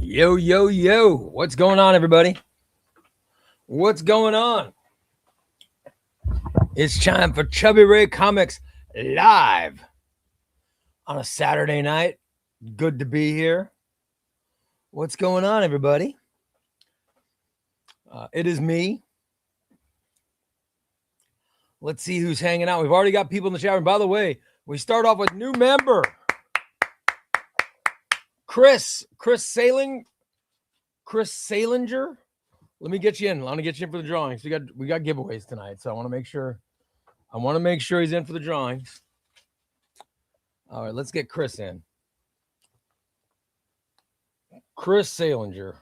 Yo, yo, yo. What's going on, everybody? What's going on? It's time for Chubbyraycomics live on a Saturday night. Good to be here. What's going on, everybody? It is me. Let's see who's hanging out. We've already got people in the chat room. By the way, we start off with new member, Chris Salinger. Let me get you in. I want to get you in for the drawings. We got giveaways tonight, so I want to make sure he's in for the drawings. All right, let's get Chris in. Chris Salinger.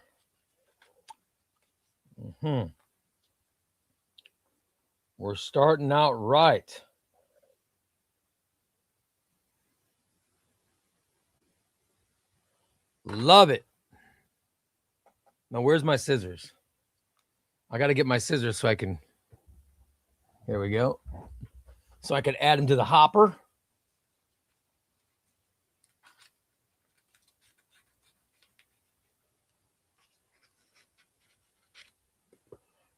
We're starting out right. Love it. Now, where's my scissors? I got to get my scissors so I can. Here we go. So I can add them to the hopper.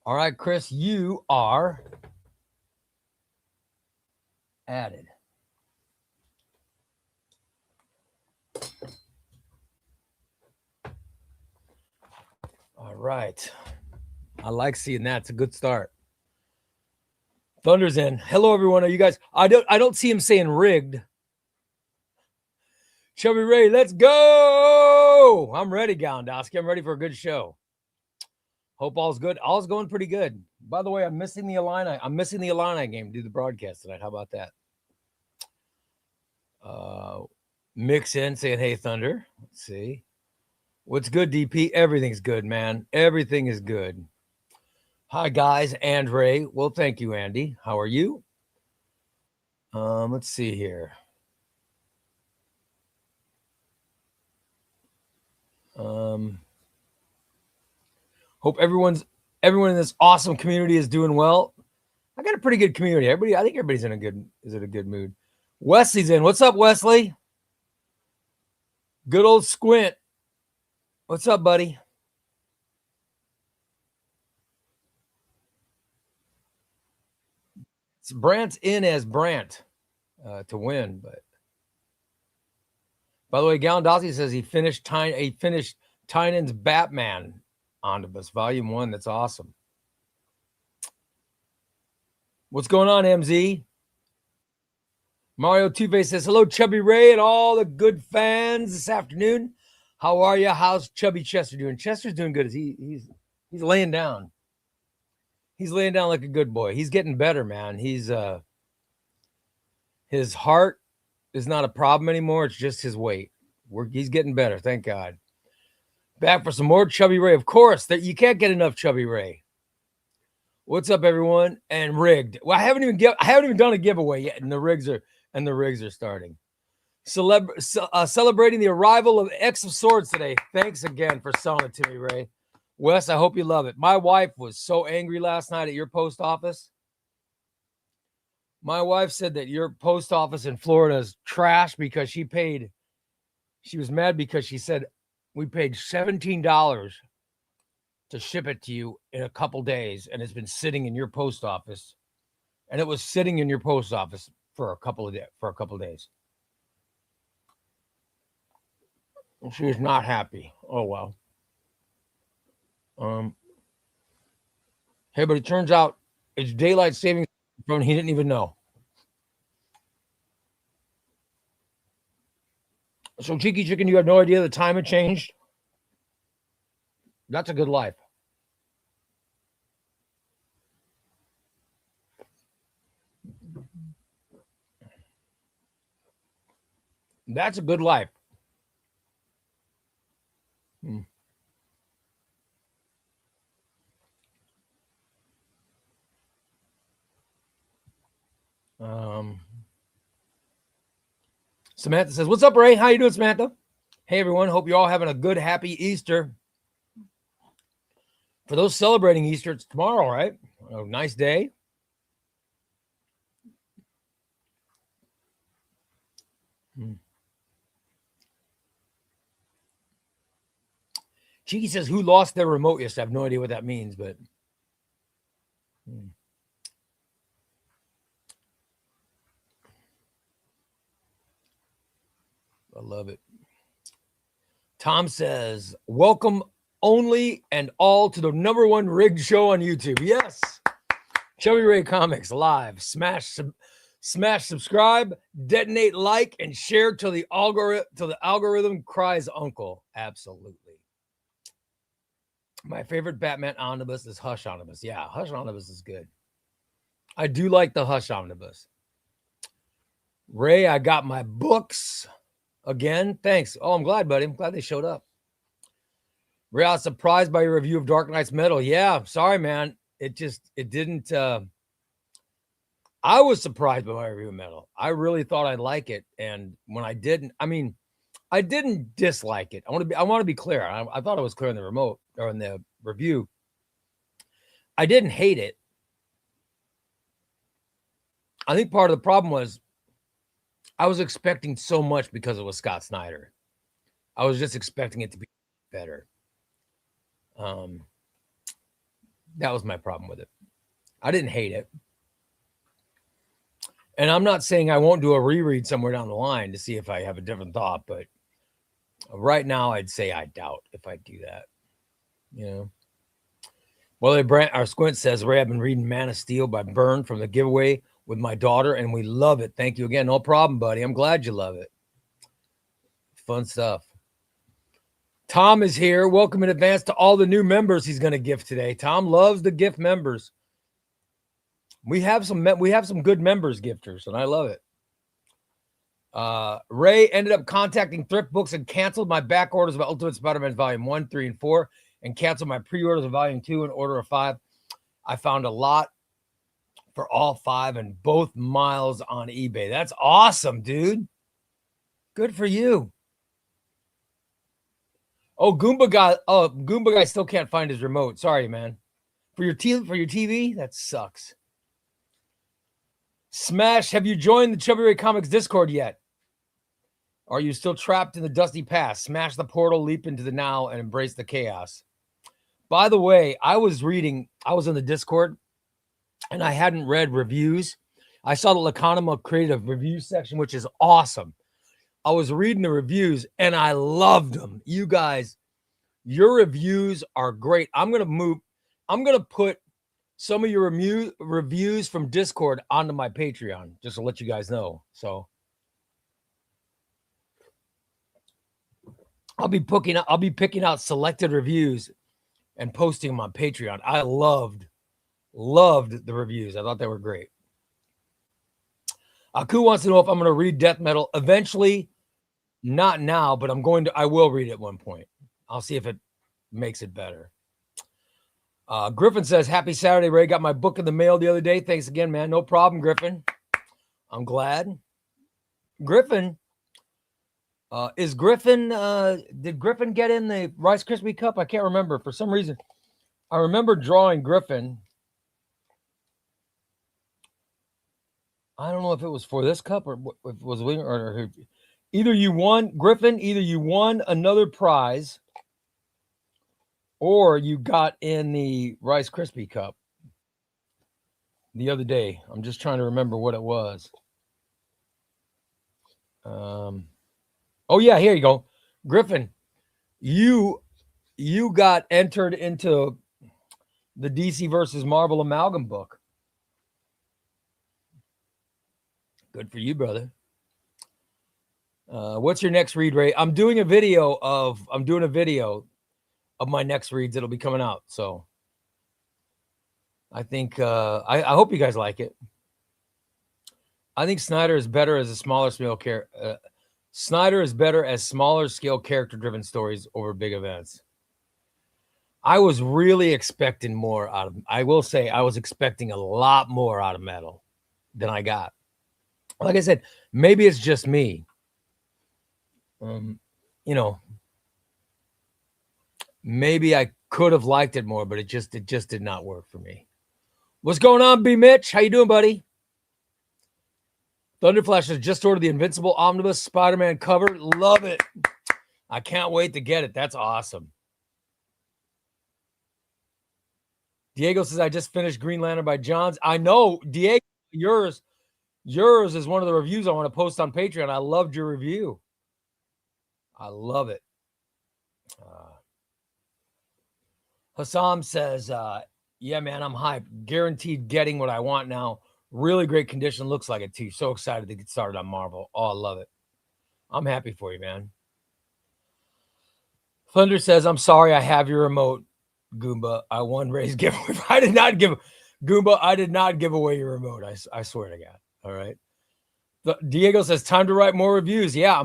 All right, Chris, you are added. All right. I like seeing that. It's a good start. Thunder's in. Hello, everyone. Are you guys? I don't see him saying rigged. Chubby Ray, let's go. I'm ready, Galendowski. I'm ready for a good show. Hope all's good. All's going pretty good. By the way, I'm missing the Illini. I'm missing the Illini game to do the broadcast tonight. How about that? Mix in saying, hey, Thunder. Let's see. What's good, DP? Everything's good, man. Everything is good. Hi, guys. And Ray. Well, thank you, Andy. How are you? Let's see here. Hope everyone in this awesome community is doing well. I got a pretty good community. I think everybody's in a good mood. Wesley's in. What's up, Wesley? Good old Squint. What's up, buddy? It's Brant's in as Brant to win, but by the way, Galendowski says he finished Tynan's Batman Omnibus Volume 1. That's awesome. What's going on, MZ? Mario Two-Face says, hello, Chubby Ray and all the good fans this afternoon. How are you? How's Chubby Chester doing? Chester's doing good. He's laying down. He's laying down like a good boy. He's getting better, man. His heart is not a problem anymore. It's just his weight. He's getting better. Thank God. Back for some more Chubby Ray. Of course, that you can't get enough Chubby Ray. What's up, everyone? And rigged. Well, I haven't even done a giveaway yet, and the rigs are starting. Celebrating the arrival of X of Swords today. Thanks again for selling it to me, Ray. Wes, I hope you love it. My wife was so angry last night at your post office. My wife said that your post office in Florida is trash because she was mad because she said we paid $17 to ship it to you in a couple days, and it's been sitting in your post office. And it was sitting in your post office for a couple of days. She is not happy. Oh well. Hey, but it turns out it's daylight savings from he didn't even know. So Cheeky Chicken, you have no idea the time had changed? That's a good life. That's a good life. Samantha says, what's up, Ray? How you doing, Samantha? Hey, everyone. Hope you're all having a good, happy Easter. For those celebrating Easter, it's tomorrow, right? A nice day. Cheeky says, who lost their remote yesterday? I have no idea what that means, but I love it. Tom says, welcome only and all to the #1 rigged show on YouTube. Yes. Chubbyraycomics live. Smash subscribe, detonate like, and share till the algorithm cries uncle. Absolutely. My favorite Batman omnibus is Hush Omnibus. Yeah, Hush Omnibus is good. I do like the Hush Omnibus. Ray, I got my books again. Thanks. Oh, I'm glad, buddy. I'm glad they showed up. Ray, I was surprised by your review of Dark Knight's Metal. Yeah, sorry, man. It didn't. I was surprised by my review of Metal. I really thought I'd like it. And when I didn't, I didn't dislike it. I want to be clear. I thought it was clear in the remote or in the review. I didn't hate it. I think part of the problem was I was expecting so much because it was Scott Snyder. I was just expecting it to be better. That was my problem with it. I didn't hate it. And I'm not saying I won't do a reread somewhere down the line to see if I have a different thought, but right now I'd say I doubt if I do that. You know. Well, our Squint says, Ray, I've been reading Man of Steel by Byrne from the giveaway with my daughter, and we love it. Thank you again. No problem, buddy. I'm glad you love it. Fun stuff. Tom is here. Welcome in advance to all the new members he's going to gift today. Tom loves to gift members. We have some good members gifters, and I love it. Ray ended up contacting Thrift Books and canceled my back orders of Ultimate Spider-Man Volume 1, 3, and 4, and canceled my pre-orders of Volume 2 in order of 5. I found a lot for all 5 and both miles on eBay. That's awesome, dude. Good for you. Oh, Goomba guy still can't find his remote. Sorry, man. For your TV? That sucks. Smash, have you joined the Chubbyraycomics Discord yet? Are you still trapped in the dusty past? Smash the portal, leap into the now, and embrace the chaos. By the way, I was in the Discord, and I hadn't read reviews. I saw that Lacanema created a review section, which is awesome. I was reading the reviews, and I loved them. You guys, your reviews are great. I'm going to put some of your reviews from Discord onto my Patreon, just to let you guys know. So I'll be picking out selected reviews and posting them on Patreon. I loved the reviews. I thought they were great. Aku wants to know if I'm going to read Death Metal eventually. Not now, but I will read it at one point. I'll see if it makes it better. Griffin says, happy Saturday, Ray. Got my book in the mail the other day. Thanks again, man. No problem, Griffin. I'm glad. Griffin, did Griffin get in the Rice Krispie cup? I can't remember. For some reason, I remember drawing Griffin. I don't know if it was for this cup or if it was either you won, Griffin, another prize or you got in the Rice Krispie cup the other day. I'm just trying to remember what it was. Oh yeah, here you go. Griffin, you got entered into the DC versus Marvel amalgam book. Good for you, brother. What's your next read, Ray? I'm doing a video of my next reads that'll be coming out. So I think I hope you guys like it. I think Snyder is better as a smaller scale character. Snyder is better as smaller scale character-driven stories over big events. I was really expecting more out of. I will say I was expecting a lot more out of Metal than I got. Like I said, maybe it's just me. Maybe I could have liked it more, but it just did not work for me. What's going on, B. Mitch? How you doing, buddy? Thunderflash has just ordered the Invincible Omnibus Spider-Man cover. Love it. I can't wait to get it. That's awesome. Diego says, I just finished Green Lantern by Johns. I know, Diego, yours is one of the reviews I want to post on Patreon. I loved your review. I love it. Hassam says, yeah, man, I'm hyped. Guaranteed getting what I want now. Really great condition. Looks like it too. So excited to get started on Marvel. Oh, I love it. I'm happy for you, man. Thunder says, I'm sorry I have your remote, Goomba. I won Ray's giveaway. I did not give away your remote. I swear to God. All right. Diego says, time to write more reviews. Yeah,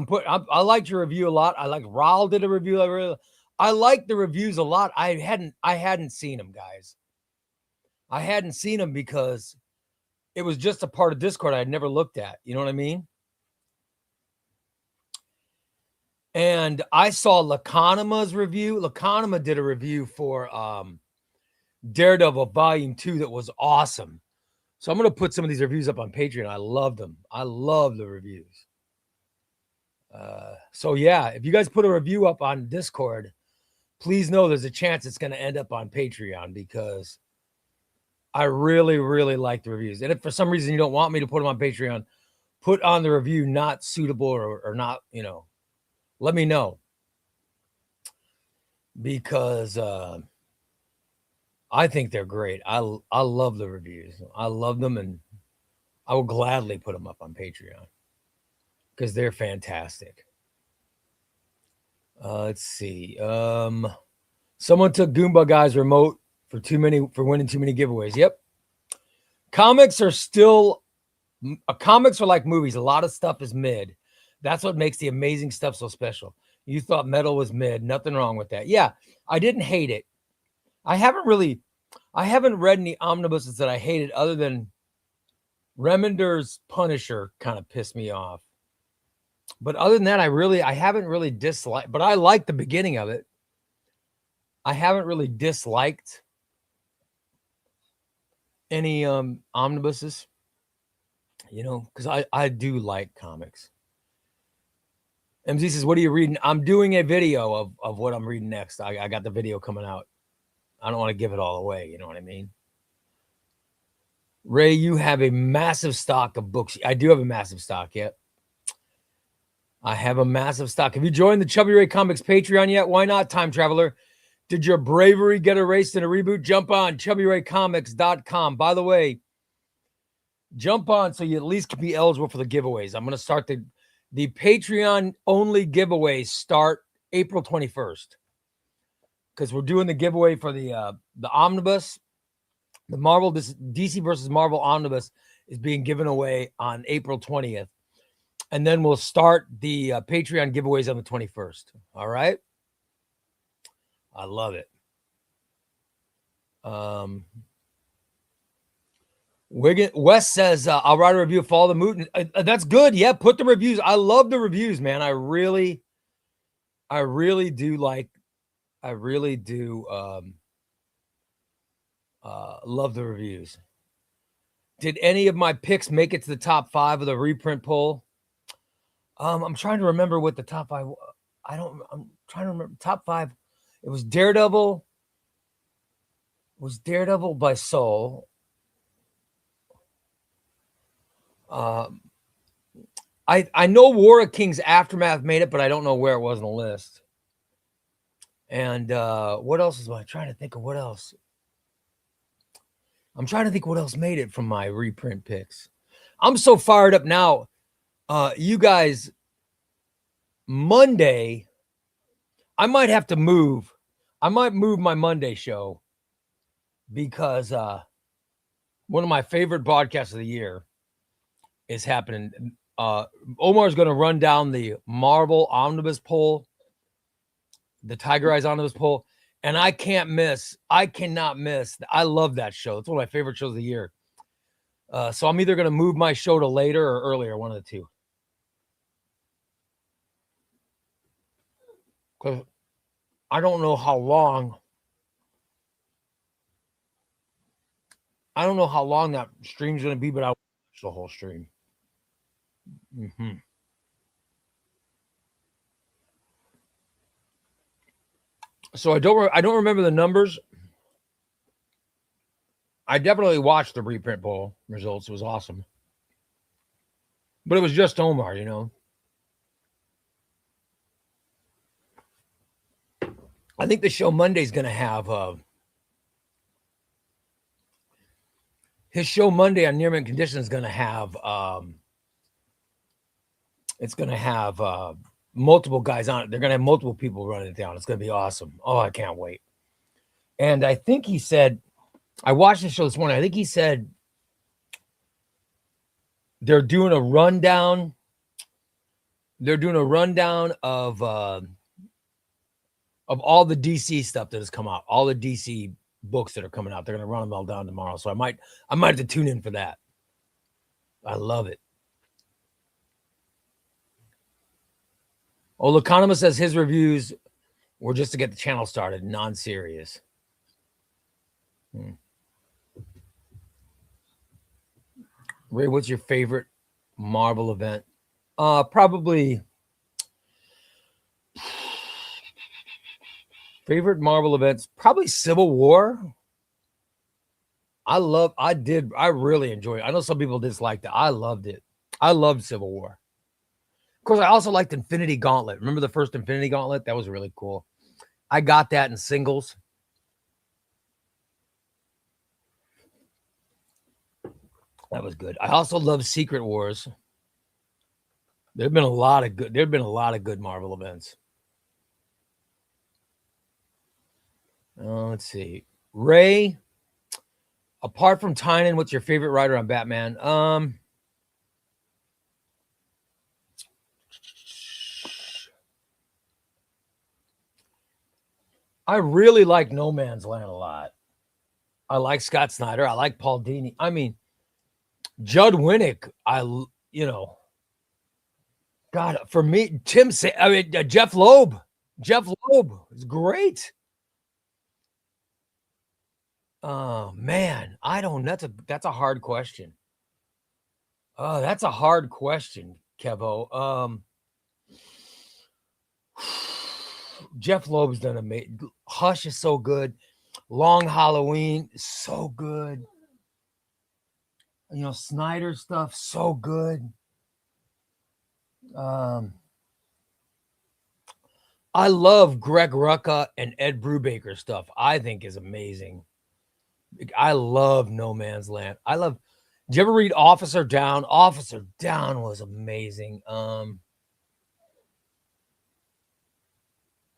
I liked your review a lot. I like Raul did a review. I like the reviews a lot. I hadn't seen them, guys. I hadn't seen them because it was just a part of Discord I had never looked at. You know what I mean? And I saw Laconema's review. Laconema did a review for Daredevil Volume 2 that was awesome. So I'm going to put some of these reviews up on Patreon. I loved them. I love the reviews. So yeah, if you guys put a review up on Discord, please know there's a chance it's going to end up on Patreon because I really, really like the reviews. And if for some reason you don't want me to put them on Patreon, put on the review not suitable or not, let me know. Because I think they're great. I love the reviews. I love them, and I will gladly put them up on Patreon because they're fantastic. Let's see. Someone took Goomba Guy's remote for winning too many giveaways. Yep. Comics are like movies. A lot of stuff is mid. That's what makes the amazing stuff so special. You thought metal was mid. Nothing wrong with that. Yeah, I didn't hate it. I haven't read any omnibuses that I hated other than Remender's Punisher kind of pissed me off. But other than that, I haven't really disliked, but I like the beginning of it. I haven't really disliked any omnibuses, because I do like comics. MZ says, what are you reading? I'm doing a video of what I'm reading next. I got the video coming out. I don't want to give it all away. You know what I mean? Ray, you have a massive stock of books. I do have a massive stock. Yep. I have a massive stock. Have you joined the Chubbyraycomics Patreon yet? Why not, Time Traveler? Did your bravery get erased in a reboot? Jump on Chubbyraycomics.com. By the way, jump on so you at least can be eligible for the giveaways. I'm going to start the Patreon-only giveaways start April 21st. Because we're doing the giveaway for the Omnibus. The Marvel, this DC versus Marvel Omnibus is being given away on April 20th. And then we'll start the Patreon giveaways on the 21st. All right? I love it. Wes says, I'll write a review of Fall of the Mutant. That's good. Yeah, put the reviews. I love the reviews, man. I really do love the reviews. Did any of my picks make it to the top 5 of the reprint poll? I'm trying to remember what the top 5. I'm trying to remember top 5. It was Daredevil. By Soul. I know War of Kings Aftermath made it, but I don't know where it was on the list. And what else I'm trying to think of what else. I'm trying to think what else made it from my reprint picks. I'm so fired up now. You guys, Monday, I might have to move. I might move my Monday show because one of my favorite podcasts of the year is happening. Omar's going to run down the Marvel Omnibus poll, the Tiger Eyes Omnibus poll, and I cannot miss. I love that show. It's one of my favorite shows of the year. So I'm either going to move my show to later or earlier, one of the two. Because I don't know how long. That stream's going to be, but I'll watch the whole stream. Mm-hmm. So I don't remember the numbers. I definitely watched the reprint poll results. It was awesome. But it was just Omar, you know. I think the show Monday's going to have his show Monday on Near Mint Condition is going to have it's going to have multiple guys on it. They're going to have multiple people running it down. It's going to be awesome. Oh, I can't wait. And I think he said, I watched the show this morning. I think he said they're doing a rundown. They're doing a rundown of all the DC stuff that has come out, all the DC books that are coming out. They're going to run them all down tomorrow. So I might have to tune in for that. I love it. Oh, Economist says his reviews were just to get the channel started, non-serious. Ray, what's your favorite Marvel event? Probably favorite Marvel events, probably Civil War. I really enjoyed it. I know some people disliked it. I loved it. I loved Civil War. Of course, I also liked Infinity Gauntlet. Remember the first Infinity Gauntlet? That was really cool. I got that in singles. That was good. I also love Secret Wars. There've been a lot of good Marvel events. Let's see. Ray, apart from Tynan, what's your favorite writer on Batman? I really like No Man's Land a lot. I like Scott Snyder. I like Paul Dini. I mean, Judd Winnick, God, for me, Jeff Loeb. Jeff Loeb is great. Oh, man, I don't know. That's a hard question. Oh, that's a hard question, Kevo. Jeff Loeb's done amazing. Hush is so good. Long Halloween is so good. You know, Snyder stuff, so good. I love Greg Rucka and Ed Brubaker stuff. I think is amazing. I love No Man's Land. Did you ever read Officer Down? Officer Down was amazing.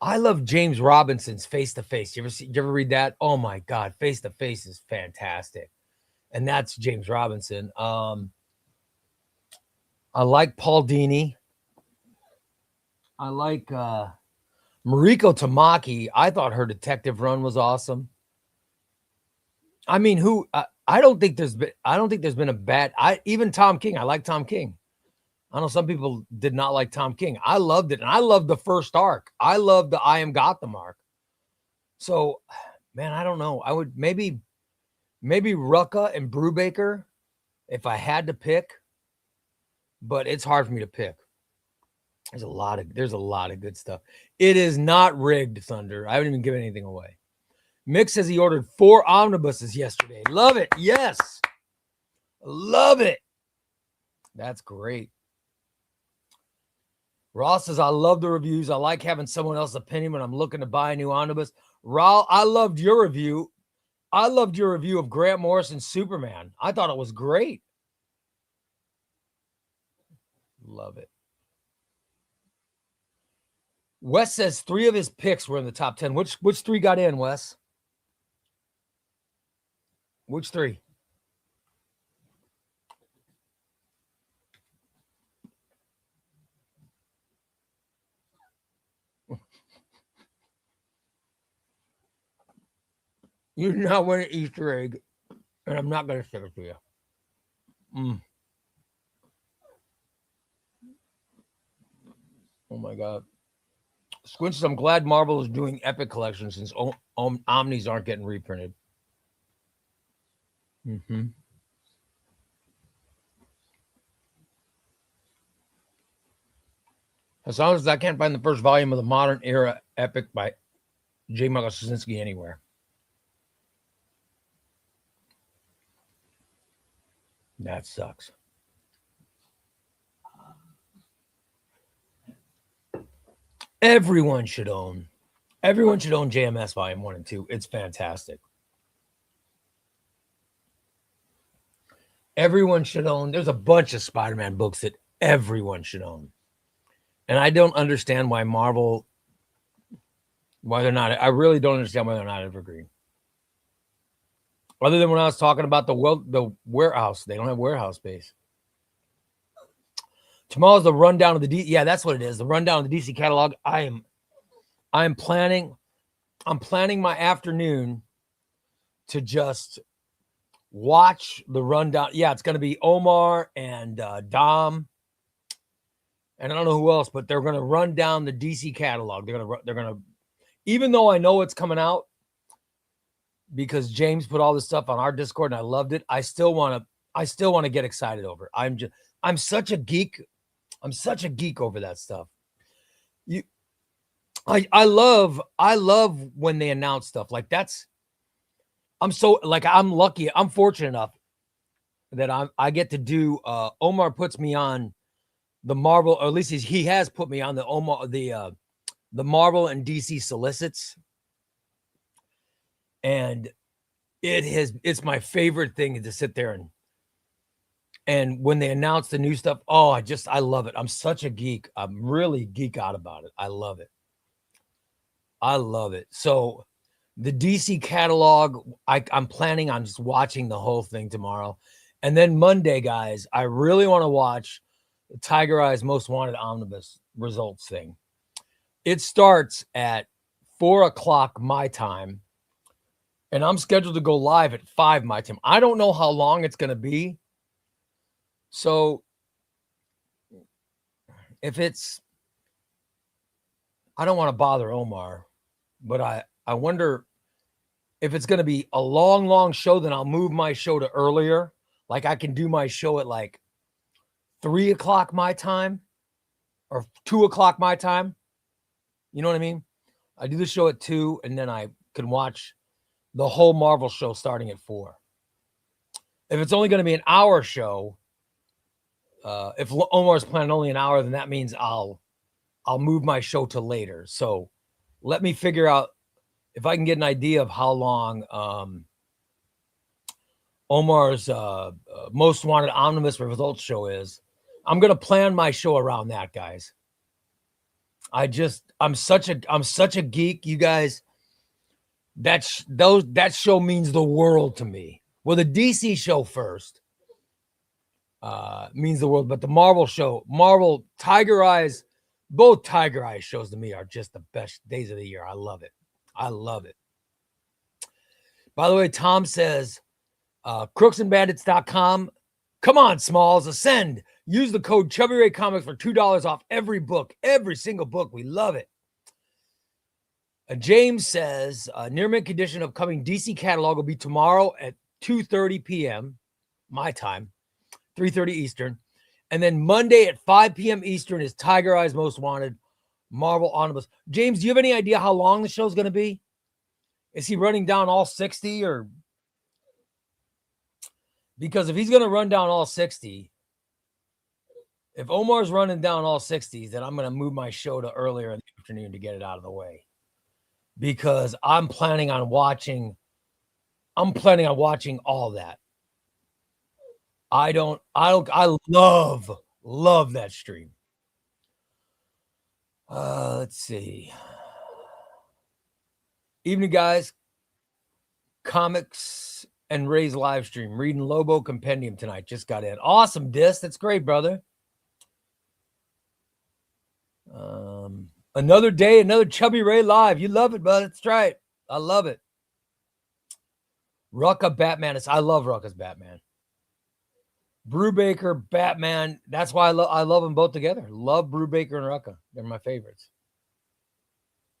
I love James Robinson's Face to Face. Did you ever read that? Oh my God, Face to Face is fantastic. And that's James Robinson. I like Paul Dini. I like Mariko Tamaki. I thought her detective run was awesome. I mean, I don't think there's been a bad. Even Tom King. I like Tom King. I know some people did not like Tom King. I loved it, and I loved the first arc. I loved the I Am Gotham arc. So, man, I don't know. I would maybe Rucka and Brubaker if I had to pick, but it's hard for me to pick. There's a lot of good stuff. It is not rigged, Thunder. I haven't even given anything away. Mick says he ordered 4 omnibuses yesterday. Love it. Yes. Love it. That's great. Ross says, I love the reviews. I like having someone else's opinion when I'm looking to buy a new omnibus. Raul, I loved your review. I loved your review of Grant Morrison's Superman. I thought it was great. Love it. Wes says 3 of his picks were in the top 10. Which 3 got in, Wes? Which 3? You do not win an Easter egg, and I'm not going to stick it to you. Oh, my God. Squinch says, I'm glad Marvel is doing Epic Collection since Omnis aren't getting reprinted. As long as I can't find the first volume of the Modern Era Epic by J. Michael Straczynski anywhere. That sucks. Everyone should own JMS Volume 1 and 2. It's fantastic. Everyone should own. There's a bunch of Spider-Man books that everyone should own. And I don't understand why Marvel, why they're not. I really don't understand why they're not evergreen. Other than when I was talking about the warehouse. They don't have warehouse space. Tomorrow's the rundown of the yeah, that's what it is. The rundown of the DC catalog. I'm planning my afternoon to just watch the rundown. Yeah, it's going to be Omar and Dom, and I don't know who else, but they're going to run down the DC catalog. They're going to, even though I know it's coming out because James put all this stuff on our Discord and I loved it. I still want to get excited over it. I'm such a geek. I'm such a geek over that stuff. I love when they announce stuff like that's. I'm lucky. I'm fortunate enough that I get to do. Omar puts me on the Marvel, or at least he has put me on the Marvel and DC solicits, and it's my favorite thing to sit there and when they announce the new stuff, I love it. I'm such a geek. I'm really geek out about it. I love it. So the DC catalog, I'm planning on just watching the whole thing tomorrow. And then Monday, guys, I really want to watch the Tiger Eyes Most Wanted Omnibus results thing. It starts at 4:00 my time, and I'm scheduled to go live at 5 my time. I don't know how long it's going to be. So I don't want to bother Omar, but I wonder if it's going to be a long, long show, then I'll move my show to earlier. Like I can do my show at like 3:00 my time or 2:00 my time. You know what I mean? I do the show at 2 and then I can watch the whole Marvel show starting at 4. If it's only going to be an hour show, if Omar's planning only an hour, then that means I'll move my show to later. So let me figure out if I can get an idea of how long Omar's Most Wanted Omnibus results show is. I'm going to plan my show around that, guys. I'm such a geek, you guys. That show means the world to me. Well, the DC show first means the world, but the Marvel show, Tiger Eyes, both Tiger Eyes shows to me are just the best days of the year. I love it. By the way, Tom says, crooksandbandits.com. Come on, Smalls, ascend. Use the code Chubbyraycomics for $2 off every book, every single book. We love it. James says, near mint condition upcoming DC catalog will be tomorrow at 2:30 p.m. my time, 3:30 Eastern. And then Monday at 5 p.m. Eastern is Tiger Eyes Most Wanted Marvel Omnibus. James, do you have any idea how long the show's going to be? Is he running down all 60 or? Because if he's going to run down all 60, if Omar's running down all 60s, then I'm going to move my show to earlier in the afternoon to get it out of the way. Because I'm planning on watching all that. I love that stream. Let's see. Evening, guys. Comics and Ray's live stream. Reading Lobo Compendium tonight. Just got in. Awesome, Dis. That's great, brother. Another day, another Chubby Ray live. You love it, brother. That's right. I love it. Rucka Batman. I love Rucka's Batman. Brubaker Batman. That's why I love them both together. Love Brubaker and Rucka. They're my favorites.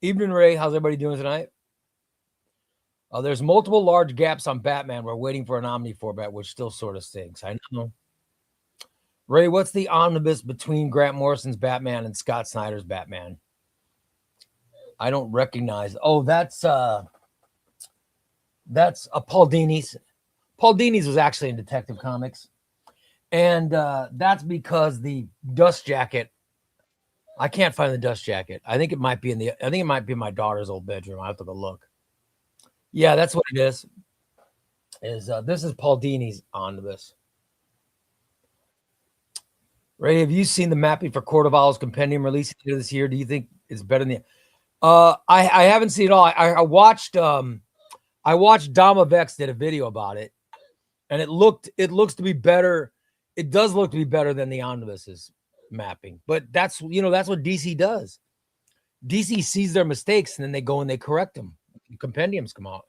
Evening, Ray. How's everybody doing tonight? There's multiple large gaps on Batman. We're waiting for an Omni format, which still sort of stinks. I know. Ray, what's the omnibus between Grant Morrison's Batman and Scott Snyder's Batman? I don't recognize. Oh, that's Paul Dini's. Paul Dini's was actually in Detective Comics. And that's because the dust jacket, I can't find the dust jacket. I think it might be in my daughter's old bedroom. I have to go look. Yeah, that's what it is. This is Paul Dini's Omnibus. Ray, have you seen the mapping for Cordoval's compendium released this year? Do you think it's better than the? I haven't seen it all. I watched Dama Vex did a video about it, and it looks to be better. It does look to be better than the Omnibus's mapping, but that's what DC does. DC sees their mistakes and then they go and they correct them. The compendiums come out,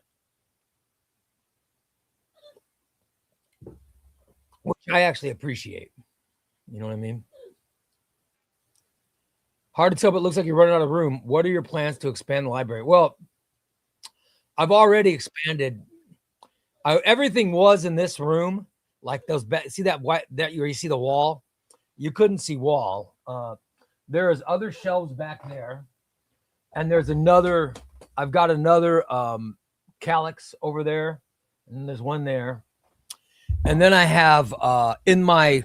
which I actually appreciate. You know what I mean? Hard to tell, but it looks like you're running out of room. What are your plans to expand the library? Well, I've already expanded. Everything was in this room, like those. See that white that you see the wall? You couldn't see wall. There is other shelves back there, and there's another. I've got another calyx over there, and there's one there, and then I have in my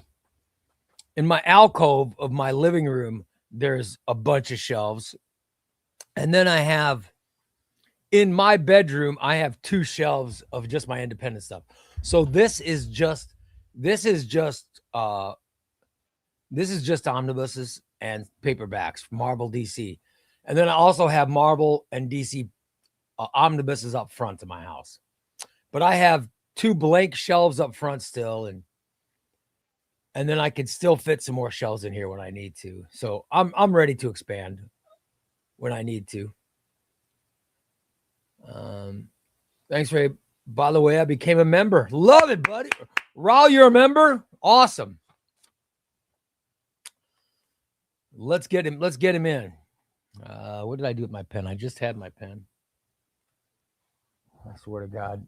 alcove of my living room, there's a bunch of shelves. And then I have in my bedroom, I have 2 shelves of just my independent stuff. So this is just omnibuses and paperbacks, Marvel DC. And then I also have Marvel and DC omnibuses up front of my house. But I have 2 blank shelves up front still, and then I could still fit some more shelves in here when I need to. So I'm ready to expand when I need to. Thanks, Ray. By the way, I became a member. Love it, buddy. Raul, you're a member? Awesome. Let's get him in. What did I do with my pen? I just had my pen. I swear to God.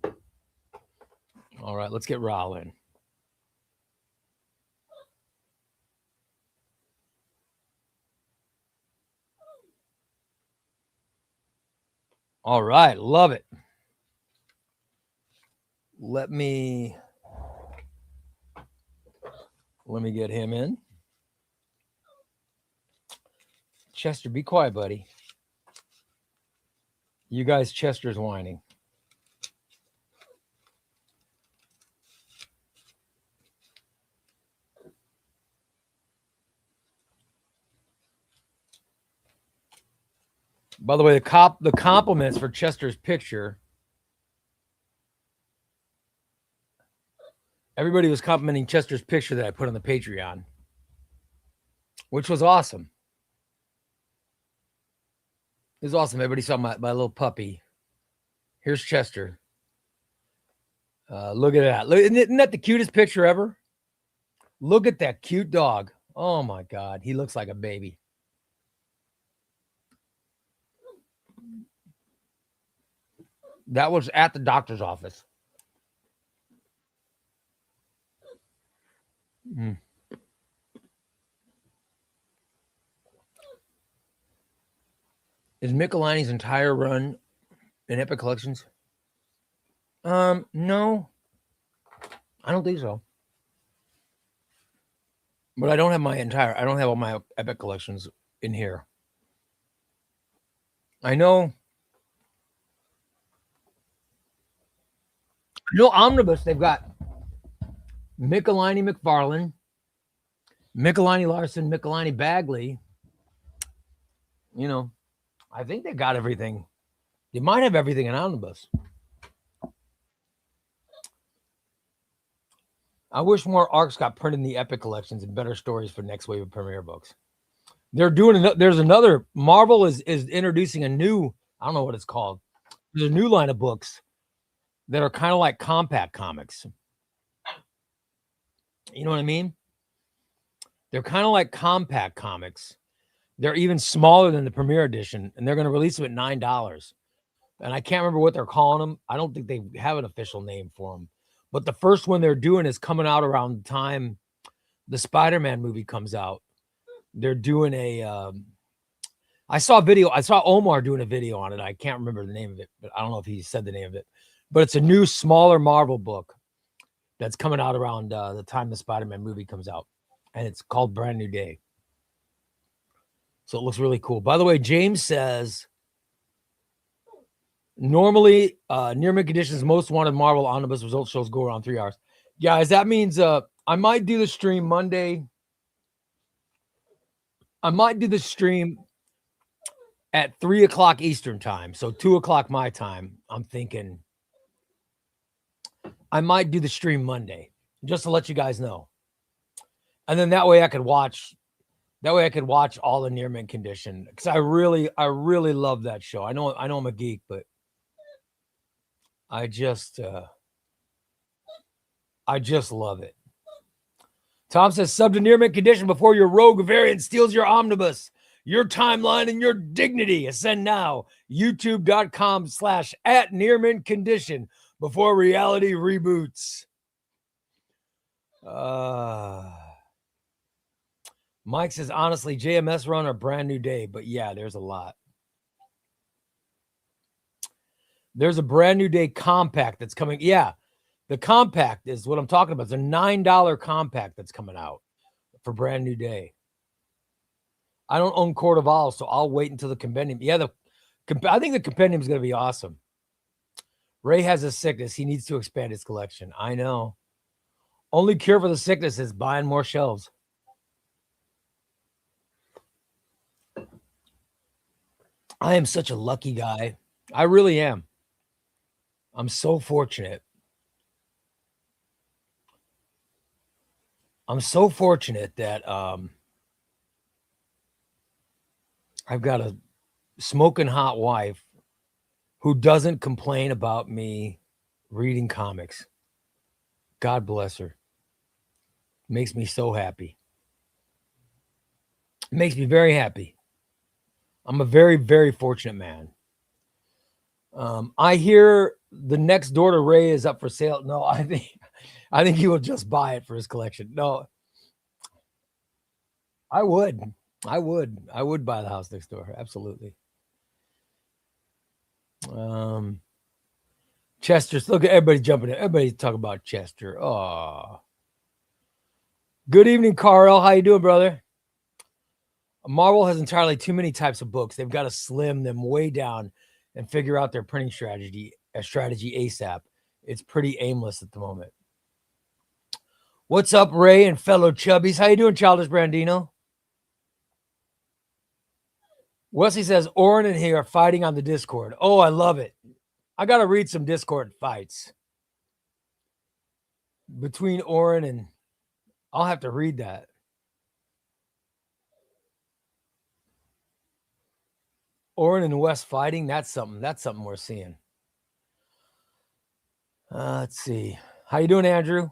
All right, let's get Raul in. All right, love it. Let me get him in. Chester, be quiet, buddy. You guys, Chester's whining. By the way, the compliments for Chester's picture. Everybody was complimenting Chester's picture that I put on the Patreon, which was awesome. It was awesome. Everybody saw my little puppy. Here's Chester. Look at that. Isn't that the cutest picture ever? Look at that cute dog. Oh, my God. He looks like a baby. That was at the doctor's office. Is Michelini's entire run in Epic Collections? No. I don't think so. But I don't have all my Epic Collections in here. I know Omnibus, they've got Michelini McFarlane, Michelini Larson, Michelini Bagley. You know, I think they got everything. They might have everything in Omnibus. I wish more arcs got printed in the Epic Collections and better stories for next wave of premiere books. There's another, Marvel is introducing a new, I don't know what it's called. There's a new line of books that are kind of like compact comics. You know what I mean? They're kind of like compact comics. They're even smaller than the premiere edition, and they're going to release them at $9. And I can't remember what they're calling them. I don't think they have an official name for them. But the first one they're doing is coming out around the time the Spider-Man movie comes out. They're doing I saw Omar doing a video on it. I can't remember the name of it, but I don't know if he said the name of it. But it's a new, smaller Marvel book that's coming out around the time the Spider-Man movie comes out, and it's called Brand New Day. So it looks really cool. By the way, James says, normally near-mint conditions, most wanted Marvel Omnibus result shows go around 3 hours. Guys, that means I might do the stream Monday. I might do the stream at 3 o'clock Eastern time. So 2 o'clock my time. I'm thinking I might do the stream Monday just to let you guys know. And then that way I could watch all the near mint condition. Because I really love that show. I know I'm a geek, but I just love it. Tom says, sub to near mint condition before your rogue variant steals your omnibus, your timeline, and your dignity. Ascend now. YouTube.com/@near mint condition before reality reboots. Mike says, honestly, JMS run a Brand New Day, but yeah, there's a lot. There's a Brand New Day compact that's coming. Yeah, the compact is what I'm talking about. It's a $9 compact that's coming out for Brand New Day. I don't own Court of Owls, so I'll wait until the compendium. Yeah, I think the compendium is going to be awesome. Ray has a sickness. He needs to expand his collection. I know. Only cure for the sickness is buying more shelves. I am such a lucky guy. I really am. I'm so fortunate. I'm so fortunate that I've got a smoking hot wife who doesn't complain about me reading comics. God bless her. Makes me so happy. Makes me very happy. I'm a very, very fortunate man. I hear the next door to Ray is up for sale. No, I think he will just buy it for his collection. No, I would buy the house next door. Absolutely. Chester, look at everybody jumping in. Everybody talking about Chester. Oh, good evening, Carl. How you doing, brother? Marvel has entirely too many types of books. They've got to slim them way down and figure out their printing strategy ASAP. It's pretty aimless at the moment. What's up, Ray and fellow chubbies? How you doing, Childish Brandino? Wesley says, Oren and he are fighting on the Discord. Oh, I love it. I got to read some Discord fights between Oren and I'll have to read that. Oren and West fighting. That's something we're seeing. Let's see. How you doing, Andrew?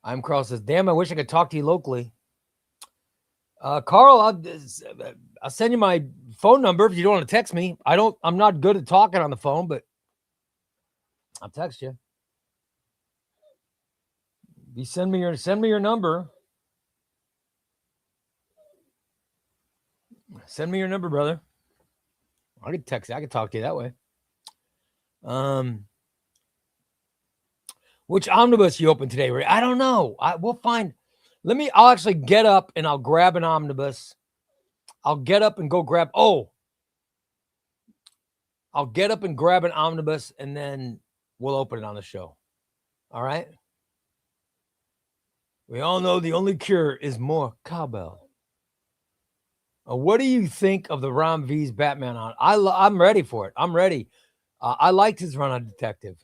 I'm Carl says, damn, I wish I could talk to you locally. Carl, I'll send you my phone number if you don't want to text me. I'm not good at talking on the phone, but I'll text you. You send me your number. Send me your number, brother. I could text you. I could talk to you that way. Which omnibus you open today, Ray? I don't know. We'll find. I'll actually get up and I'll grab an omnibus. I'll get up and go grab. I'll get up and grab an omnibus and then we'll open it on the show. All right. We all know the only cure is more cowbell. What do you think of the Ron V's Batman on? I'm ready for it. I'm ready. I liked his run on Detective.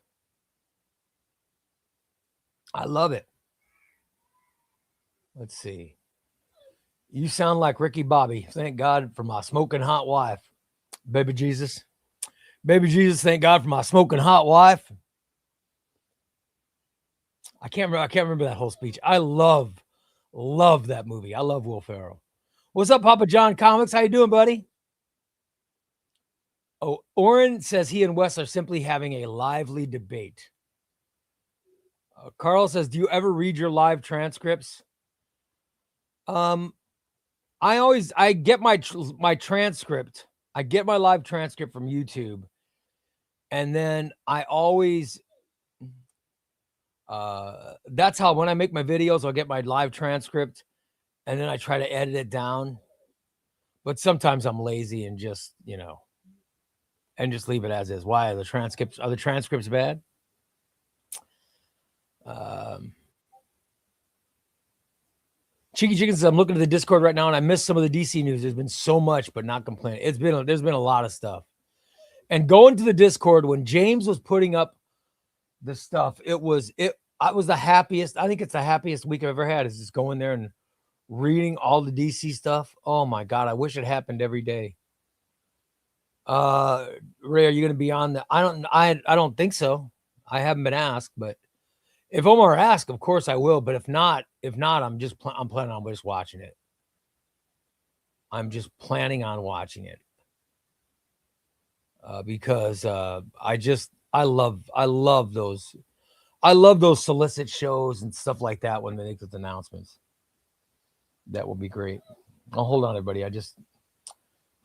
I love it. Let's see. You sound like Ricky Bobby. Thank God for my smoking hot wife. Baby Jesus. Baby Jesus, thank God for my smoking hot wife. I can't remember that whole speech. I love that movie. I love Will Ferrell. What's up, Papa John Comics? How you doing, buddy? Oh, Oren says he and Wes are simply having a lively debate. Carl says, do you ever read your live transcripts? I get my transcript I get my live transcript from YouTube, and then I always that's how when I make my videos, I'll get my live transcript and then I try to edit it down. But sometimes I'm lazy and just, and just leave it as is. Why are the transcripts bad? Cheeky Chicken says, I'm looking at the Discord right now and I missed some of the DC news. There's been so much, but not complaining. There's been a lot of stuff. And going to the Discord when James was putting up the stuff, I was the happiest. I think it's the happiest week I've ever had, is just going there and reading all the DC stuff. Oh my God, I wish it happened every day. Ray, are you going to be on the? I don't think so. I haven't been asked, but if Omar asks, of course I will. But if not, I'm planning on just watching it. I'm just planning on watching it because I love those solicit shows and stuff like that when they make those announcements. That will be great. Oh, hold on, everybody.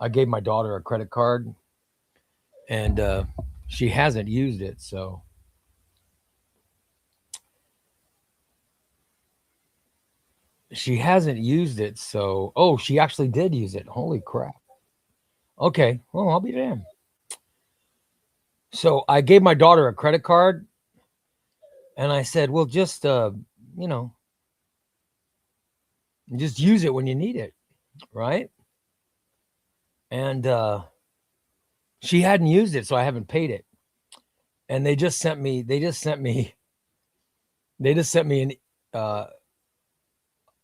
I gave my daughter a credit card, and she hasn't used it, so. She hasn't used it, so. Oh, she actually did use it. Holy crap. Okay, well, I'll be damned. So I gave my daughter a credit card, and I said, well, just, just use it when you need it, right? And she hadn't used it, so I haven't paid it. And they just sent me an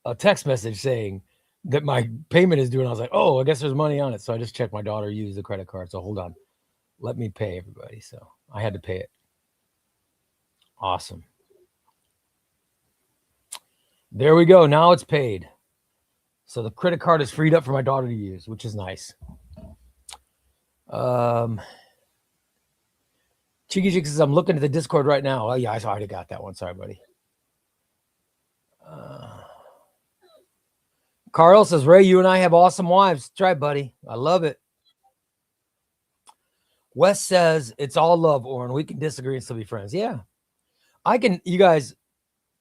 a text message saying that my payment is due. And I was like, oh, I guess there's money on it. So I just checked my daughter used the credit card. So hold on. Let me pay everybody. So I had to pay it. Awesome. There we go. Now it's paid. So the credit card is freed up for my daughter to use, which is nice. Cheeky Chick says, I'm looking at the Discord right now. Oh, yeah, I already got that one. Sorry, buddy. Carl says, Ray, you and I have awesome wives. Try, buddy. I love it. Wes says, it's all love, Oren. We can disagree and still be friends. Yeah. I can, you guys,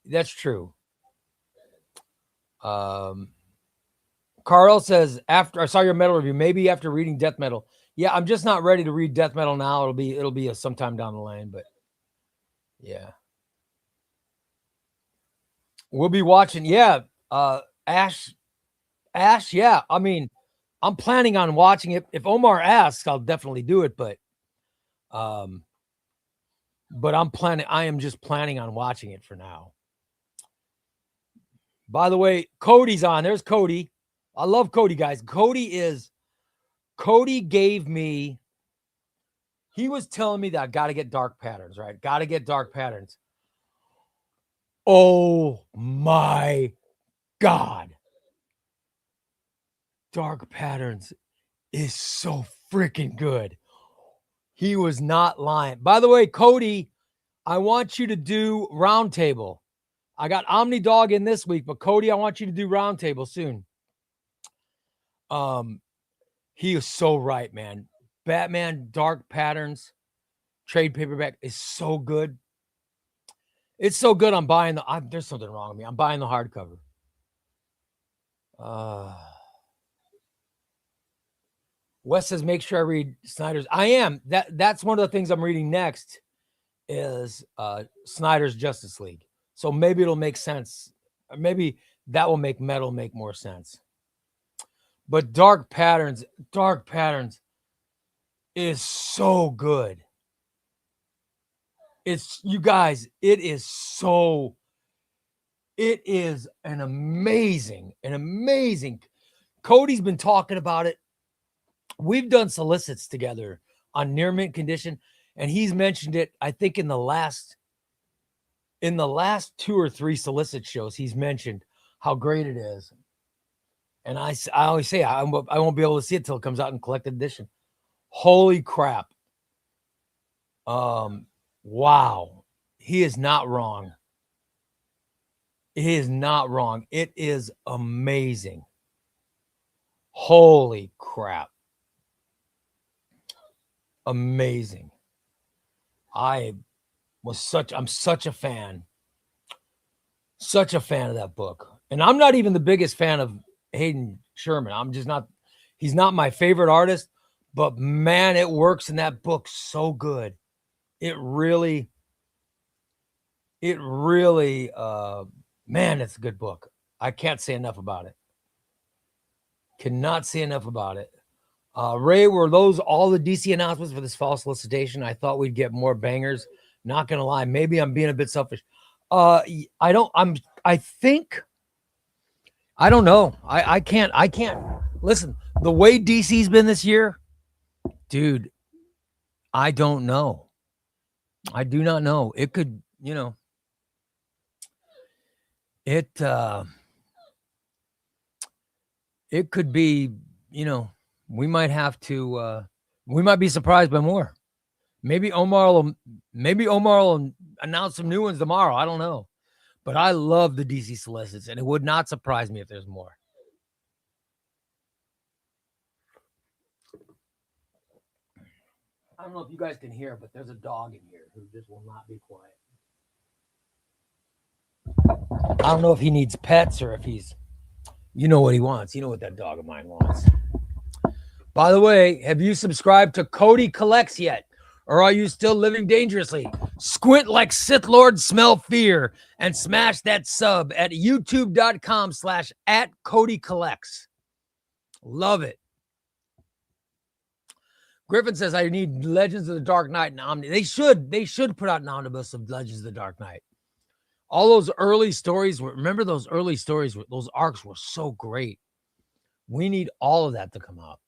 that's true. Carl says, after I saw your metal review, maybe after reading Death Metal. Yeah, I'm just not ready to read Death Metal now. It'll be a sometime down the line, but yeah. We'll be watching. Yeah. Ash, yeah. I mean, I'm planning on watching it. If Omar asks, I'll definitely do it, but I am just planning on watching it for now. By the way, Cody's on. There's Cody. I love Cody, guys. Cody gave me, he was telling me that I got to get Dark Patterns, right? Got to get Dark Patterns. Oh my God. Dark Patterns is so freaking good. He was not lying. By the way, Cody, I want you to do Roundtable. I got Omni Dog in this week, but Cody, I want you to do Roundtable soon. He is so right, man. Batman Dark Patterns trade paperback is so good. It's so good. I'm buying there's something wrong with me. I'm buying the hardcover. Wes says, make sure I read Snyder's. I am. That's one of the things I'm reading next is Snyder's Justice League. So maybe it'll make sense. Maybe that will make metal make more sense. But Dark Patterns is so good. You guys, it is an amazing. Cody's been talking about it. We've done solicits together on near mint condition, and he's mentioned it, I think, in the last 2 or 3 solicit shows, he's mentioned how great it is. And I always say I won't be able to see it till it comes out in collected edition. Holy crap. Wow. He is not wrong. He is not wrong. It is amazing. Holy crap. amazing. I'm such a fan. Such a fan of that book. And I'm not even the biggest fan of Hayden Sherman. I'm just not, he's not my favorite artist, but man, it works in that book so good. It really, man, it's a good book. I can't say enough about it. Cannot say enough about it. Ray, were those all the DC announcements for this fall solicitation? I thought we'd get more bangers. Not gonna lie, maybe I'm being a bit selfish. I don't know. I can't listen. The way DC's been this year, dude, I don't know. I do not know. It could, it could be, we might have to, we might be surprised by more. Maybe Omar will announce some new ones tomorrow. I don't know. But I love the DC solicits, and it would not surprise me if there's more. I don't know if you guys can hear, but there's a dog in here who just will not be quiet. I don't know if he needs pets or if he's, you know what he wants. You know what that dog of mine wants. By the way, have you subscribed to Cody Collects yet? Or are you still living dangerously? Squint like Sith Lord, smell fear, and smash that sub at youtube.com/@CodyCollects. Love it. Griffin says, I need Legends of the Dark Knight and Omnibus. They should put out an omnibus of Legends of the Dark Knight. All those early stories, remember those early stories, those arcs were so great. We need all of that to come out.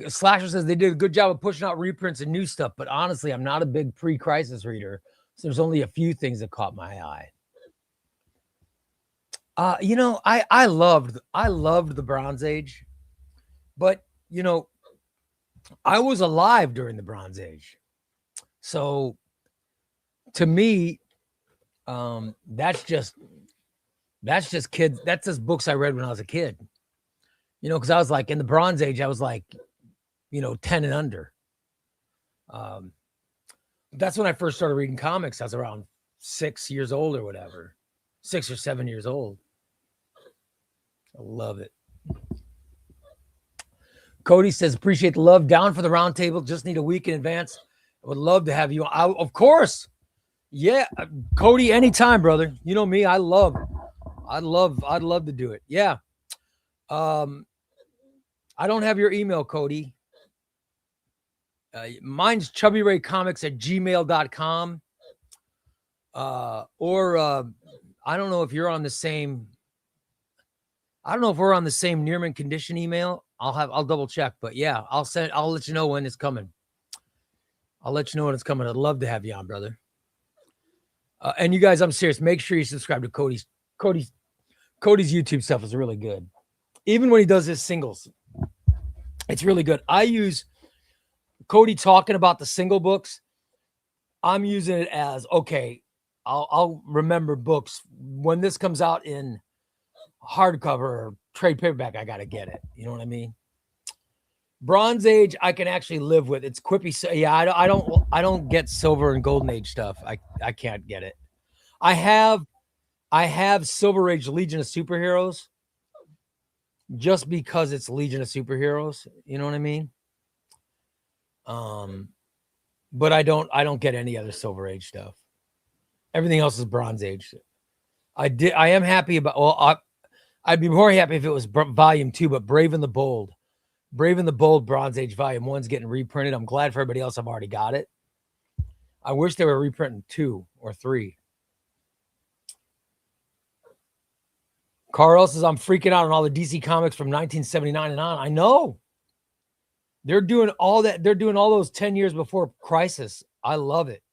Slasher says they did a good job of pushing out reprints and new stuff, but honestly, I'm not a big pre-crisis reader, so there's only a few things that caught my eye. I loved the Bronze Age, but I was alive during the Bronze Age, so to me, that's just kids. That's just books I read when I was a kid. Because I was like in the Bronze Age, I was like, 10 and under. That's when I first started reading comics. I was around 6 years old or whatever, 6 or 7 years old. I love it. Cody says, appreciate the love. Down for the round table. Just need a week in advance. I would love to have you. Of course. Yeah. Cody, anytime, brother. You know me. I'd love to do it. Yeah. I don't have your email, Cody. Mine's chubbyraycomics@gmail.com. Or I don't know if you're on the same. I don't know if we're on the same Nearman Condition email. I'll double check, but yeah, I'll let you know when it's coming. I'd love to have you on, brother. And you guys, I'm serious. Make sure you subscribe to Cody's YouTube stuff is really good. Even when he does his singles, it's really good. I use Cody talking about the single books. I'm using it as, okay, I'll remember books. When this comes out in hardcover or trade paperback, I got to get it. You know what I mean? Bronze Age, I can actually live with. It's quippy. So yeah, I don't get Silver and Golden Age stuff. I can't get it. I have Silver Age Legion of Superheroes. Just because it's Legion of Superheroes, you know what I mean? But I don't get any other Silver Age stuff. Everything else is Bronze Age. I am happy about. Well, I'd be more happy if it was Volume 2, but Brave and the Bold Bronze Age Volume 1's getting reprinted. I'm glad for everybody else. I've already got it. I wish they were reprinting 2 or 3. Carl says, I'm freaking out on all the DC comics from 1979 and on. I know. They're doing all that. They're doing all those 10 years before Crisis. I love it.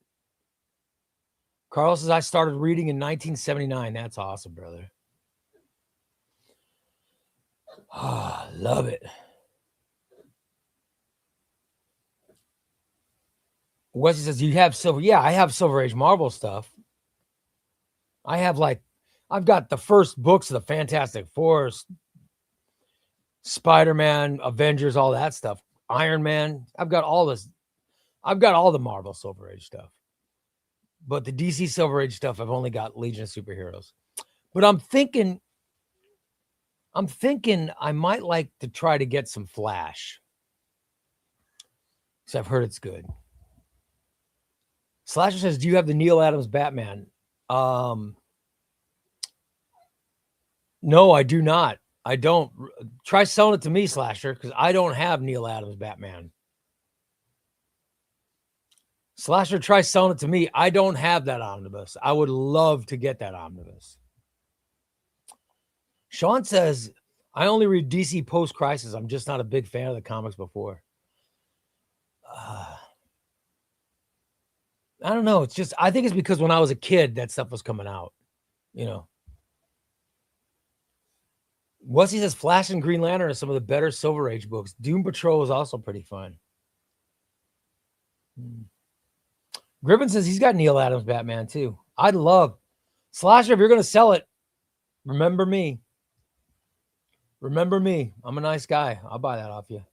Carl says, I started reading in 1979. That's awesome, brother. Ah, love it. Wesley says, you have Silver. Yeah, I have Silver Age Marvel stuff. I've got the first books of the Fantastic Four, Spider-Man, Avengers, all that stuff. Iron Man. I've got all this. I've got all the Marvel Silver Age stuff. But the DC Silver Age stuff, I've only got Legion of Superheroes. But I'm thinking I might like to try to get some Flash. Because I've heard it's good. Slasher says, do you have the Neil Adams Batman? No, I do not. I don't. Try selling it to me, Slasher, because I don't have Neil Adams Batman. Slasher, try selling it to me. I don't have that omnibus. I would love to get that omnibus. Sean says, I only read DC post-crisis. I'm just not a big fan of the comics before. I don't know. It's just, I think it's because when I was a kid, that stuff was coming out, you know. He says Flash and Green Lantern are some of the better Silver Age books. Doom Patrol is also pretty fun. Griffin says he's got Neil Adams Batman too. I'd love Slasher. If you're going to sell it, remember me. Remember me. I'm a nice guy. I'll buy that off you.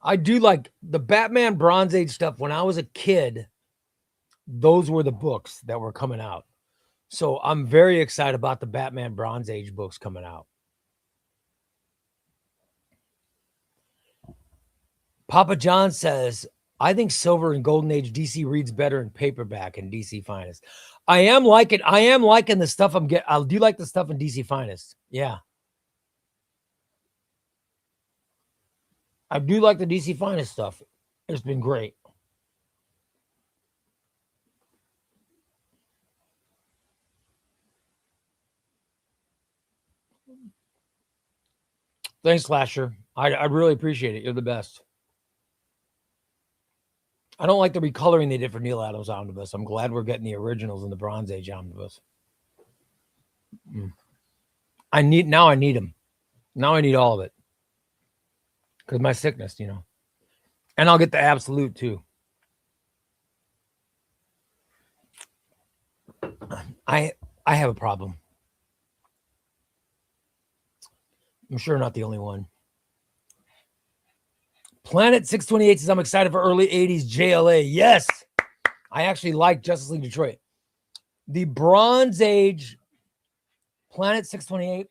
I do like the Batman Bronze Age stuff. When I was a kid, those were the books that were coming out. So I'm very excited about the Batman Bronze Age books coming out. Papa John says, I think Silver and Golden Age DC reads better in paperback and DC Finest. I am liking the stuff I'm getting. I do like the stuff in DC Finest. Yeah. I do like the DC Finest stuff. It's been great. Thanks, Slasher. I really appreciate it. You're the best. I don't like the recoloring they did for Neil Adams Omnibus. I'm glad we're getting the originals in the Bronze Age Omnibus. I need them. Now I need all of it. Because my sickness, you know. And I'll get the Absolute too. I have a problem. I'm sure not the only one. Planet 628 says, I'm excited for early 80s JLA. Yes. I actually like Justice League Detroit. The Bronze Age Planet 628,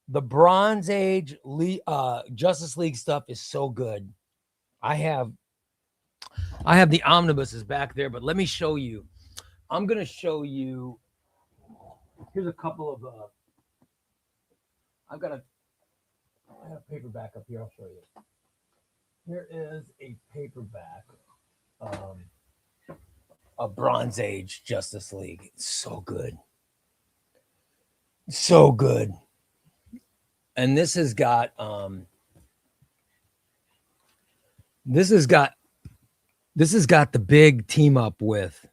the Bronze Age Justice League stuff is so good. I have the omnibuses back there, but let me show you. I'm going to show you. Here's a couple of I have a paperback up here. I'll show you. Here is a paperback of Bronze Age Justice League. It's so good. So good. And this has got the big team up with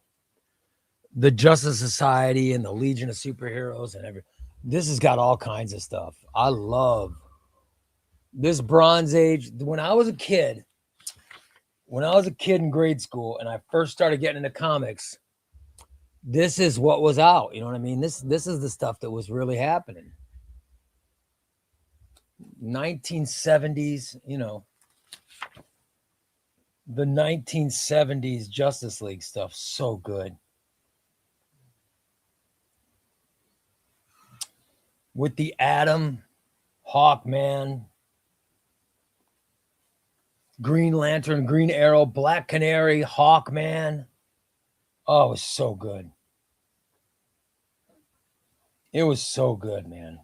the Justice Society and the Legion of Superheroes and everything. This has got all kinds of stuff. I love this Bronze Age. When I was a kid in grade school and I first started getting into comics, this is what was out. You know what I mean? This is the stuff that was really happening. 1970s, you know, the 1970s Justice League stuff. So good. With the Atom, Hawkman, Green Lantern, Green Arrow, Black Canary, Hawkman. Oh, it was so good. It was so good, man.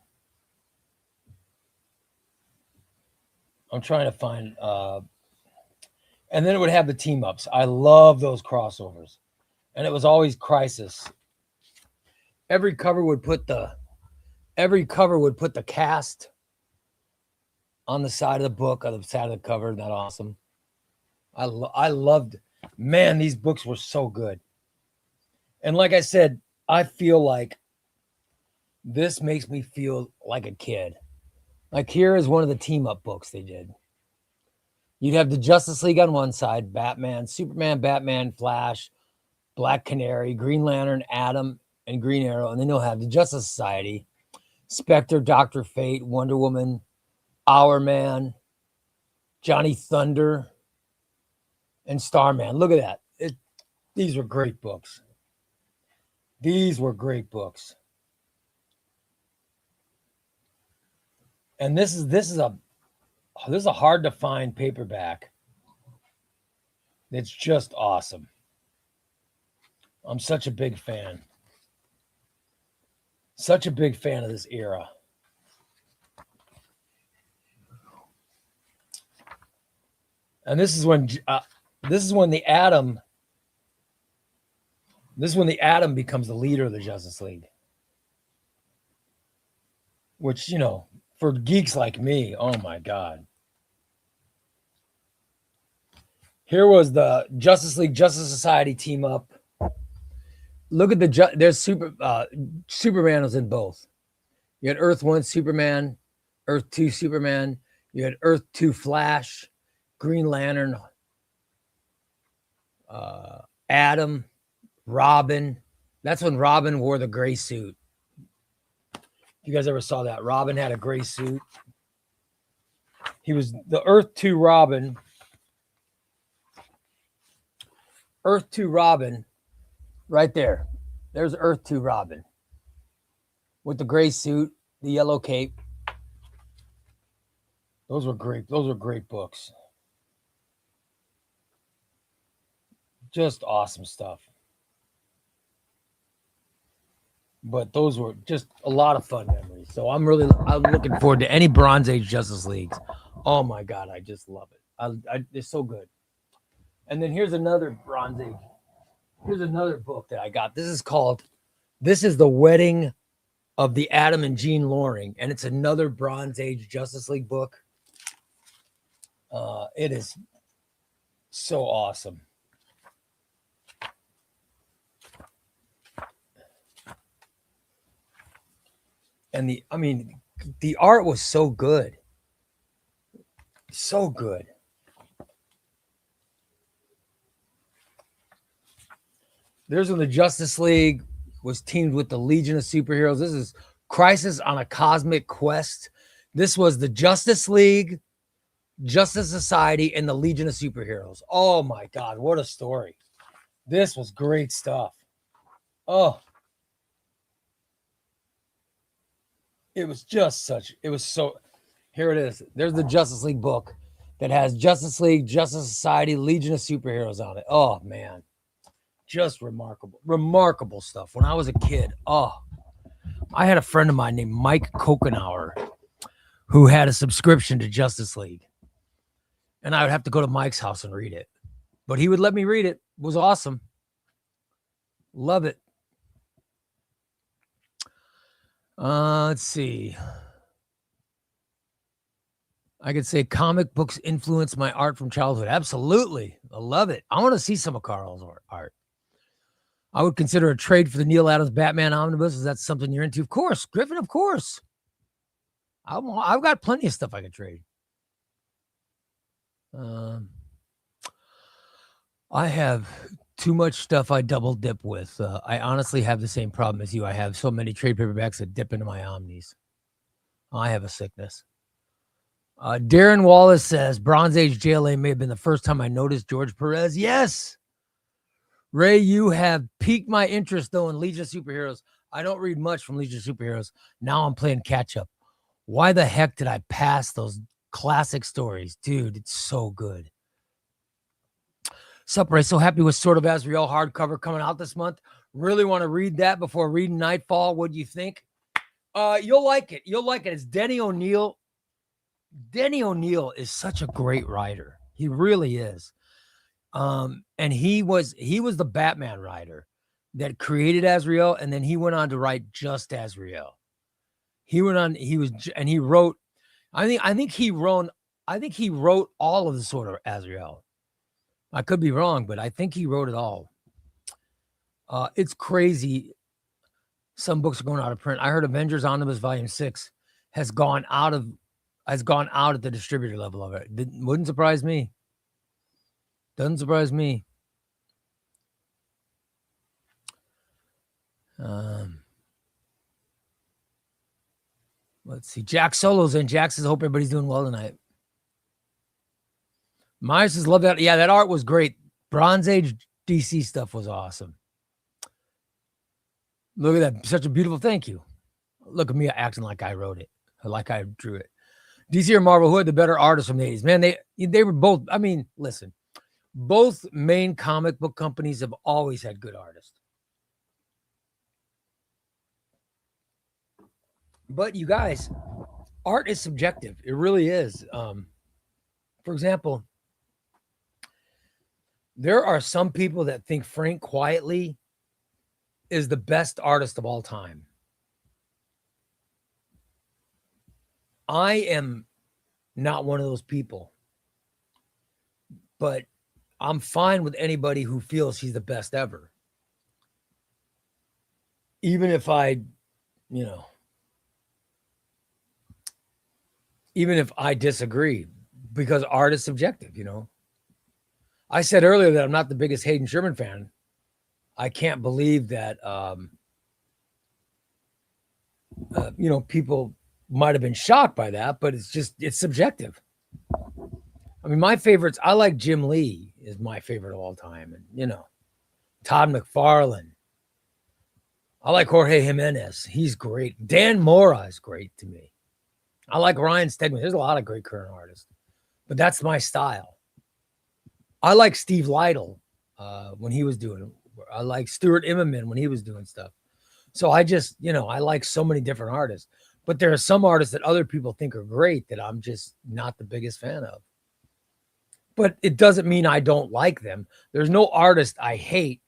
I'm trying to find, and then it would have the team ups. I love those crossovers, and it was always Crisis. Every cover would put the cast on the side of the book, on the side of the cover. Isn't that awesome? I loved, man, these books were so good. And like I said, I feel like this makes me feel like a kid. Like here is one of the team up books they did. You'd have the Justice League on one side, Batman, Superman, Batman, Flash, Black Canary, Green Lantern, Atom, and Green Arrow. And then you'll have the Justice Society. Spectre, Dr. Fate, Wonder Woman, Our Man, Johnny Thunder, and Starman. Look at that. These were great books. These were great books. And this is a hard to find paperback. It's just awesome. I'm such a big fan. Such a big fan of this era. And this is when the Atom becomes the leader of the Justice League. Which, you know, for geeks like me, oh my God. Here was the Justice League Justice Society team up. Look at there's Superman was in both. You had Earth 1 Superman, Earth 2 Superman, you had Earth 2 Flash, Green Lantern, Atom, Robin. That's when Robin wore the gray suit. You guys ever saw that? Robin had a gray suit. He was the Earth 2 Robin. Earth 2 Robin, right there. There's Earth 2 Robin with the gray suit, the yellow cape. Those were great. Those were great books. Just awesome stuff. But those were just a lot of fun memories. So I'm looking forward to any Bronze Age Justice Leagues. Oh my God, I just love it. It's so good. And then here's another Bronze Age. Here's another book that I got. This is The Wedding of the Atom and Jean Loring. And it's another Bronze Age Justice League book. It is so awesome. And the art was so good. So good. There's when the Justice League was teamed with the Legion of Superheroes. This is Crisis on a Cosmic Quest. This was the Justice League, Justice Society, and the Legion of Superheroes. Oh my God, what a story. This was great stuff. Oh. It was so, here it is. There's the Justice League book that has Justice League, Justice Society, Legion of Superheroes on it. Oh, man. Just remarkable stuff. When I was a kid, I had a friend of mine named Mike Kokenauer who had a subscription to Justice League. And I would have to go to Mike's house and read it. But he would let me read it. It was awesome. Love it. Let's see. I could say comic books influenced my art from childhood. Absolutely. I love it. I want to see some of Carl's art. I would consider a trade for the Neil Adams Batman Omnibus. Is that something you're into? Of course. Griffin, of course. I've got plenty of stuff I could trade. I have too much stuff I double dip with. I honestly have the same problem as you. I have so many trade paperbacks that dip into my Omnis. I have a sickness. Darren Wallace says, Bronze Age JLA may have been the first time I noticed George Perez. Yes. Ray, you have piqued my interest, though, in Legion of Superheroes. I don't read much from Legion of Superheroes. Now I'm playing catch-up. Why the heck did I pass those classic stories? Dude, it's so good. Sup, Ray? So happy with Sword of Azrael hardcover coming out this month. Really want to read that before reading Nightfall. What do you think? You'll like it. You'll like it. It's Denny O'Neil. Denny O'Neil is such a great writer. He really is. And he was the Batman writer that created Azrael, and then he went on to write just Azrael. He wrote, I think he wrote all of the Sword of Azrael. I could be wrong, but I think he wrote it all. It's crazy. Some books are going out of print. I heard Avengers Omnibus Volume 6 has gone out at the distributor level of it. Wouldn't surprise me. Doesn't surprise me. Let's see. Jack Solo's in. Jack says, hope everybody's doing well tonight. Myers says, love that. Yeah, that art was great. Bronze Age DC stuff was awesome. Look at that. Such a beautiful thank you. Look at me acting like I wrote it, like I drew it. DC or Marvel, who had the better artists from the 80s? Man, they were both. I mean, listen, both main comic book companies have always had good artists. But you guys, art is subjective. It really is. For example, there are some people that think Frank Quietly is the best artist of all time. I am not one of those people, but I'm fine with anybody who feels he's the best ever. Even if I disagree, because art is subjective, I said earlier that I'm not the biggest Hayden Sherman fan. I can't believe that, people might have been shocked by that, but it's subjective. I mean, my favorites, I like Jim Lee is my favorite of all time. And, Todd McFarlane. I like Jorge Jimenez. He's great. Dan Mora is great to me. I like Ryan Stegman. There's a lot of great current artists, but that's my style. I like Steve Lytle when he was doing it. I like Stuart Immonen when he was doing stuff. So I just, I like so many different artists, but there are some artists that other people think are great that I'm just not the biggest fan of. But it doesn't mean I don't like them. There's no artist I hate.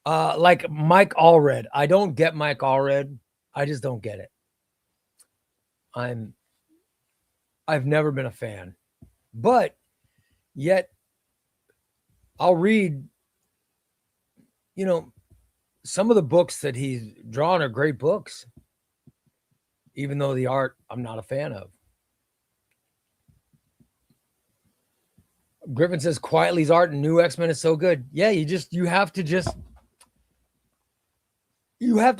Like Mike Allred. I don't get Mike Allred. I just don't get it. I've never been a fan, but yet I'll read, some of the books that he's drawn are great books, even though the art I'm not a fan of. Griffin says Quietly's art and New X-Men is so good. Yeah, you have to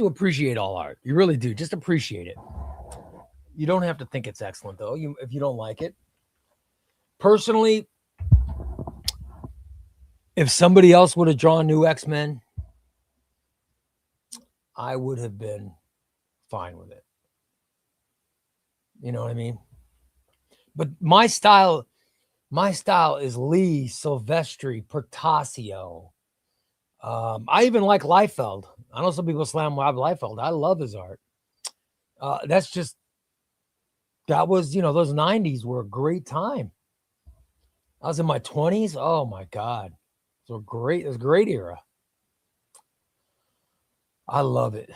appreciate all art. You really do. Just appreciate it. You don't have to think it's excellent, though, if you don't like it. Personally, if somebody else would have drawn New X-Men, I would have been fine with it. You know what I mean? But my style is Lee, Silvestri, Portasio. I even like Liefeld. I know some people slam Rob Liefeld. I love his art. That was, those 90s were a great time. I was in my 20s. Oh my God. It was a great era. I love it.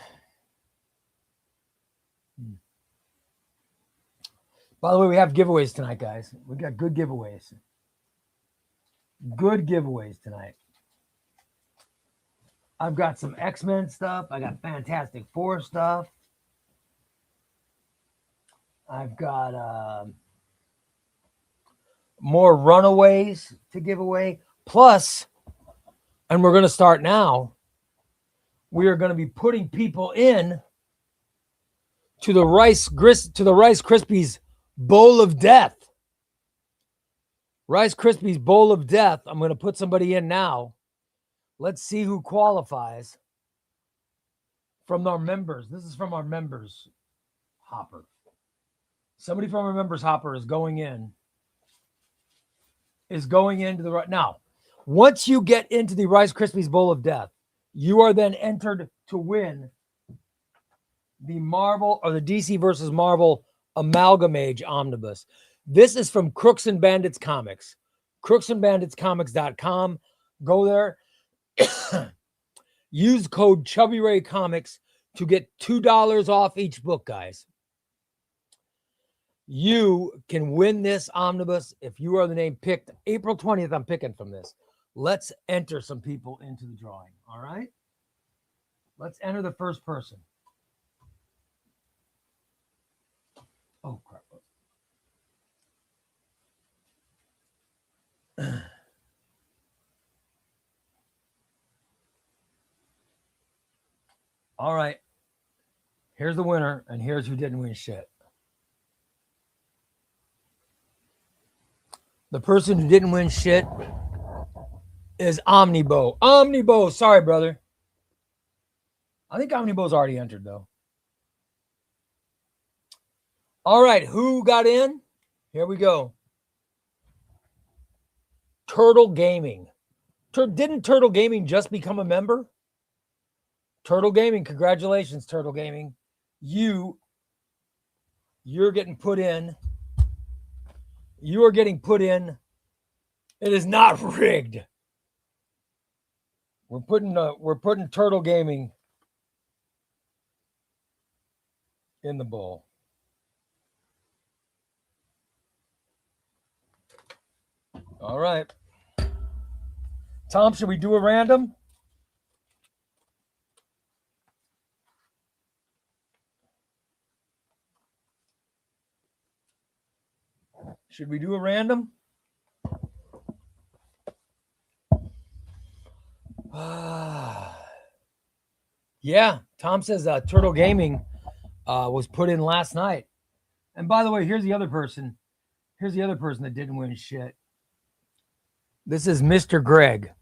By the way, we have giveaways tonight, guys. We got good giveaways. Good giveaways tonight. I've got some X-Men stuff. I got Fantastic Four stuff. I've got more Runaways to give away. Plus, and we're going to start now, we are going to be putting people in to the Rice Krispies Bowl of Death. Rice Krispies Bowl of Death. I'm going to put somebody in now. Let's see who qualifies from our members. This is from our members hopper. Somebody from our members hopper is going into the right now. Once you get into the Rice Krispies Bowl of Death, you are then entered to win the Marvel or the DC versus Marvel Amalgamage Omnibus. This is from Crooks and Bandits Comics. crooksandbanditscomics.com. Go there. Use code Chubbyraycomics to get $2 off each book, guys. You can win this omnibus if you are the name picked. April 20th, I'm picking from this. Let's enter some people into the drawing. All right? Let's enter the first person. Oh, crap. All right. Here's the winner, and here's who didn't win shit. The person who didn't win shit is Omnibus. Omnibus. Sorry, brother. I think Omnibus already entered, though. All right. Who got in? Here we go. Turtle Gaming. Didn't Turtle Gaming just become a member? Turtle Gaming. Congratulations, Turtle Gaming. You're getting put in. You are getting put in. It is not rigged. We're putting Turtle Gaming in the bowl. All right. Tom, should we do a random? Should we do a random? Yeah, Tom says Turtle Gaming was put in last night. And by the way, here's the other person. Here's the other person that didn't win shit. This is Mr. Greg.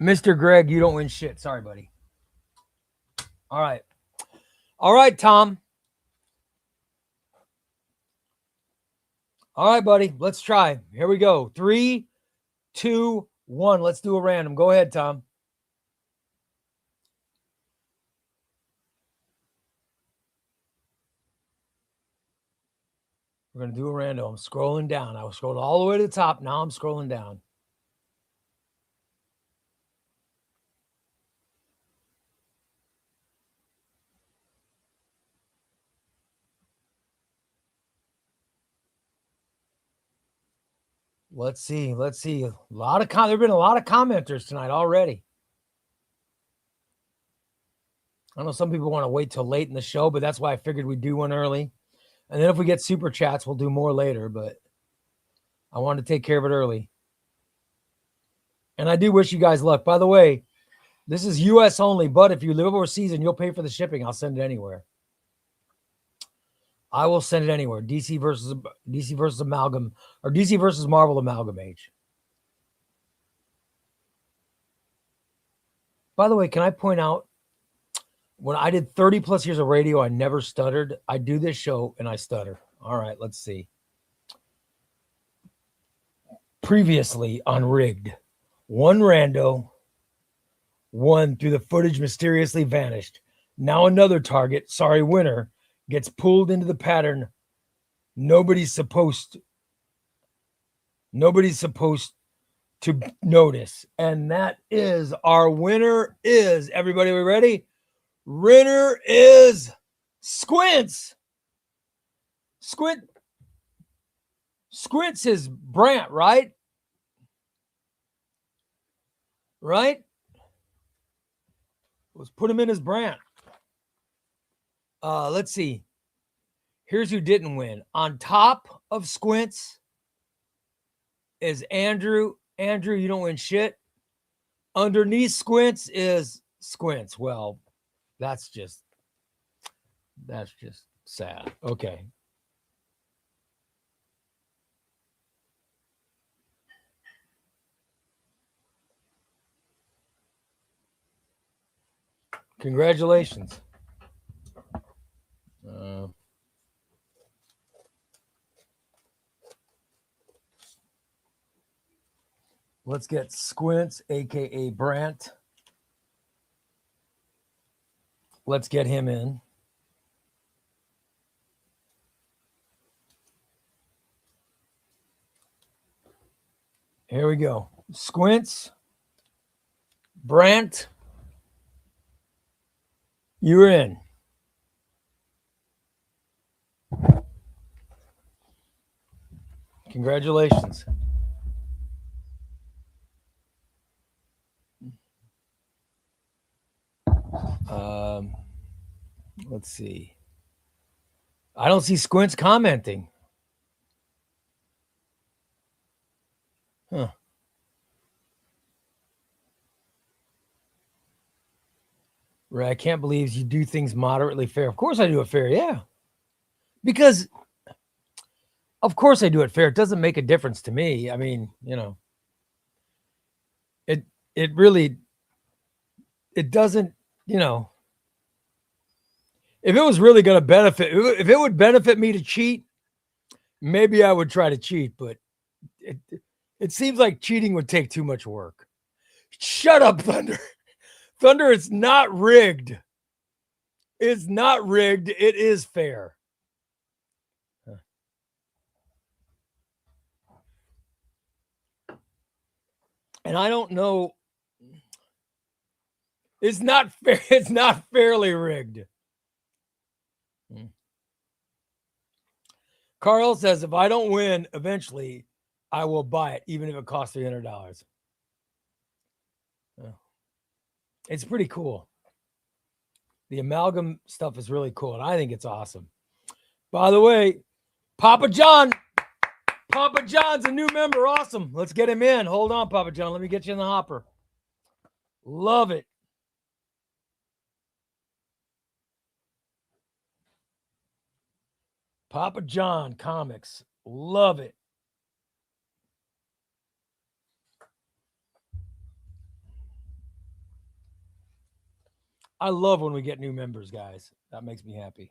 Mr. Greg, you don't win shit. Sorry, buddy. All right. All right, Tom. All right, buddy. Let's try. Here we go. 3, 2, 1. Let's do a random. Go ahead, Tom. We're going to do a random. I'm scrolling down. I was scrolling all the way to the top. Now I'm scrolling down. Let's see. Let's see. There have been a lot of commenters tonight already. I know some people want to wait till late in the show, but that's why I figured we'd do one early. And then if we get super chats, we'll do more later, but I wanted to take care of it early. And I do wish you guys luck. By the way, this is US only, but if you live overseas and you'll pay for the shipping, I'll send it anywhere. I will send it anywhere. DC versus Amalgam, or DC versus Marvel Amalgamate. By the way, can I point out, when I did 30 plus years of radio, I never stuttered. I do this show and I stutter. All right, let's see. Previously on Rigged, one rando, one through the footage mysteriously vanished. Now another target, sorry, winner, gets pulled into the pattern nobody's supposed to notice. And that is our winner is, everybody, we ready? Winner is Squints. Squints is Brant, right? Right? Let's put him in as Brant. Let's see. Here's who didn't win. On top of Squints is Andrew. Andrew, you don't win shit. Underneath Squints is Squints. Well, that's just sad. Okay. Congratulations. Let's get Squints, aka Brant. Let's get him in. Here we go. Squints, Brant, you're in. Congratulations. Let's see. I don't see Squints commenting. Huh. Ray, I can't believe you do things moderately fair. Of course I do it fair, yeah. Because of course I do it fair. It doesn't make a difference to me. I mean, it really, it doesn't, if it was really going to benefit, if it would benefit me to cheat, maybe I would try to cheat, but it seems like cheating would take too much work. Shut up, Thunder. Thunder, it's not rigged. It's not rigged. It is fair. And I don't know. It's not fair. It's not fairly rigged. Carl says, if I don't win, eventually I will buy it, even if it costs $300. It's pretty cool. The amalgam stuff is really cool, and I think it's awesome. By the way, Papa John's a new member. Awesome. Let's get him in. Hold on, Papa John. Let me get you in the hopper. Love it. Papa John Comics. Love it. I love when we get new members, guys. That makes me happy.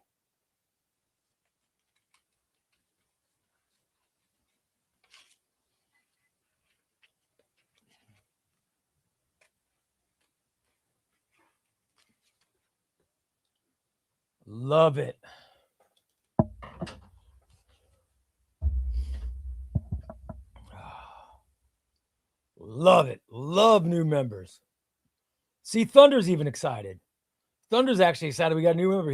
Love it. Love it. Love new members. See, Thunder's even excited. Thunder's actually excited we got a new member.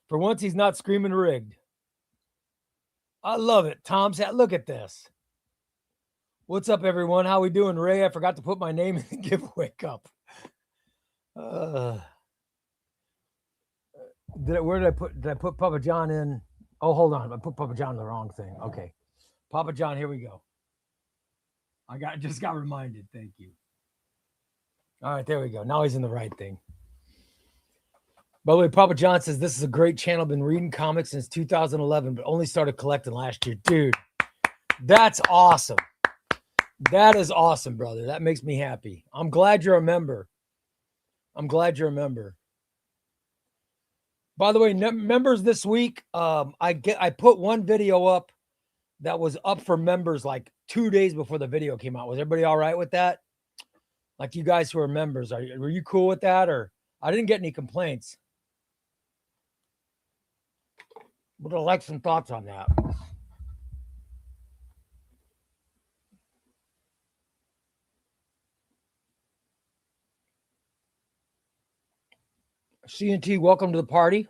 For once, he's not screaming rigged. I love it. Tom said, look at this. What's up, everyone? How we doing, Ray? I forgot to put my name in the giveaway cup. Where did I put Papa John in? Oh, hold on. I put Papa John in the wrong thing. Okay. Papa John, here we go. Just got reminded. Thank you. All right, there we go. Now he's in the right thing. By the way, Papa John says, this is a great channel. Been reading comics since 2011, but only started collecting last year. Dude, that's awesome. That is awesome, brother. That makes me happy. I'm glad you're a member. By the way, members this week, I put one video up that was up for members like 2 days before the video came out. Was everybody all right with that? Like, you guys who are members, were you cool with that? Or I didn't get any complaints. Would have liked some thoughts on that. C&T, welcome to the party.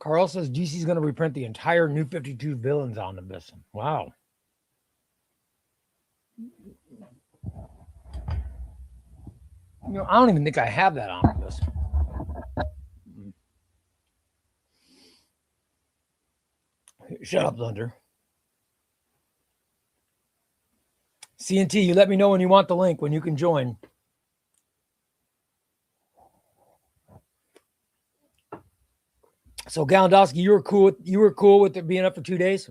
Carl says GC's going to reprint the entire New 52 Villains Omnibus. Wow. I don't even think I have that Omnibus. Shut up, Thunder. C&T, you let me know when you want the link, when you can join. So, Galendowski, you were cool with it being up for 2 days?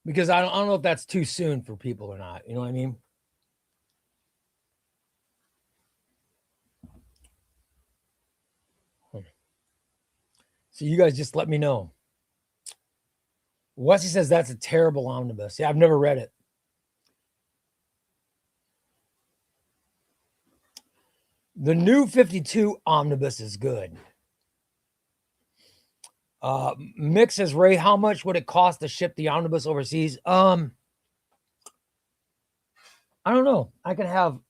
Because I don't know if that's too soon for people or not. You know what I mean? So you guys just let me know. Wesley says that's a terrible omnibus. Yeah, I've never read it. The New 52 omnibus is good. Mick says, Ray, how much would it cost to ship the omnibus overseas? I don't know. I can have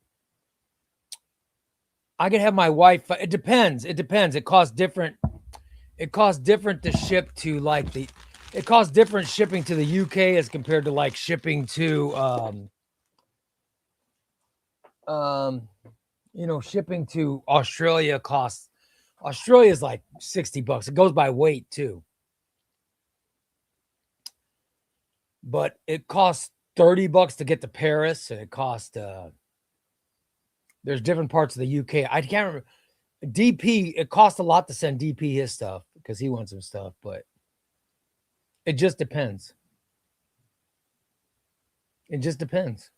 my wife. It depends. It costs different. It costs different to ship to it costs different shipping to the UK as compared to like shipping to shipping to Australia costs. Australia is like $60. It goes by weight too. But it costs $30 to get to Paris, and it costs There's different parts of the UK. I can't remember. DP, it costs a lot to send DP his stuff because he wants some stuff, but it just depends. It just depends.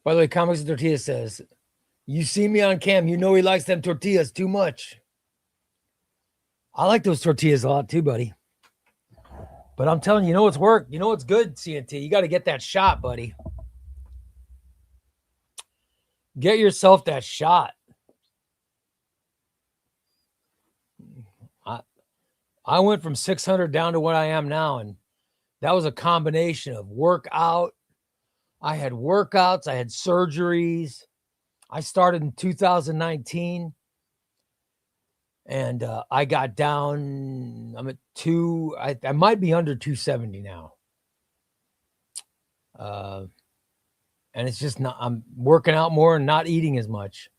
By the way, Comics and Tortillas says, you see me on cam, you know he likes them tortillas too much. I like those tortillas a lot too, buddy. But I'm telling you, you know what's work? You know what's good, CNT? You got to get that shot, buddy. Get yourself that shot. I went from 600 down to what I am now, and that was a combination of workout. I had workouts. I had surgeries. I started in 2019, and I got down. I'm at I might be under 270 now. And it's just not, I'm working out more and not eating as much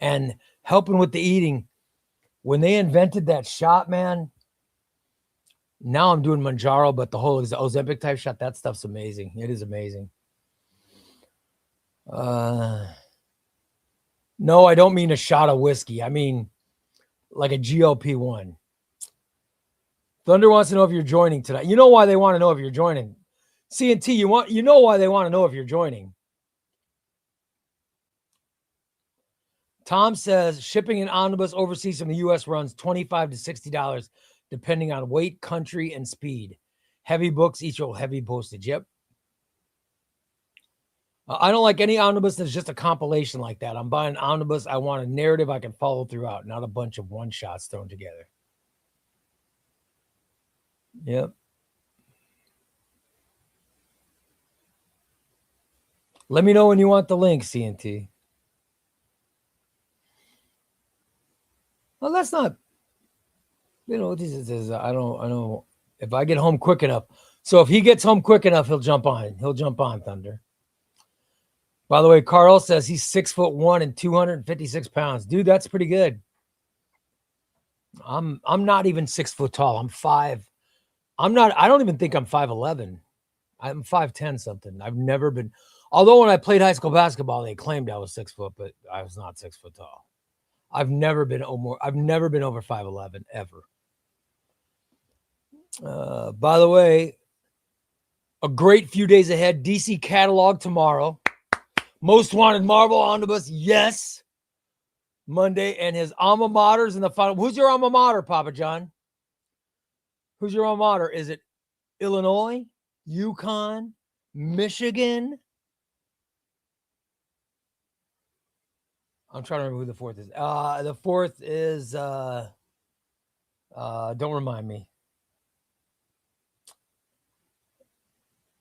and helping with the eating. When they invented that shot, man, now I'm doing Manjaro, but the whole Ozempic type shot, that stuff's amazing. It is amazing. No, I don't mean a shot of whiskey. I mean like a GLP-1. Thunder wants to know if you're joining tonight. You know why they want to know if you're joining. CNT, you know why they want to know if you're joining. Tom says shipping an omnibus overseas from the U.S. runs $25 to $60, depending on weight, country, and speed. Heavy books equal heavy postage. Yep. I don't like any omnibus that's just a compilation like that. I'm buying an omnibus. I want a narrative I can follow throughout, not a bunch of one-shots thrown together. Yep. Let me know when you want the link, CNT. Well, that's not, this is, I don't, if I get home quick enough. So if he gets home quick enough, he'll jump on. He'll jump on, Thunder. By the way, Carl says he's 6'1" and 256 pounds. Dude, that's pretty good. I'm not even 6 foot tall. I'm 5. I don't even think I'm 5'11". I'm 5'10" something. I've never been, although when I played high school basketball, they claimed I was 6 foot, but I was not 6 foot tall. I've never been over 5'11" ever. By the way, a great few days ahead. DC catalog tomorrow. Most Wanted Marvel Omnibus, yes. Monday, and his alma maters in the final. Who's your alma mater, Papa John? Who's your alma mater? Is it Illinois, UConn, Michigan? I'm trying to remember who the fourth is. The fourth is, don't remind me.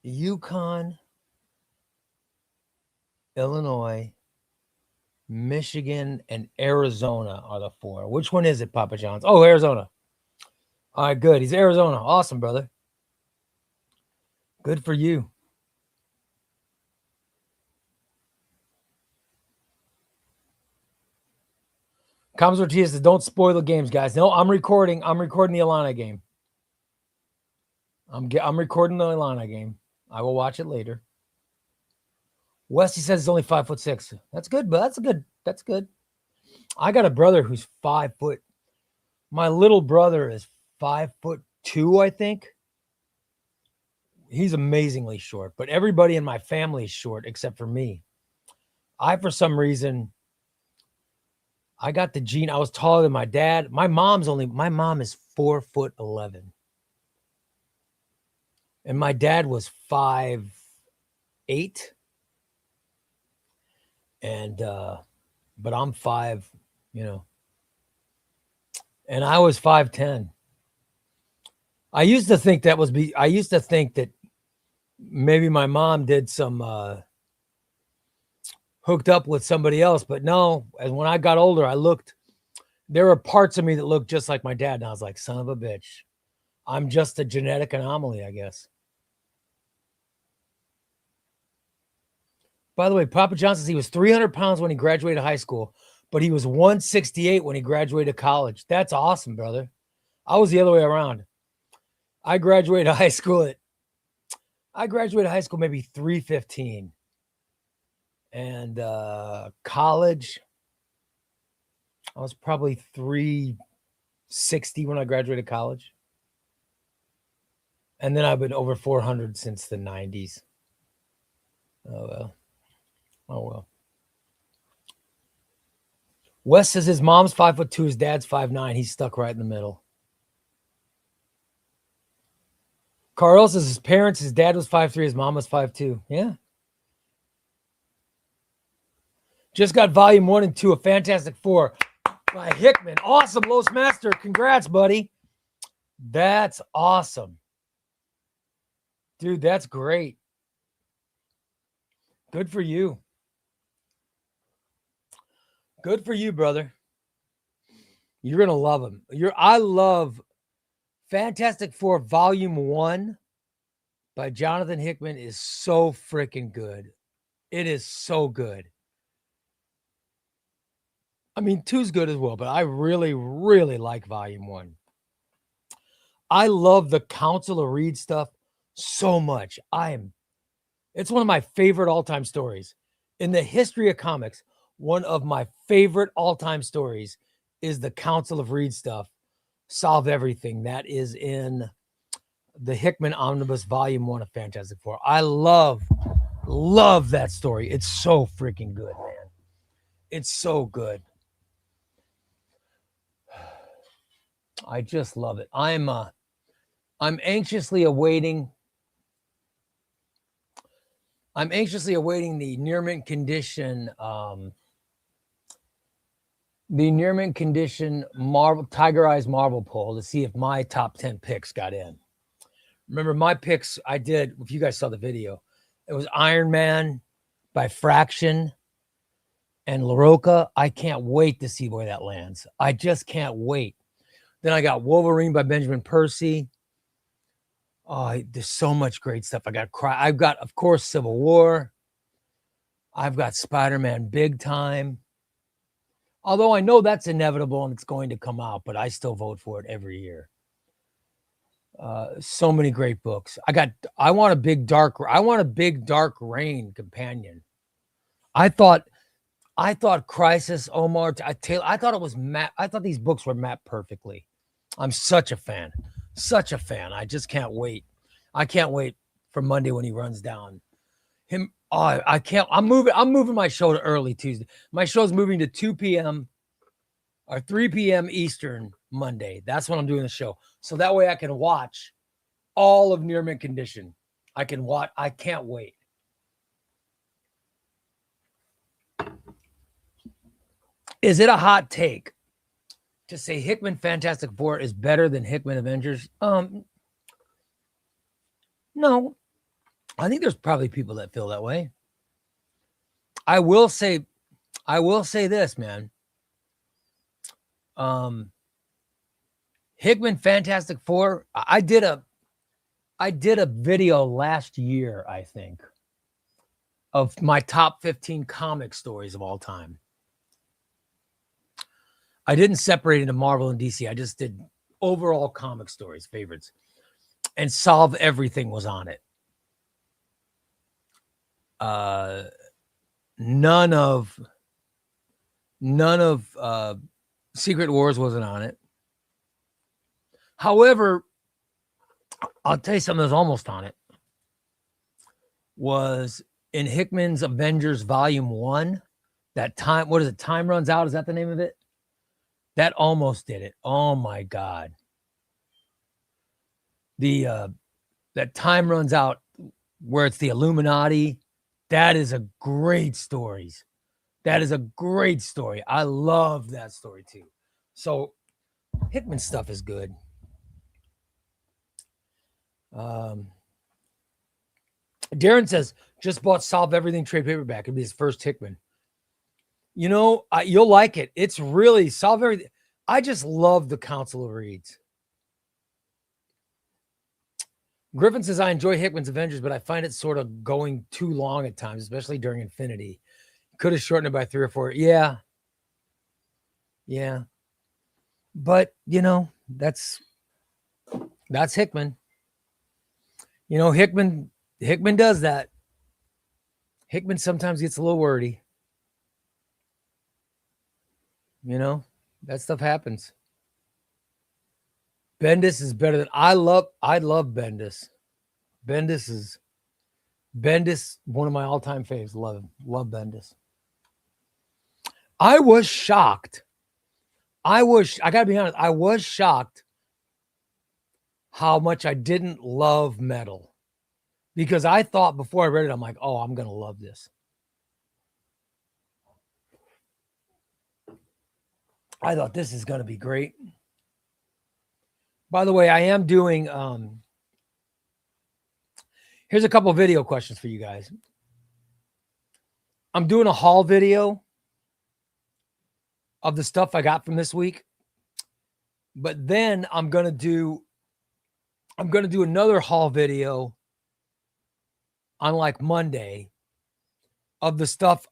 UConn, Illinois, Michigan, and Arizona are the four. Which one is it, Papa John's? Oh, Arizona. All right, good. He's Arizona. Awesome, brother. Good for you. Comes Ortiz says, don't spoil the games, guys. No, I'm recording. I'm recording the Alana game. I'm recording the Alana game. I will watch it later. Wesley says he's only 5'6". That's good, but that's good. I got a brother who's 5 foot. My little brother is 5'2", I think. He's amazingly short, but everybody in my family is short except for me. For some reason, I got the gene. I was taller than my dad. My mom is 4'11". And my dad was 5'8". And, but I'm 5, and I was 5'10". I used to think that maybe my mom did some, hooked up with somebody else, but no. And when I got older, there were parts of me that looked just like my dad. And I was like, son of a bitch, I'm just a genetic anomaly, I guess. By the way, Papa John says he was 300 pounds when he graduated high school, but he was 168 when he graduated college. That's awesome, brother. I was the other way around. I graduated high school at I graduated high school maybe 315. And college, I was probably 360 when I graduated college. And then I've been over 400 since the 90s. Oh, well. Oh, well. Wes says his mom's 5'2", his dad's 5'9". He's stuck right in the middle. Carl says his parents, his dad was 5'3", his mom was 5'2". Yeah. Just got volume 1 and 2 of Fantastic Four by Hickman. Awesome, Los Master. Congrats, buddy. That's awesome. Dude, that's great. Good for you. Good for you, brother. You're going to love them. I love Fantastic Four Volume 1 by Jonathan Hickman is so freaking good. It is so good. I mean, 2's good as well, but I really, really like Volume 1. I love the Council of Reed stuff so much. It's one of my favorite all-time stories. In the history of comics, one of my favorite all-time stories is the Council of Reed stuff, Solve Everything. That is in the Hickman Omnibus Volume 1 of Fantastic Four. I love that story. It's so freaking good, man. It's so good. I just love it. I'm anxiously awaiting the near mint condition Marvel Tiger Eyes Marvel poll to see if my top 10 picks got in. Remember my picks I did, if you guys saw the video, it was Iron Man by Fraction and LaRocca. I can't wait to see where that lands. I just can't wait. Then I got Wolverine by Benjamin Percy. Oh, there's so much great stuff. I've got, of course, Civil War. I've got Spider-Man Big Time. Although I know that's inevitable and it's going to come out, but I still vote for it every year. So many great books. I want a big dark rain companion. I thought Crisis, Omar, Taylor, I thought it was mapped. I thought these books were mapped perfectly. I'm such a fan. Such a fan. I just can't wait. I can't wait for Monday when he runs down. Him. Oh, I can't. I'm moving my show to early Tuesday. My show's moving to 2 p.m. or 3 p.m. Eastern Monday. That's when I'm doing the show. So that way I can watch all of Near Mint Condition. I can watch. I can't wait. Is it a hot take to say Hickman Fantastic Four is better than Hickman Avengers? No. I think there's probably people that feel that way. I will say this, man. Hickman Fantastic Four. I did a video last year, I think, of my top 15 comic stories of all time. I didn't separate into Marvel and DC. I just did overall comic stories, favorites. And Solve Everything was on it. None of Secret Wars wasn't on it. However, I'll tell you something that was almost on it. Was in Hickman's Avengers Volume 1. That time, what is it? Time Runs Out. Is that the name of it? That almost did it. Oh my God. That Time Runs Out where it's the Illuminati. That is a great story. That is a great story. I love that story too. So Hickman stuff is good. Darren says, just bought Solve Everything trade paperback. It'll be his first Hickman. You know, you'll like it. It's really Solve Everything. I just love the Council of Reeds. Griffin says, I enjoy Hickman's Avengers, but I find it sort of going too long at times, especially during Infinity. Could have shortened it by 3 or 4. Yeah. Yeah. But, you know, that's Hickman. You know, Hickman Hickman does that. Hickman sometimes gets a little wordy. You know, that stuff happens. Bendis is better than I love Bendis. Bendis, one of my all-time faves. Love him. Love Bendis. I was shocked. I gotta be honest, I was shocked how much I didn't love Metal. Because I thought before I read it, I'm like, oh, I'm gonna love this. I thought this is gonna be great. By the way, I am doing here's a couple video questions for you guys. I'm doing a haul video of the stuff I got from this week. But then I'm going to do another haul video on like Monday of the stuff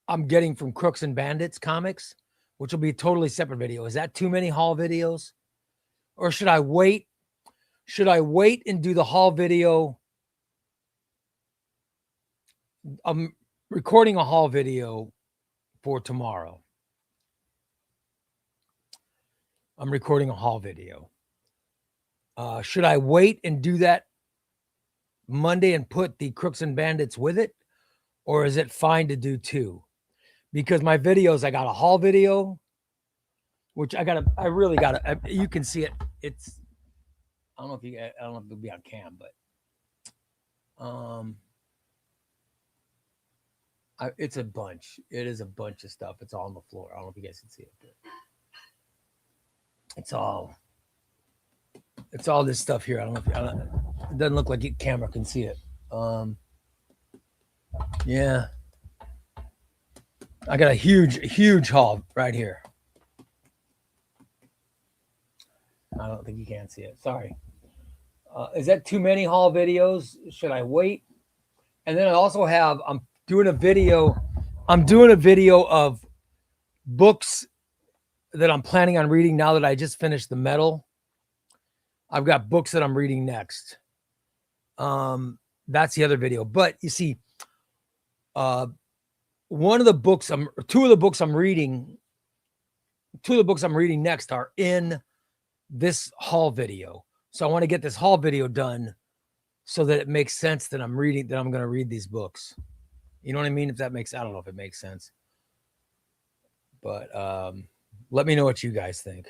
I'm getting from Crooks and Bandits comics, which will be a totally separate video. Is that too many haul videos? Or should I wait? Should I wait and do the haul video? I'm recording a haul video for tomorrow. I'm recording a haul video. Should I wait and do that Monday and put the Crooks and Bandits with it? Or is it fine to do two? Because my videos, I got a haul video, which I really gotta, you can see it. It's, I don't know if it'll be on cam, but, it's a bunch. It is a bunch of stuff. It's all on the floor. I don't know if you guys can see it. But it's all this stuff here. I don't know if it doesn't look like the camera can see it. Yeah. I got a huge haul right here. I don't think you can see it. Sorry. Is that too many haul videos? Should I wait? And then I also have, I'm doing a video of books that I'm planning on reading now that I just finished the Metal. I've got books that I'm reading next. That's the other video. But you see, two of the books I'm reading next are in this haul video. So I want to get this haul video done so that it makes sense that I'm going to read these books. You know what I mean? I don't know if it makes sense. But let me know what you guys think.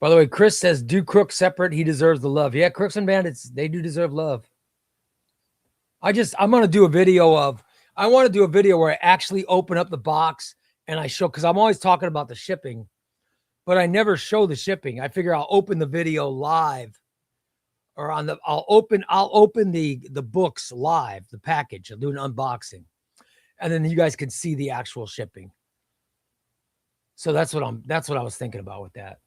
By the way, Chris says, do Crooks separate. He deserves the love. Yeah, Crooks and Bandits, they do deserve love. I'm going to do a video where I actually open up the box and I show, because I'm always talking about the shipping, but I never show the shipping. I figure I'll open the video live, or I'll open the books live, the package. I'll do an unboxing, and then you guys can see the actual shipping. So that's what I was thinking about with that.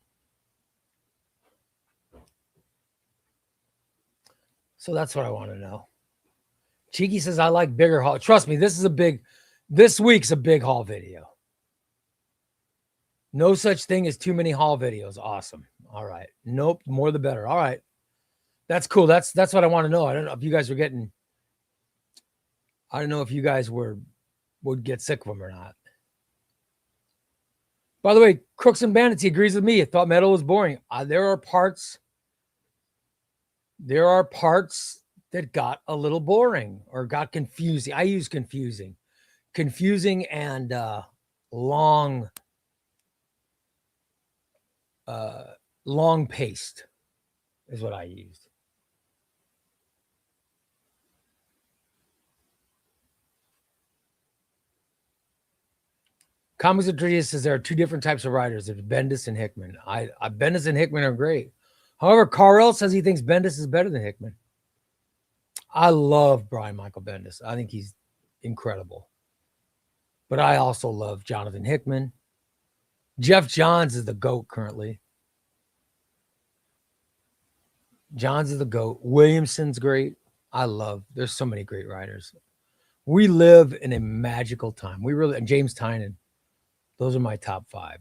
So that's what I want to know. Cheeky says, I like bigger haul. Trust me, this week's a big haul video. No such thing as too many haul videos. Awesome. All right. Nope. More the better. All right. That's cool. That's what I want to know. I don't know if you guys would get sick of them or not. By the way, Crooks and Bandits, he agrees with me. I thought Metal was boring. There are parts that got a little boring or got confusing. I use confusing and long paced is what I used. Comics of Trivia says there are two different types of writers. There's Bendis and Hickman. Bendis and Hickman are great. However, Carl says he thinks Bendis is better than Hickman. I love Brian Michael Bendis. I think he's incredible. But I also love Jonathan Hickman. Jeff Johns is the GOAT currently. Johns is the GOAT. Williamson's great. There's so many great writers. We live in a magical time. And James Tynion. Those are my top 5.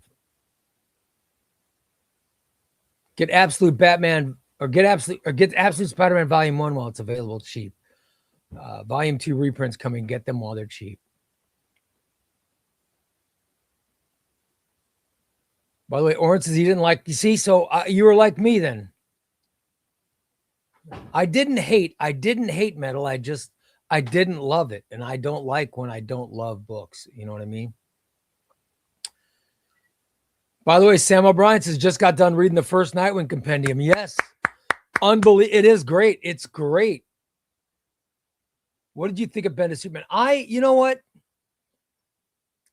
Get Absolute Batman get Absolute Spider-Man Volume 1 while it's available cheap. Volume 2 reprints coming. Get them while they're cheap. By the way, Orange says he didn't like. You see, so you were like me then. I didn't hate metal. I didn't love it, and I don't like when I don't love books. You know what I mean? By the way, Sam O'Brien says just got done reading the first Nightwing compendium. Yes, it is great. It's great. What did you think of Bendis Superman? You know what?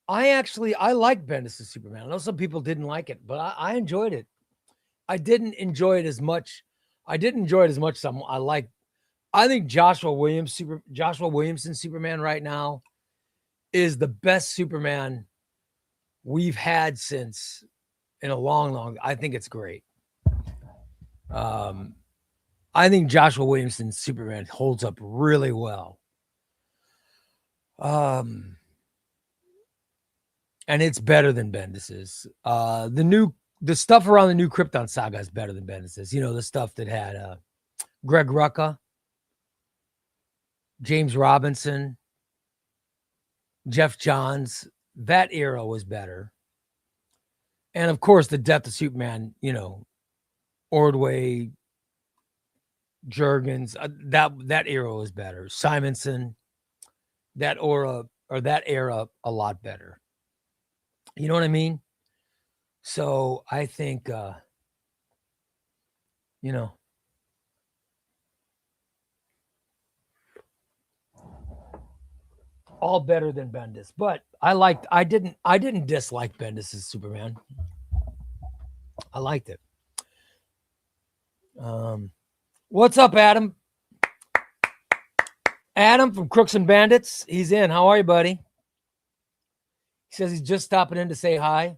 I like Bendis' Superman. I know some people didn't like it, but I enjoyed it. I didn't enjoy it as much. I didn't enjoy it as much as I think Joshua Williamson Superman right now is the best Superman we've had since in a long. I think it's great. I think Joshua Williamson's Superman holds up really well. And it's better than Bendis's. The stuff around the new Krypton saga is better than Bendis's. You know, the stuff that had Greg Rucka, James Robinson, Jeff Johns. That era was better. And of course, the Death of Superman, you know, Ordway, Jurgens, that era was better. Simonson, that era a lot better. You know what I mean? So I think, you know, all better than Bendis, but I didn't dislike Bendis' Superman. I liked it. What's up, Adam? Adam from Crooks and Bandits. He's in. How are you, buddy? He says he's just stopping in to say hi.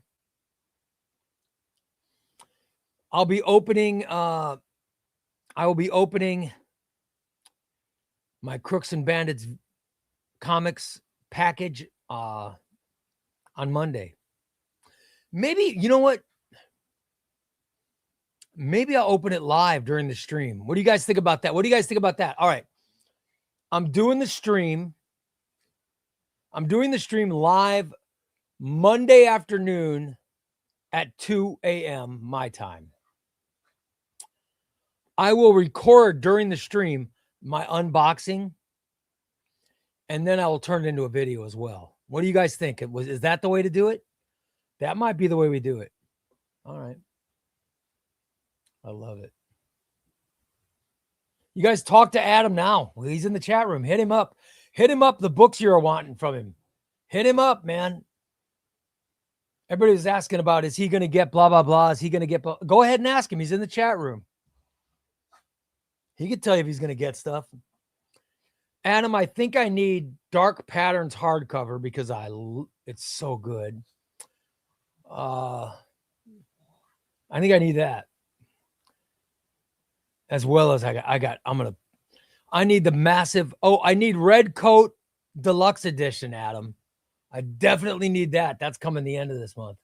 I will be opening my Crooks and Bandits comics package on Monday. Maybe, you know what? Maybe I'll open it live during the stream. What do you guys think about that? All right. I'm doing the stream live Monday afternoon at 2 a.m. my time. I will record during the stream my unboxing, and then I will turn it into a video as well. What do you guys think? Is that the way to do it? That might be the way we do it. All right. I love it. You guys talk to Adam now. Well, he's in the chat room. Hit him up. The books you're wanting from him. Hit him up, man. Everybody was asking about, is he going to get blah, blah, blah? Is he going to get blah? Go ahead and ask him. He's in the chat room. He can tell you if he's going to get stuff. Adam, I think I need Dark Patterns hardcover because it's so good. I think I need that. As well as I need the massive, I need Red Coat Deluxe Edition, Adam. I definitely need that. That's coming the end of this month.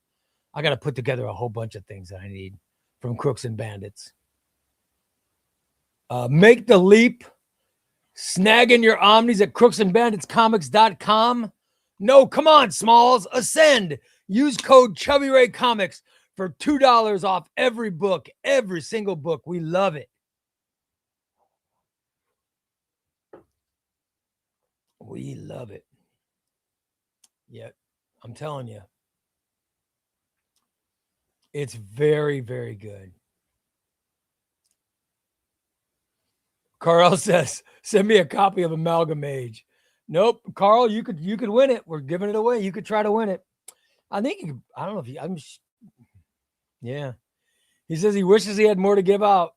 I got to put together a whole bunch of things that I need from Crooks and Bandits. Make the leap. Snagging your omnis at crooksandbanditscomics.com. No, come on, Smalls. Ascend. Use code Chubbyraycomics for $2 off every book, every single book. We love it. We love it. Yep, I'm telling you. It's very, very good. Carl says, send me a copy of Amalgam Age. Nope, Carl, you could win it. We're giving it away. You could try to win it. I think I don't know if yeah. He says he wishes he had more to give out.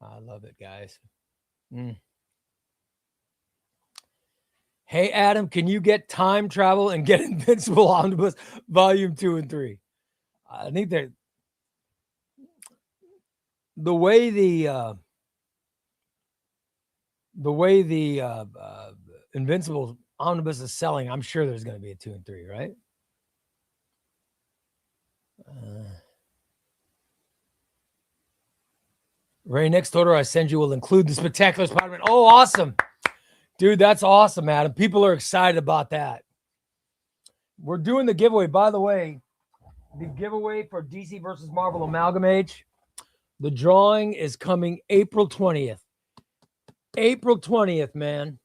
I love it, guys. Hey, Adam, can you get Time Travel and get Invincible Omnibus Volume 2 and 3? I think they're the way the Invincible Omnibus is selling. I'm sure there's going to be a 2 and 3, right? Ray, next order I send you will include the Spectacular Spider-Man. Oh, awesome. Dude, that's awesome, Adam. People are excited about that. We're doing the giveaway. By the way, the giveaway for DC versus Marvel Amalgamate, the drawing is coming April 20th. April 20th, man.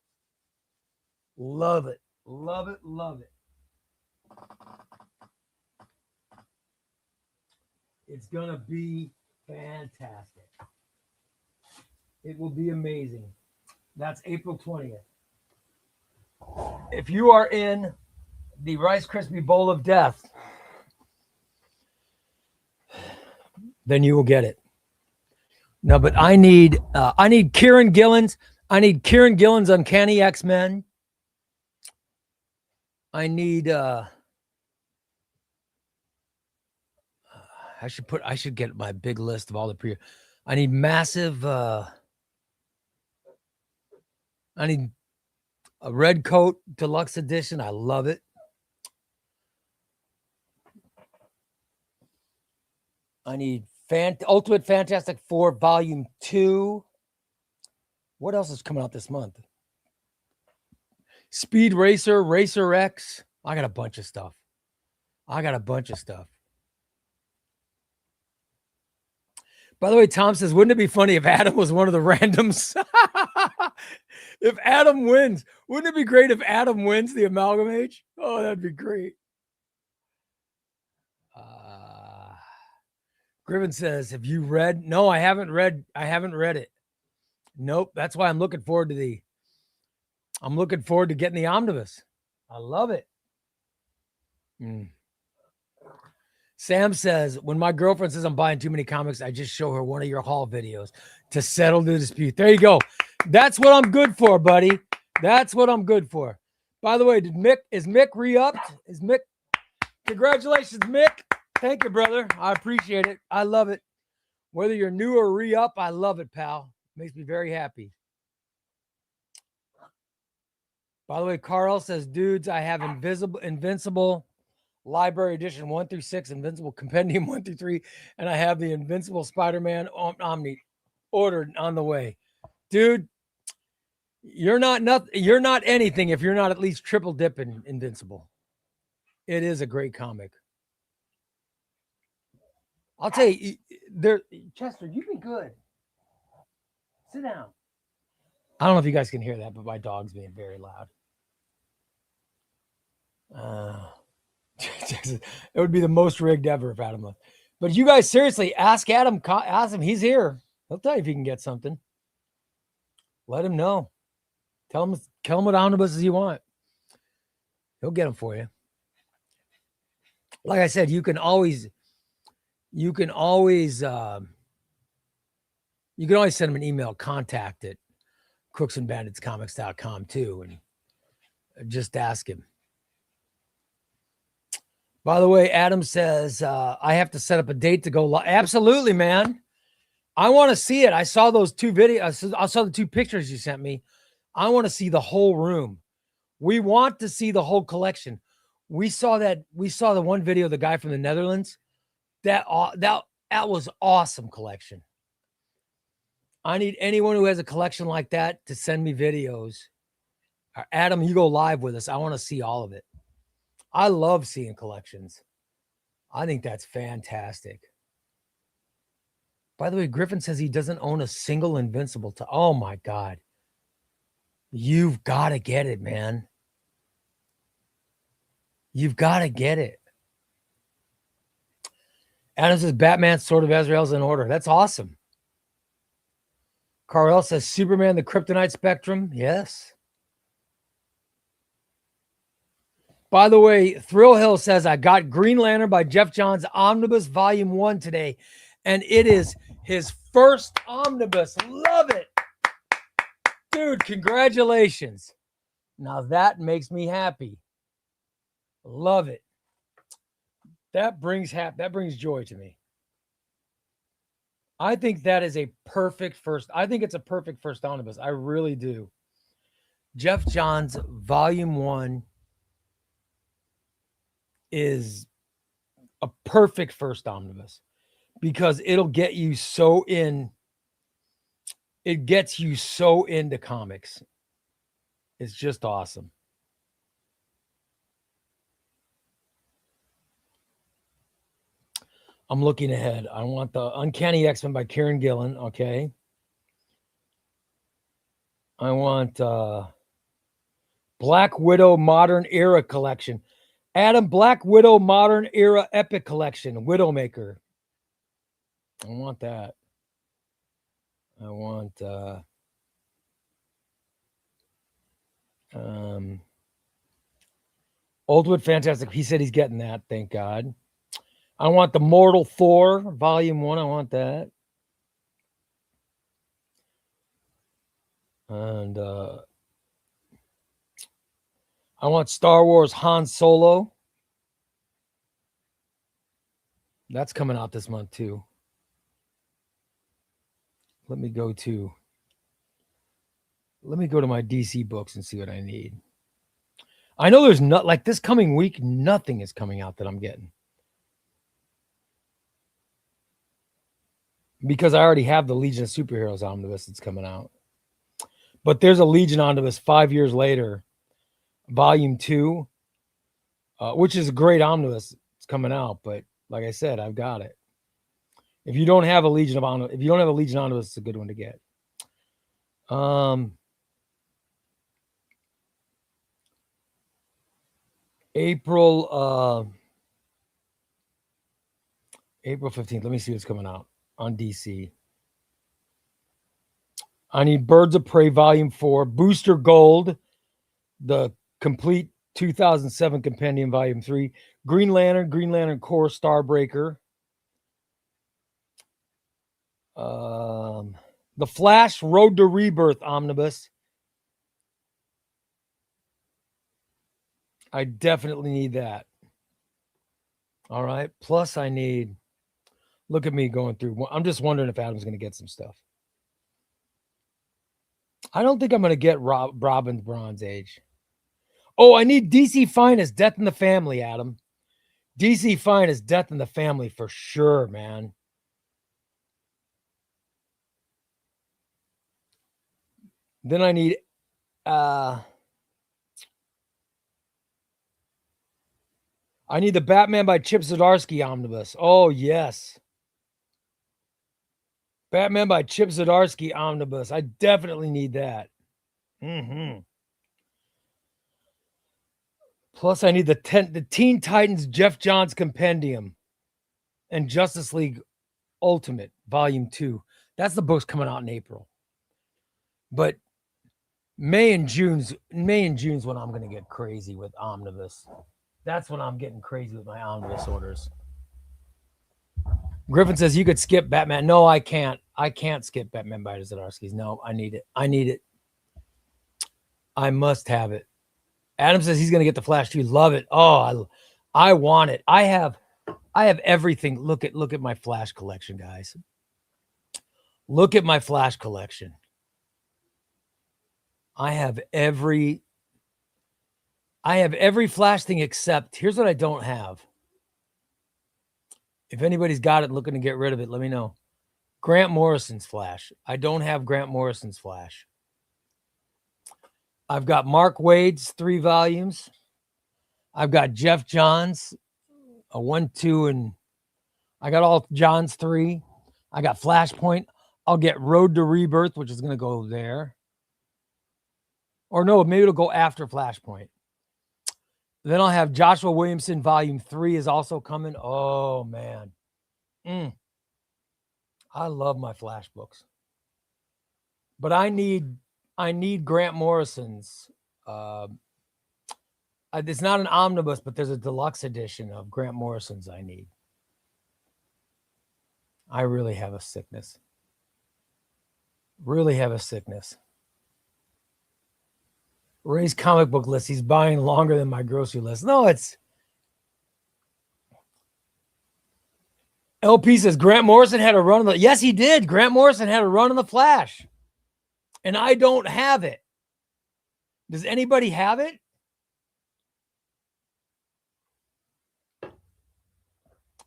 Love it. Love it. Love it. It's going to be fantastic. It will be amazing. That's April 20th. If you are in the Rice Krispie Bowl of Death, then you will get it. No, but I need Kieran Gillen's. I need Kieran Gillen's Uncanny X-Men. I need I should get my big list of all the pre. I need massive I need a Red Coat Deluxe Edition. I love it. I need Ultimate Fantastic Four Volume 2. What else is coming out this month? Speed Racer, Racer X. I got a bunch of stuff. By the way, Tom says, wouldn't it be funny if Adam was one of the randoms? If Adam wins, wouldn't it be great if Adam wins the Amalgamate? Oh, that'd be great. Griffin says, have you read? No, I haven't read it. Nope. That's why I'm looking forward to getting the Omnibus. I love it. Sam says, when my girlfriend says I'm buying too many comics, I just show her one of your haul videos to settle the dispute. There you go. That's what I'm good for, buddy. That's what I'm good for. By the way, is Mick re-upped? Congratulations, Mick. Thank you, brother. I appreciate it. I love it. Whether you're new or re-up, I love it, pal. Makes me very happy. By the way, Carl says, dudes, I have Invincible Library Edition 1 through 6, Invincible Compendium 1 through 3, and I have the Invincible Spider-Man Omni ordered on the way. Dude, you're not anything if you're not at least triple dipping Invincible. It is a great comic. I'll tell you, Chester, you've been good. Sit down. I don't know if you guys can hear that, but my dog's being very loud. It would be the most rigged ever if Adam left. But you guys, seriously, ask Adam. Ask him. He's here. He'll tell you if he can get something. Let him know. Tell him what omnibuses you want. He'll get them for you. Like I said, you can always send him an email, contact@crooksandbanditscomics.com too, and just ask him. By the way, Adam says, I have to set up a date to go live. Absolutely, man. I want to see it. I saw those two videos. I saw the two pictures you sent me. I want to see the whole room. We want to see the whole collection. We saw the one video, the guy from the Netherlands. That was awesome collection. I need anyone who has a collection like that to send me videos. Adam, you go live with us. I want to see all of it. I love seeing collections. I think that's fantastic. By the way, Griffin says he doesn't own a single Invincible. Oh my God. You've got to get it, man. You've got to get it. Adam says Batman, Sword of Azrael's in order. That's awesome. Carl says Superman, the Kryptonite Spectrum. Yes. By the way, Thrill Hill says, I got Green Lantern by Jeff Johns Omnibus Volume 1 today, and it is his first omnibus. Love it. Dude, congratulations. Now that makes me happy. Love it. That brings joy to me. I think that is a perfect first. I think it's a perfect first omnibus. I really do. Jeff Johns Volume 1 is a perfect first omnibus because it'll get you so in It gets you so into comics. It's just awesome. I'm looking ahead. I want the Uncanny X-Men by Kieran Gillen. Okay. I want Black Widow Modern Era Collection. Adam, Black Widow Modern Era Epic Collection. Widowmaker. I want that. I want Ultimate Fantastic. He said he's getting that. Thank God. I want the Mortal Thor Volume 1. I want that. And I want Star Wars Han Solo. That's coming out this month too. Let me go to my DC books and see what I need. I know there's not, like this coming week, nothing is coming out that I'm getting. Because I already have the Legion of Superheroes Omnibus that's coming out. But there's a Legion Omnibus 5 years later, Volume 2, which is a great omnibus. It's coming out, but like I said, I've got it. If you don't have a Legion Omnibus, it's a good one to get. April 15th. Let me see what's coming out on DC. I need Birds of Prey Volume 4, Booster Gold, the complete 2007 Compendium Volume 3, Green Lantern Corps Starbreaker, the Flash Road to Rebirth Omnibus. I definitely need that. All right. Plus, I need. Look at me going through. I'm just wondering if Adam's going to get some stuff. I don't think I'm going to get Robin's Bronze Age. Oh, I need DC Finest Death in the Family, Adam. DC Finest Death in the Family for sure, man. Then I need the Batman by Chip Zdarsky Omnibus. Oh, yes. Batman by Chip Zdarsky Omnibus. I definitely need that. Plus, I need the Teen Titans Jeff Johns Compendium and Justice League Ultimate Volume 2. That's the book's coming out in April. But May and June's when I'm going to get crazy with Omnibus. That's when I'm getting crazy with my Omnibus orders. Griffin says you could skip Batman. No, I can't. I can't skip Batman by Zdarsky's. No, I need it. I must have it. Adam says he's going to get the Flash too. Love it. Oh, I want it. I have everything. Look at my Flash collection, guys. Look at my Flash collection. I have every Flash thing except, here's what I don't have. If anybody's got it looking to get rid of it, let me know. Grant Morrison's Flash. I don't have Grant Morrison's Flash. I've got Mark Waid's 3 volumes. I've got Jeff Johns, a 1, 2, and I got all Johns 3. I got Flashpoint. I'll get Road to Rebirth, which is going to go there. Or no, maybe it'll go after Flashpoint. Then I'll have Joshua Williamson, Volume 3 is also coming. Oh, man. I love my Flash books. But I need Grant Morrison's. It's not an omnibus, but there's a deluxe edition of Grant Morrison's I need. I really have a sickness. Ray's comic book list. He's buying longer than my grocery list. No, it's. LP says Grant Morrison had a run on the. Yes, he did. Grant Morrison had a run on the Flash. And I don't have it. Does anybody have it?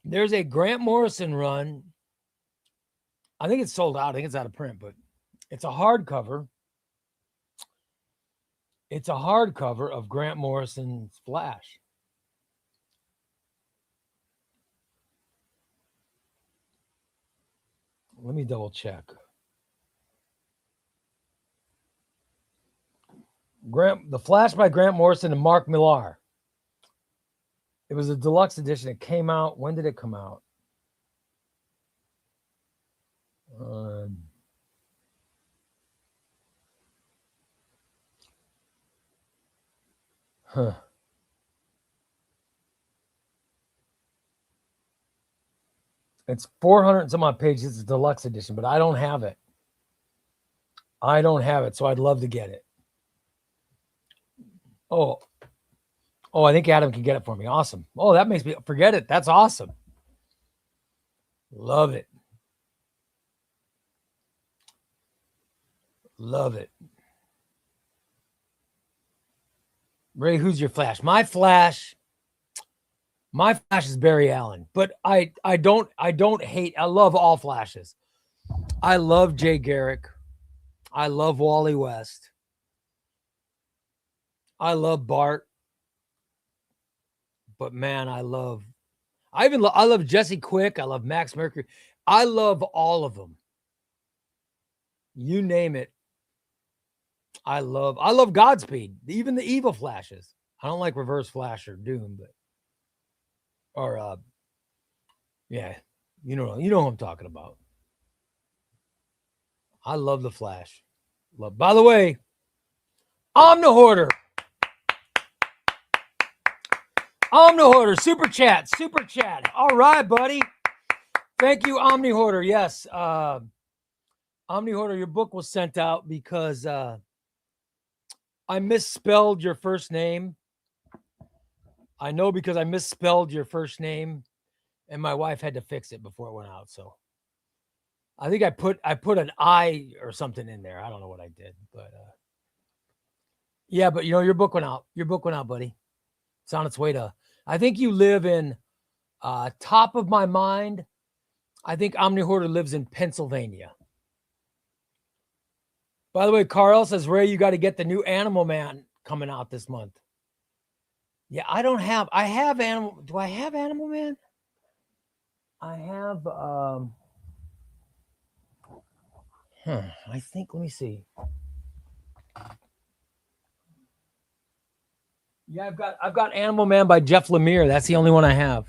There's a Grant Morrison run. I think it's sold out. I think it's out of print, but It's a hardcover. It's a hardcover of Grant Morrison's Flash. Let me double check. The Flash by Grant Morrison and Mark Millar. It was a deluxe edition. It came out. When did it come out? It's 400 and some odd pages. It's a deluxe edition, but I don't have it. So I'd love to get it. Oh, I think Adam can get it for me. Awesome. Oh, that makes me forget it. That's awesome. Love it. Love it. Ray, who's your Flash? My Flash is Barry Allen, but I don't hate. I love all Flashes. I love Jay Garrick. I love Wally West. I love Bart. But man, I love Jesse Quick. I love Max Mercury. I love all of them. You name it. I love Godspeed. Even the evil Flashes. I don't like Reverse Flash or Doom, yeah, you know who I'm talking about. I love the Flash. By the way, Omnihoarder, super chat. All right, buddy. Thank you, Omnihoarder. Yes, Omnihoarder, your book was sent out because I misspelled your first name. I know because I misspelled your first name, and my wife had to fix it before it went out. So I think I put an I or something in there. I don't know what I did, but yeah. But your book went out. Your book went out, buddy. It's on its way to. I think you live in top of my mind. I think Omnihoarder lives in Pennsylvania. By the way, Carl says, Ray, you got to get the new Animal Man coming out this month. Yeah, I have Animal. Do I have Animal Man? I have, I think, let me see. Yeah, I've got Animal Man by Jeff Lemire. That's the only one I have.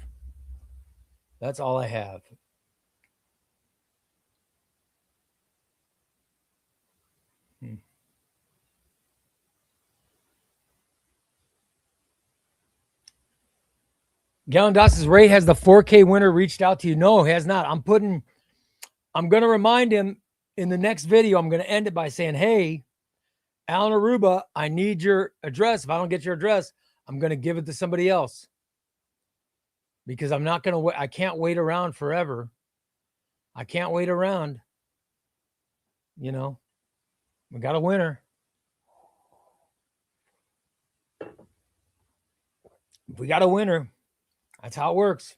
That's all I have. Gallon Dot says, Ray, has the 4K winner reached out to you? No, he has not. I'm going to remind him in the next video. I'm going to end it by saying, hey, Alan Aruba, I need your address. If I don't get your address, I'm going to give it to somebody else because I'm not going to wait. I can't wait around forever. I can't wait around. We got a winner. If we got a winner, that's how it works.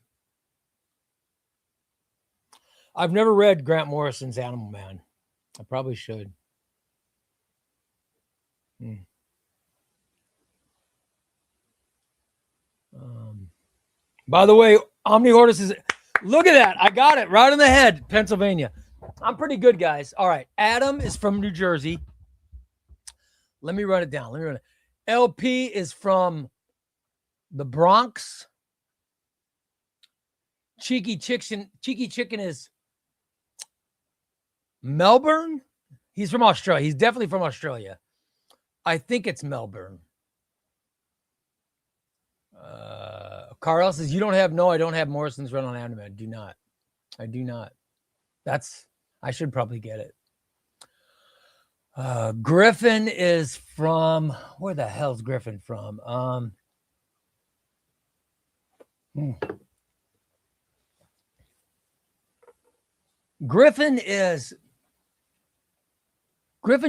I've never read Grant Morrison's Animal Man. I probably should. By the way, Omnihoarder says, look at that. I got it right in the head, Pennsylvania. I'm pretty good, guys. All right. Adam is from New Jersey. Let me write it down. LP is from the Bronx. Cheeky Chicken is Melbourne. He's from Australia. He's definitely from Australia. I think it's Melbourne. Carl says, I don't have Morrison's run on anime. I do not. I should probably get it. Griffin is from, where the hell's Griffin from? Griffin,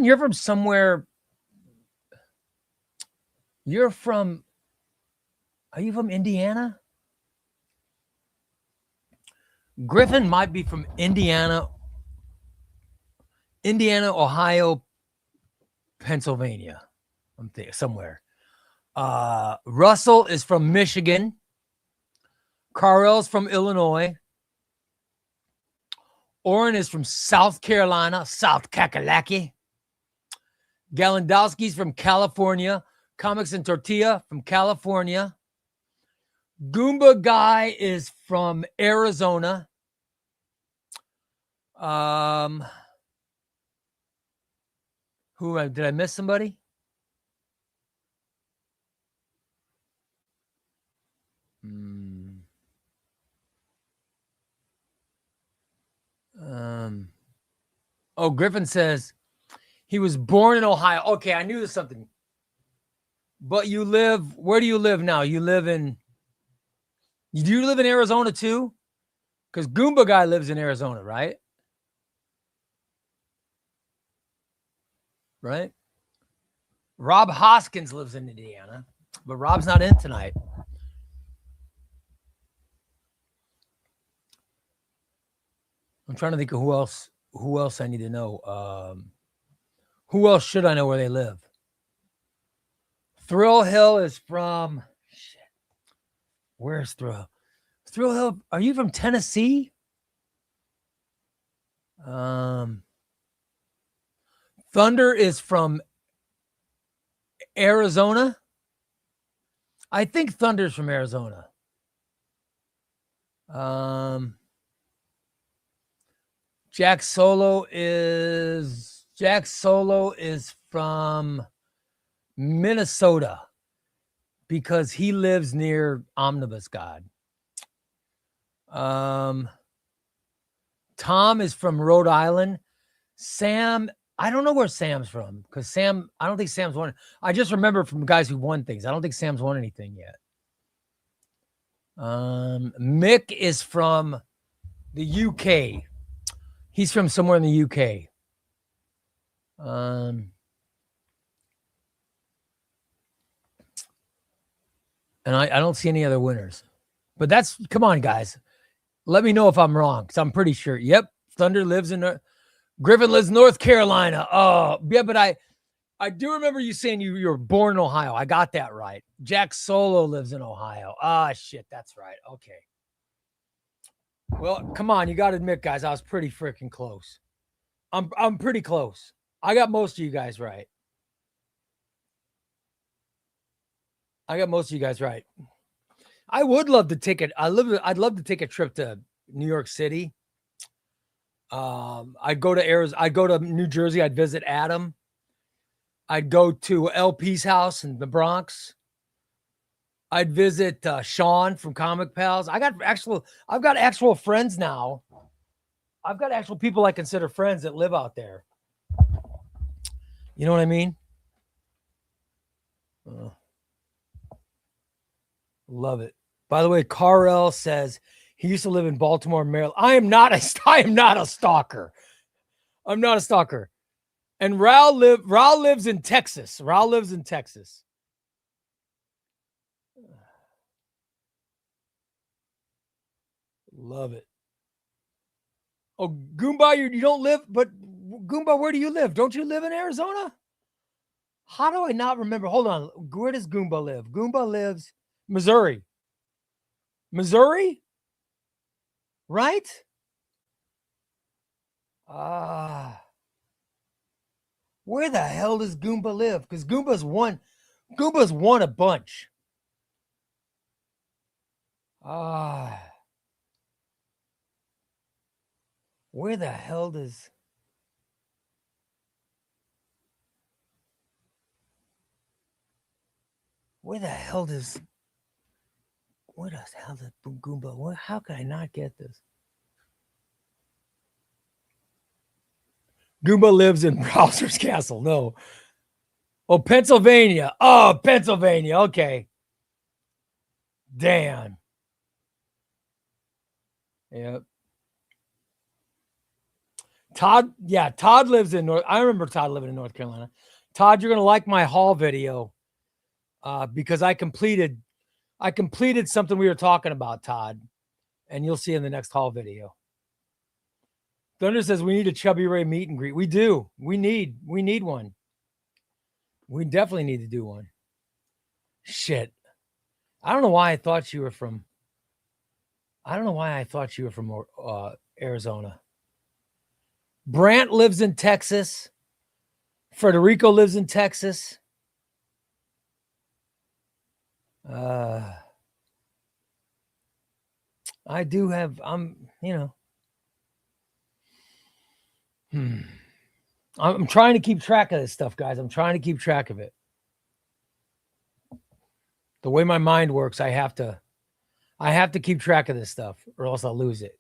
you're from somewhere. Are you from Indiana? Griffin might be from Indiana. Indiana, Ohio, Pennsylvania. I'm thinking somewhere. Russell is from Michigan. Carl's from Illinois. Oren is from South Carolina, South Kakalaki. Galandowski's from California. Comics and Tortilla from California. Goomba Guy is from Arizona. Who did I miss somebody? Griffin says he was born in Ohio. Okay, I knew there's something. But you live, where do you live now? Do you live in Arizona too? Because Goomba Guy lives in Arizona, right? Right? Rob Hoskins lives in Indiana, but Rob's not in tonight. I'm trying to think of who else I need to know. Who else should I know where they live? Thrill Hill is from Where's Thrill Hill? Thrill Hill, are you from Tennessee? Thunder is from Arizona. I think Thunder's from Arizona. Jack Solo is from Minnesota because he lives near Omnibus God. Tom is from Rhode Island. Sam, I don't know where Sam's from because I don't think Sam's won. I just remember from guys who won things. I don't think Sam's won anything yet. Mick is from the UK. He's from somewhere in the UK. And I don't see any other winners. But come on, guys. Let me know if I'm wrong, because I'm pretty sure. Yep, Thunder lives in Griffin lives in North Carolina. Oh, yeah, but I do remember you saying you were born in Ohio. I got that right. Jack Solo lives in Ohio. Shit, that's right. Okay. Well, come on, you got to admit, guys, I was pretty freaking close. I'm pretty close. I got most of you guys right. I would love to take it. I'd love to take a trip to New York City. I'd go to Arizona. I'd go to New Jersey. I'd visit Adam. I'd go to LP's house in the Bronx. I'd visit Sean from Comic Pals. I've got actual friends now. I've got actual people I consider friends that live out there. You know what I mean? Love it. By the way, Carl says he used to live in Baltimore, Maryland. I am not a stalker. I'm not a stalker. And Raul lives in Texas. Love it. Oh, Goomba, you don't live, but Goomba, where do you live? Don't you live in Arizona? How do I not remember? Hold on. Where does Goomba live? Goomba lives Missouri. Right? Where the hell does Goomba live? Because Goomba's won a bunch. Where the hell does Goomba? How could I not get this? Goomba lives in Browser's Castle. No. Oh, Pennsylvania. Oh, Pennsylvania. Okay. Damn. Yep. Todd lives in North. I remember Todd living in North Carolina. Todd, you're gonna like my haul video because I completed something we were talking about, Todd, and you'll see in the next haul video. Thunder says we need a Chubby Ray meet and greet. We do. We need one. We definitely need to do one. Shit. I don't know why I thought you were from Arizona. Brant lives in Texas. Federico lives in Texas. I do have, I'm trying to keep track of this stuff, guys. I'm trying to keep track of it. The way my mind works, I have to keep track of this stuff or else I'll lose it.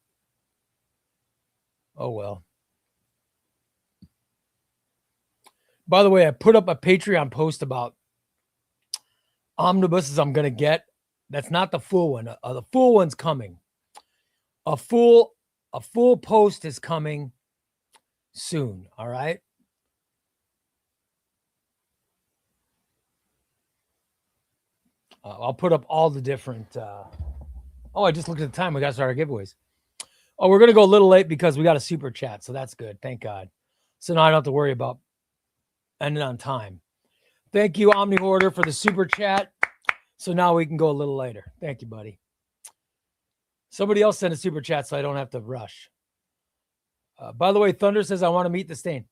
Oh, well. By the way, I put up a Patreon post about omnibuses I'm going to get. That's not the full one. The full one's coming. A full post is coming soon. All right. I'll put up all the different. I just looked at the time. We got to start our giveaways. Oh, we're going to go a little late because we got a super chat. So that's good. Thank God. So now I don't have to worry about ending on time. Thank you, Omni Hoarder, for the super chat. So now we can go a little later. Thank you, buddy. Somebody else sent a super chat so I don't have to rush. By the way, Thunder says, I want to meet the stain.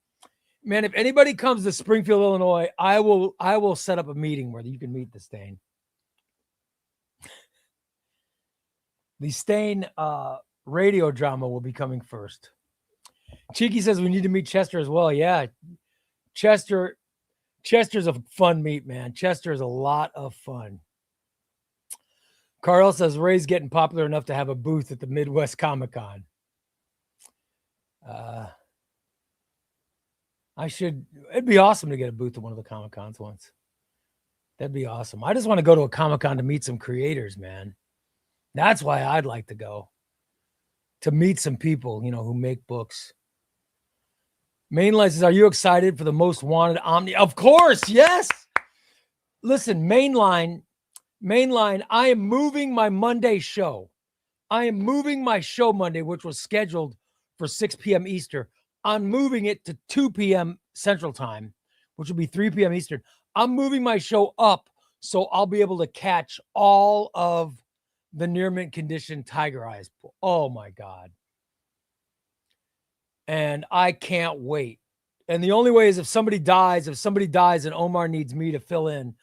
Man, if anybody comes to Springfield, Illinois, I will set up a meeting where you can meet the stain. The Stain radio drama will be coming first. Cheeky says we need to meet Chester as well. Yeah, Chester's a fun meet, man. Chester is a lot of fun. Carl says Ray's getting popular enough to have a booth at the Midwest Comic-Con. It'd be awesome to get a booth at one of the Comic-Cons once. That'd be awesome. I just want to go to a Comic-Con to meet some creators, man. That's why I'd like to go. To meet some people, who make books. Mainline says, are you excited for the Most Wanted Omni? Of course, yes. Listen, Mainline, I am moving my Monday show. I am moving my show Monday, which was scheduled for 6 p.m. Eastern. I'm moving it to 2 p.m. Central Time, which will be 3 p.m. Eastern. I'm moving my show up so I'll be able to catch all of the near mint condition Tiger Eyes. Oh my God. And I can't wait. And the only way is if somebody dies and Omar needs me to fill in,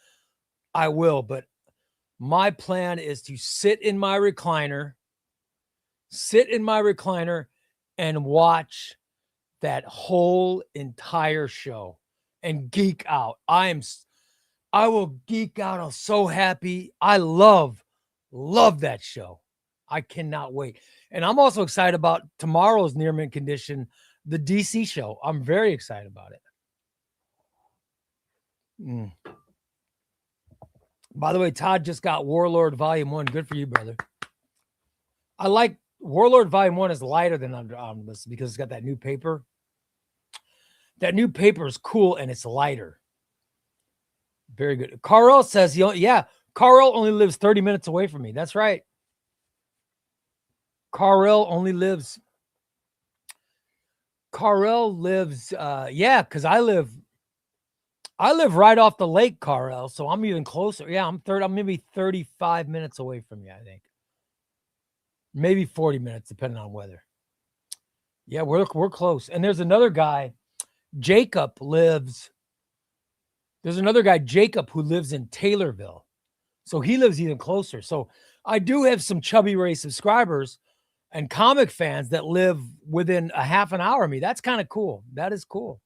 I will. But my plan is to sit in my recliner and watch that whole entire show and geek out. I will geek out. I'm so happy. I love that show. I cannot wait. And I'm also excited about tomorrow's near mint condition, the DC show. I'm very excited about it. By the way, Todd just got Warlord Volume 1. Good for you, brother. I like Warlord Volume 1 is lighter than Under Omnibus because it's got that new paper. That new paper is cool and it's lighter. Very good. Carl says, Carl only lives 30 minutes away from me. That's right. Carl lives, because I live right off the lake, Carl. So I'm even closer. Yeah, I'm maybe 35 minutes away from you, I think. Maybe 40 minutes, depending on weather. Yeah, we're close. And there's another guy, Jacob, who lives in Taylorville. So he lives even closer. So I do have some Chubby Ray subscribers and comic fans that live within a half an hour of me. That's kind of cool. That is cool.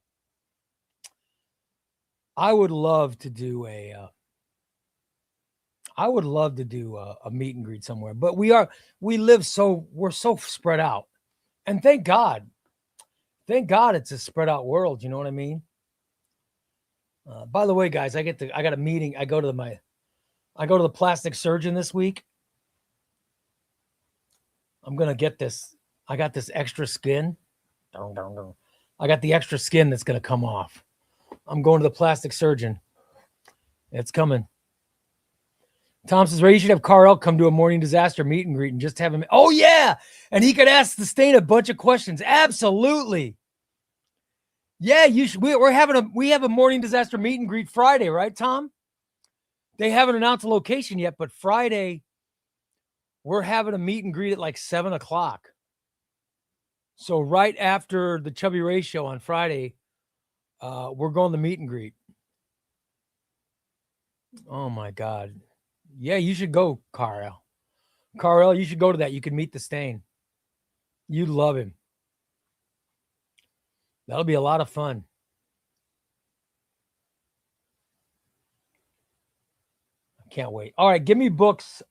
I would love to do a meet and greet somewhere, but we're so spread out. And thank God it's a spread out world. You know what I mean? By the way, guys, I got a meeting. I go to the plastic surgeon this week. I'm going to get this. I got this extra skin. I got the extra skin that's going to come off. I'm going to the plastic surgeon. It's coming. Tom says, Ray, you should have Carl come to a morning disaster meet and greet and just have him. Oh, yeah. And he could ask the stain a bunch of questions. Absolutely. Yeah, you should. We have a morning disaster meet and greet Friday, right, Tom? They haven't announced a location yet, but Friday, we're having a meet and greet at like 7:00. So right after the Chubby Ray show on Friday, we're going to meet and greet. Oh, my God. Yeah, you should go, Carl. Carl, you should go to that. You can meet the stain. You'd love him. That'll be a lot of fun. I can't wait. All right, give me books.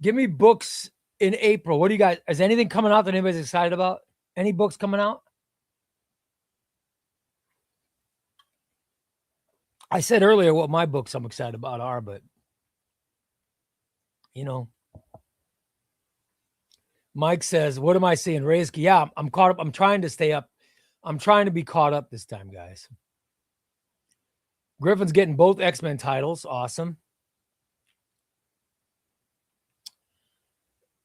Give me books in April. What do you guys? Is anything coming out that anybody's excited about? Any books coming out? I said earlier what my books I'm excited about are, but you know, Mike says, "What am I seeing?" Reyes, yeah, I'm caught up. I'm trying to stay up. I'm trying to be caught up this time, guys. Griffin's getting both X-Men titles. Awesome.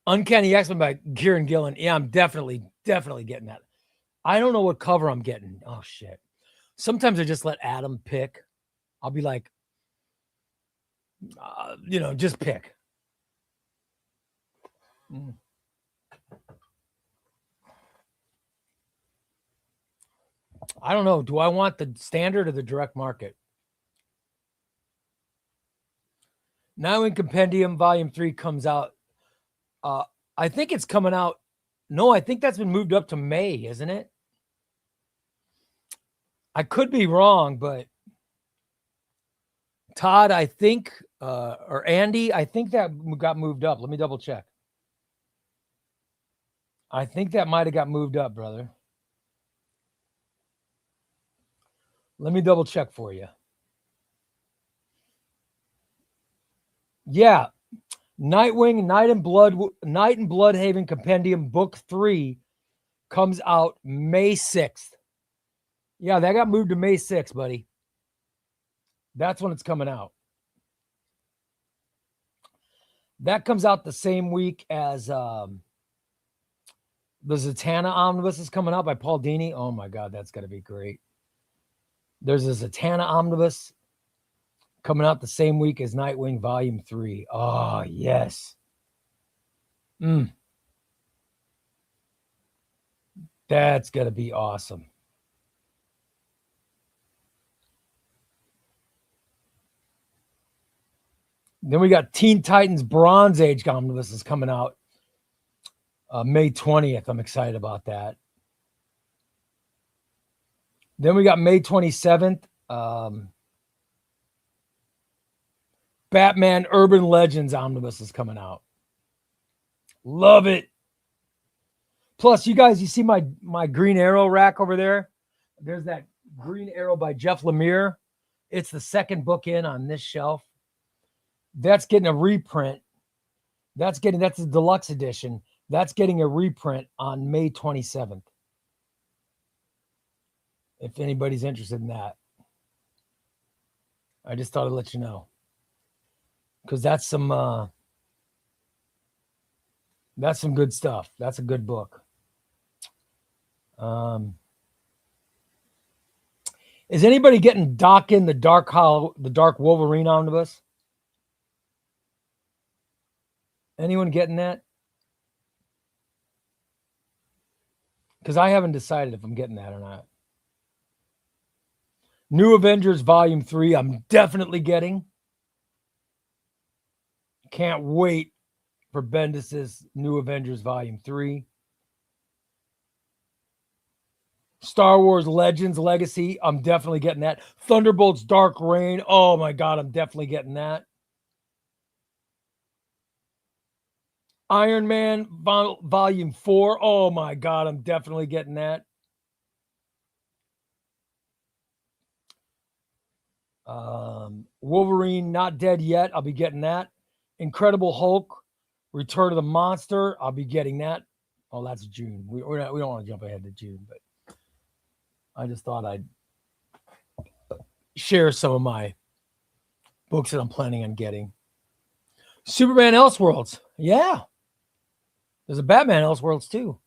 Uncanny X-Men by Kieran Gillen. Yeah, I'm definitely getting that. I don't know what cover I'm getting. Oh, shit. Sometimes I just let Adam pick. I'll be like, just pick. I don't know. Do I want the standard or the direct market? Nightwing Compendium Volume 3 comes out. I think it's coming out. No, I think that's been moved up to May, isn't it? I could be wrong, but Todd, I think, or Andy, I think that got moved up. Let me double check. I think that might have got moved up, brother. Let me double check for you. Yeah. Nightwing, Night and Bloodhaven Compendium Book 3 comes out May 6th. Yeah, that got moved to May 6th, buddy. That's when it's coming out. That comes out the same week as the Zatanna Omnibus is coming out by Paul Dini. Oh my God, that's going to be great. There's a Zatanna Omnibus coming out the same week as Nightwing Volume 3. Oh, yes. That's going to be awesome. Then we got Teen Titans Bronze Age Omnibus is coming out May 20th. I'm excited about that. Then we got May 27th. Batman Urban Legends Omnibus is coming out. Love it. Plus, you guys, you see my Green Arrow rack over there? There's that Green Arrow by Jeff Lemire. It's the second book in on this shelf. That's getting a reprint. That's a deluxe edition. That's getting a reprint on May 27th. If anybody's interested in that. I just thought I'd let you know. Because that's some good stuff. That's a good book. Is anybody getting Dokken, the Dark Wolverine Omnibus? Anyone getting that? Because I haven't decided if I'm getting that or not. New Avengers Volume 3, I'm definitely getting. Can't wait for Bendis's New Avengers Volume 3. Star Wars Legends Legacy, I'm definitely getting that. Thunderbolts Dark Reign, oh my God, I'm definitely getting that. Iron Man Volume 4, oh my God, I'm definitely getting that. Wolverine Not Dead Yet, I'll be getting that. Incredible Hulk Return of the Monster, I'll be getting that. Oh, that's June. We don't want to jump ahead to June, but I just thought I'd share some of my books that I'm planning on getting. Superman Elseworlds. Yeah. There's a Batman Elseworlds too.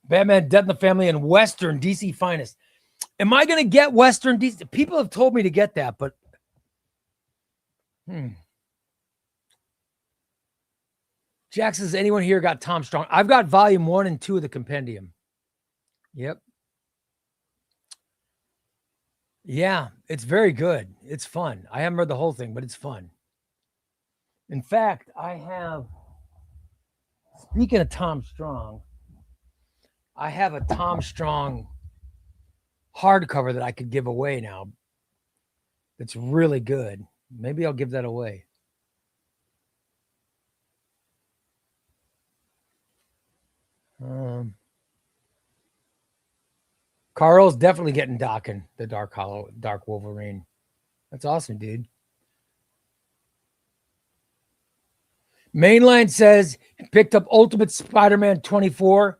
Batman Death in the Family and Western DC Finest. Am I going to get Western DC? People have told me to get that, but Jack says, anyone here got Tom Strong? I've got volume 1 and 2 of the compendium. Yep. Yeah, it's very good. It's fun. I haven't read the whole thing, but it's fun. In fact, I have, speaking of Tom Strong, I have a Tom Strong hardcover that I could give away now. It's really good. Maybe I'll give that away. Carl's definitely getting Dokken, the Dark Wolverine. That's awesome, dude. Mainline says he picked up Ultimate Spider-Man 24,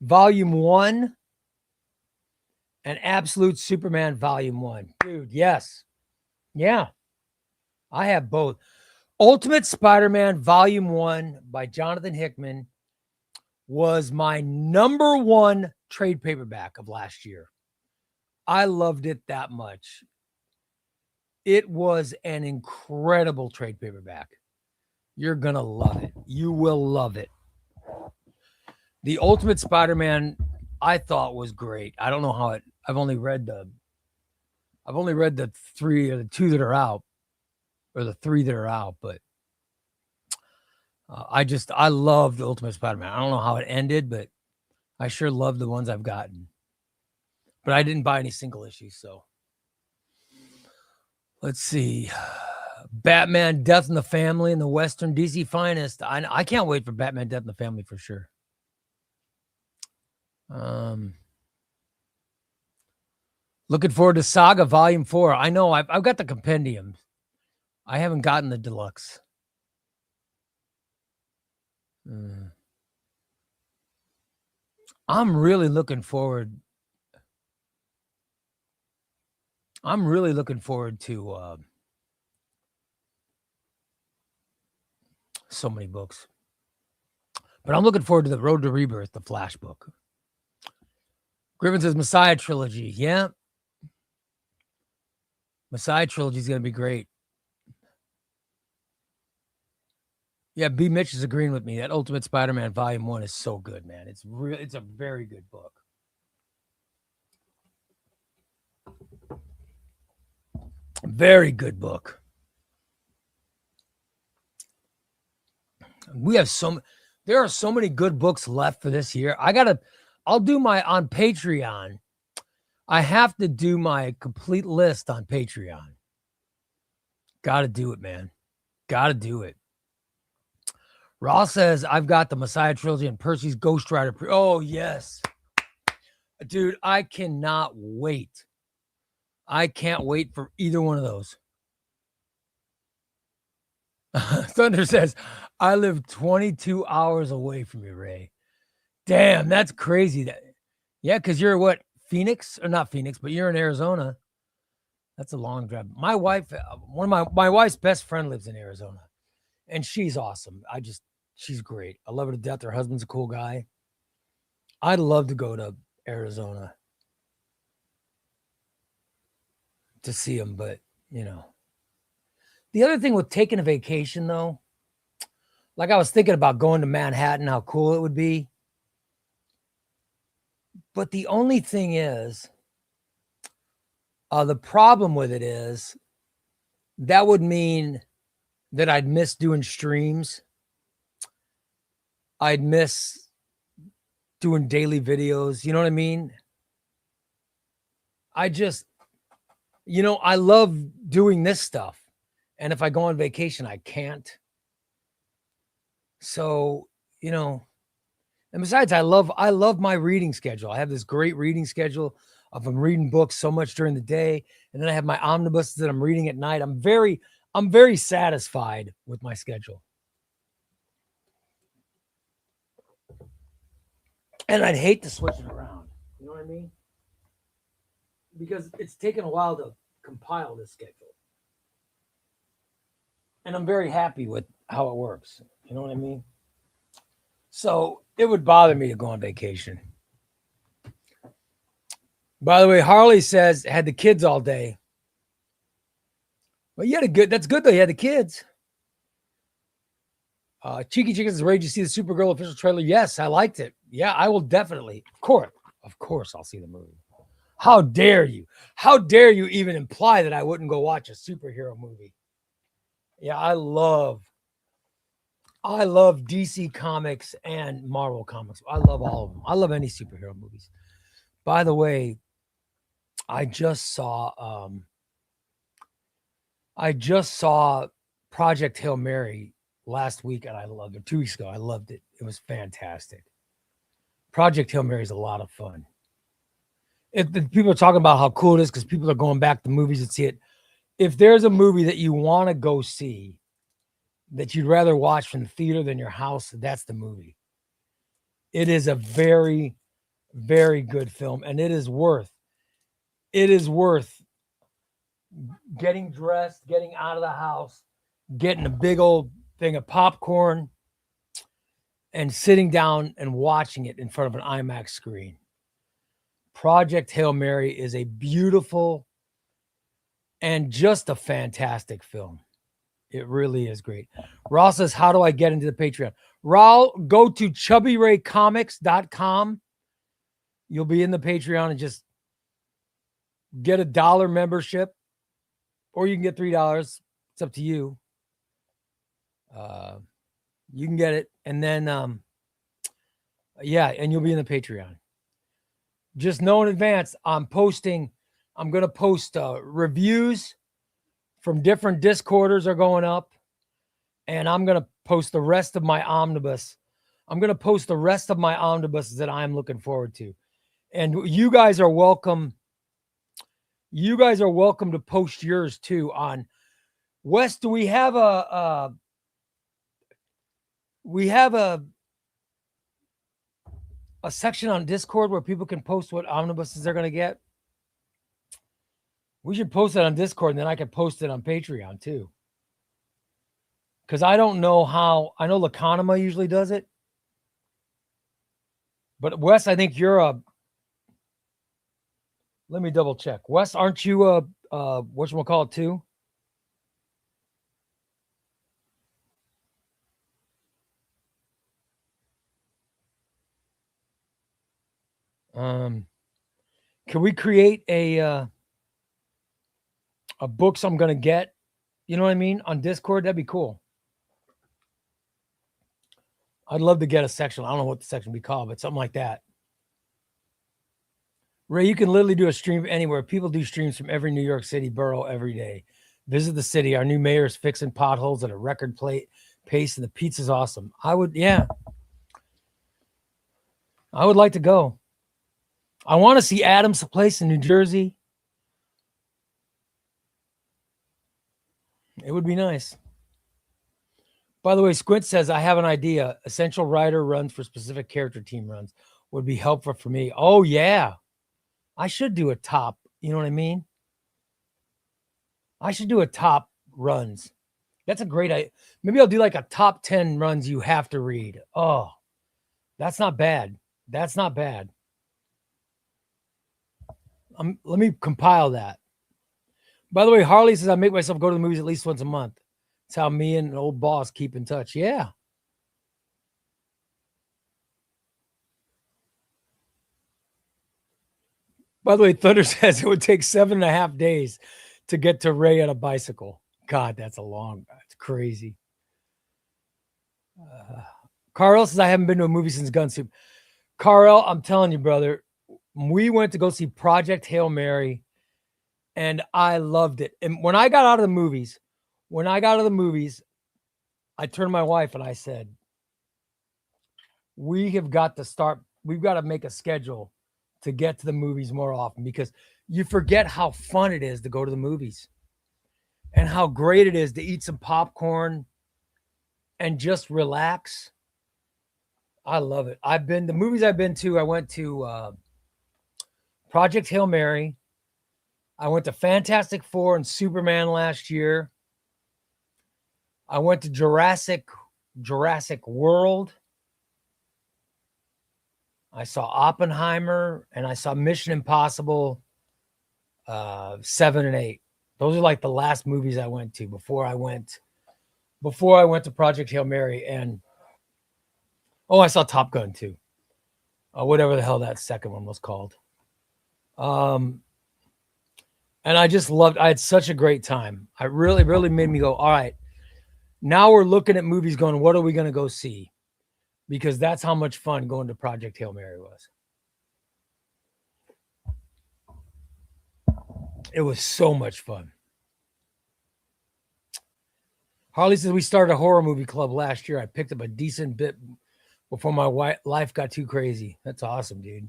Volume 1, and Absolute Superman Volume 1. Dude, yes. Yeah. I have both. Ultimate Spider-Man Volume 1 by Jonathan Hickman was my number 1 trade paperback of last year. I loved it that much. It was an incredible trade paperback. You're going to love it. You will love it. The Ultimate Spider-Man, I thought was great. I don't know how it, I've only read the 3 or the 2 that are out, or the 3 that are out, but I loved Ultimate Spider-Man. I don't know how it ended, but I sure love the ones I've gotten. But I didn't buy any single issues, so. Let's see. Batman Death in the Family and the Western DC Finest. I can't wait for Batman Death in the Family for sure. Looking forward to Saga Volume 4. I know I've got the compendium. I haven't gotten the deluxe. I'm really looking forward to so many books. But I'm looking forward to the Road to Rebirth, the Flash book. Griffin says Messiah Trilogy. Yeah. Messiah Trilogy is going to be great. Yeah, B. Mitch is agreeing with me. That Ultimate Spider-Man Volume 1 is so good, man. It's a very good book. Very good book. There are so many good books left for this year. I'll do my on Patreon. I have to do my complete list on Patreon. Got to do it, man. Got to do it. Ross says, I've got the Messiah Trilogy and Percy's Ghost Rider. Oh, yes. Dude, I cannot wait. I can't wait for either one of those. Thunder says, I live 22 hours away from you, Ray. Damn, that's crazy. Yeah, because you're what? Phoenix? Or not Phoenix, but you're in Arizona. That's a long drive. My wife, my wife's best friend lives in Arizona. And she's awesome. She's great. I love her to death. Her husband's a cool guy. I'd love to go to Arizona to see him, but, you know. The other thing with taking a vacation, though, like I was thinking about going to Manhattan, how cool it would be. But the only thing is, the problem with it is that would mean that I'd miss doing streams. I'd miss doing daily videos. You know what I mean? I love doing this stuff. And if I go on vacation, I can't. So, and besides, I love my reading schedule. I have this great reading schedule of I'm reading books so much during the day. And then I have my omnibus that I'm reading at night. I'm very satisfied with my schedule. And I'd hate to switch it around. You know what I mean? Because it's taken a while to compile this schedule. and I'm very happy with how it works. You know what I mean? So it would bother me to go on vacation. By the way, Harley says had the kids all day. Well, you had a good. That's good though. You had the kids. Cheeky Chickens is ready to see the Supergirl official trailer. Yes, I liked it. Yeah, I will definitely. Of course, I'll see the movie. How dare you? How dare you even imply that I wouldn't go watch a superhero movie? Yeah, I love DC Comics and Marvel Comics. I love all of them. I love any superhero movies. By the way, I just saw Project Hail Mary last week and I loved it. 2 weeks ago, I loved it. It was fantastic. Project Hail Mary is a lot of fun. If people are talking about how cool it is because people are going back to movies and see it. If there's a movie that you want to go see that you'd rather watch from the theater than your house, that's the movie. It is a very, very good film, and it is worth getting dressed, getting out of the house, getting a big old thing of popcorn, and sitting down and watching it in front of an IMAX screen. Project Hail Mary is a beautiful and just a fantastic film. It really is great. Raul says, how do I get into the Patreon? Raul, go to chubbyraycomics.com. You'll be in the Patreon and just get $1 membership, or you can get $3. It's up to you. You can get it. And then, and you'll be in the Patreon. Just know in advance, I'm going to post reviews from different Discorders are going up, and I'm going to post the rest of my omnibus. I'm going to post the rest of my omnibuses that I'm looking forward to. And you guys are welcome. You guys are welcome to post yours too on Wes. Do we have a section on Discord where people can post what omnibuses they're going to get? We should post it on Discord, and then I can post it on Patreon too. Because I don't know how. I know Lacanema usually does it. But Wes, I think you're a. Let me double check. Wes, aren't you a whatchamacallit too? Can we create a books I'm gonna get? You know what I mean? On Discord, that'd be cool. I'd love to get a section. I don't know what the section would be called, but something like that. Ray, you can literally do a stream anywhere. People do streams from every New York City borough every day. Visit the city. Our new mayor is fixing potholes at a record pace, and the pizza's awesome. I would like to go. I want to see Adam's place in New Jersey. It would be nice. By the way, Squint says, I have an idea. Essential writer runs for specific character team runs would be helpful for me. Oh, yeah. I should do a top. You know what I mean? I should do a top runs. That's a great idea. Maybe I'll do like a top 10 runs you have to read. Oh, that's not bad. That's not bad. Let me compile that. By the way, Harley says I make myself go to the movies at least once a month. That's how me and an old boss keep in touch. Yeah. By the way, Thunder says it would take 7.5 days to get to Ray on a bicycle. God, that's crazy. Carl says I haven't been to a movie since Gunsuit. Carl, I'm telling you, brother, we went to go see Project Hail Mary, and I loved it. And when I got out of the movies, I turned to my wife and I said, we've got to make a schedule to get to the movies more often, because you forget how fun it is to go to the movies and how great it is to eat some popcorn and just relax. I love it. The movies I've been to, I went to Project Hail Mary. I went to Fantastic Four and Superman last year. I went to Jurassic World. I saw Oppenheimer, and I saw Mission Impossible 7 and 8. Those are like the last movies I went to before I went to Project Hail Mary. And I saw Top Gun too. Whatever the hell that second one was called. And I just loved, I had such a great time. I really, really made me go, all right, now we're looking at movies going, what are we going to go see? Because that's how much fun going to Project Hail Mary was. It was so much fun. Harley says we started a horror movie club last year. I picked up a decent bit before my life got too crazy. That's awesome, dude.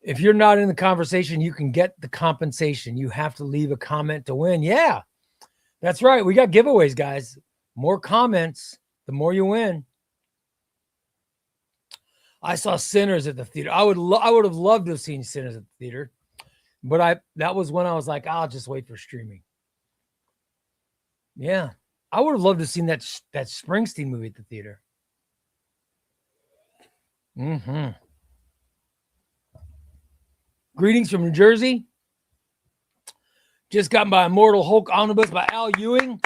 If you're not in the conversation, you can get the compensation. You have to leave a comment to win. Yeah, that's right. We got giveaways, guys. More comments, the more you win. I saw Sinners at the theater. I would have loved to have seen Sinners at the theater, but that was when I was like, I'll just wait for streaming. Yeah, I would have loved to have seen that Springsteen movie at the theater. Mm-hmm. Greetings from New Jersey. Just gotten by Immortal Hulk Omnibus by Al Ewing.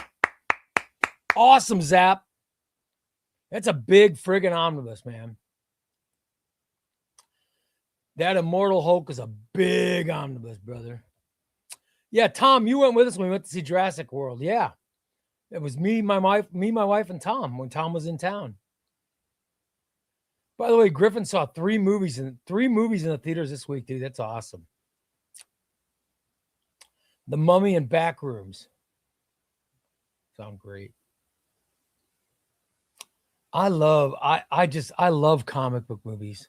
Awesome, Zap. That's a big friggin' omnibus, man. That Immortal Hulk is a big omnibus, brother. Yeah, Tom, you went with us when we went to see Jurassic World. Yeah. It was me, my wife, and Tom when Tom was in town. By the way, Griffin saw three movies in the theaters this week, dude. That's awesome. The Mummy and Backrooms. Sound great. I love comic book movies.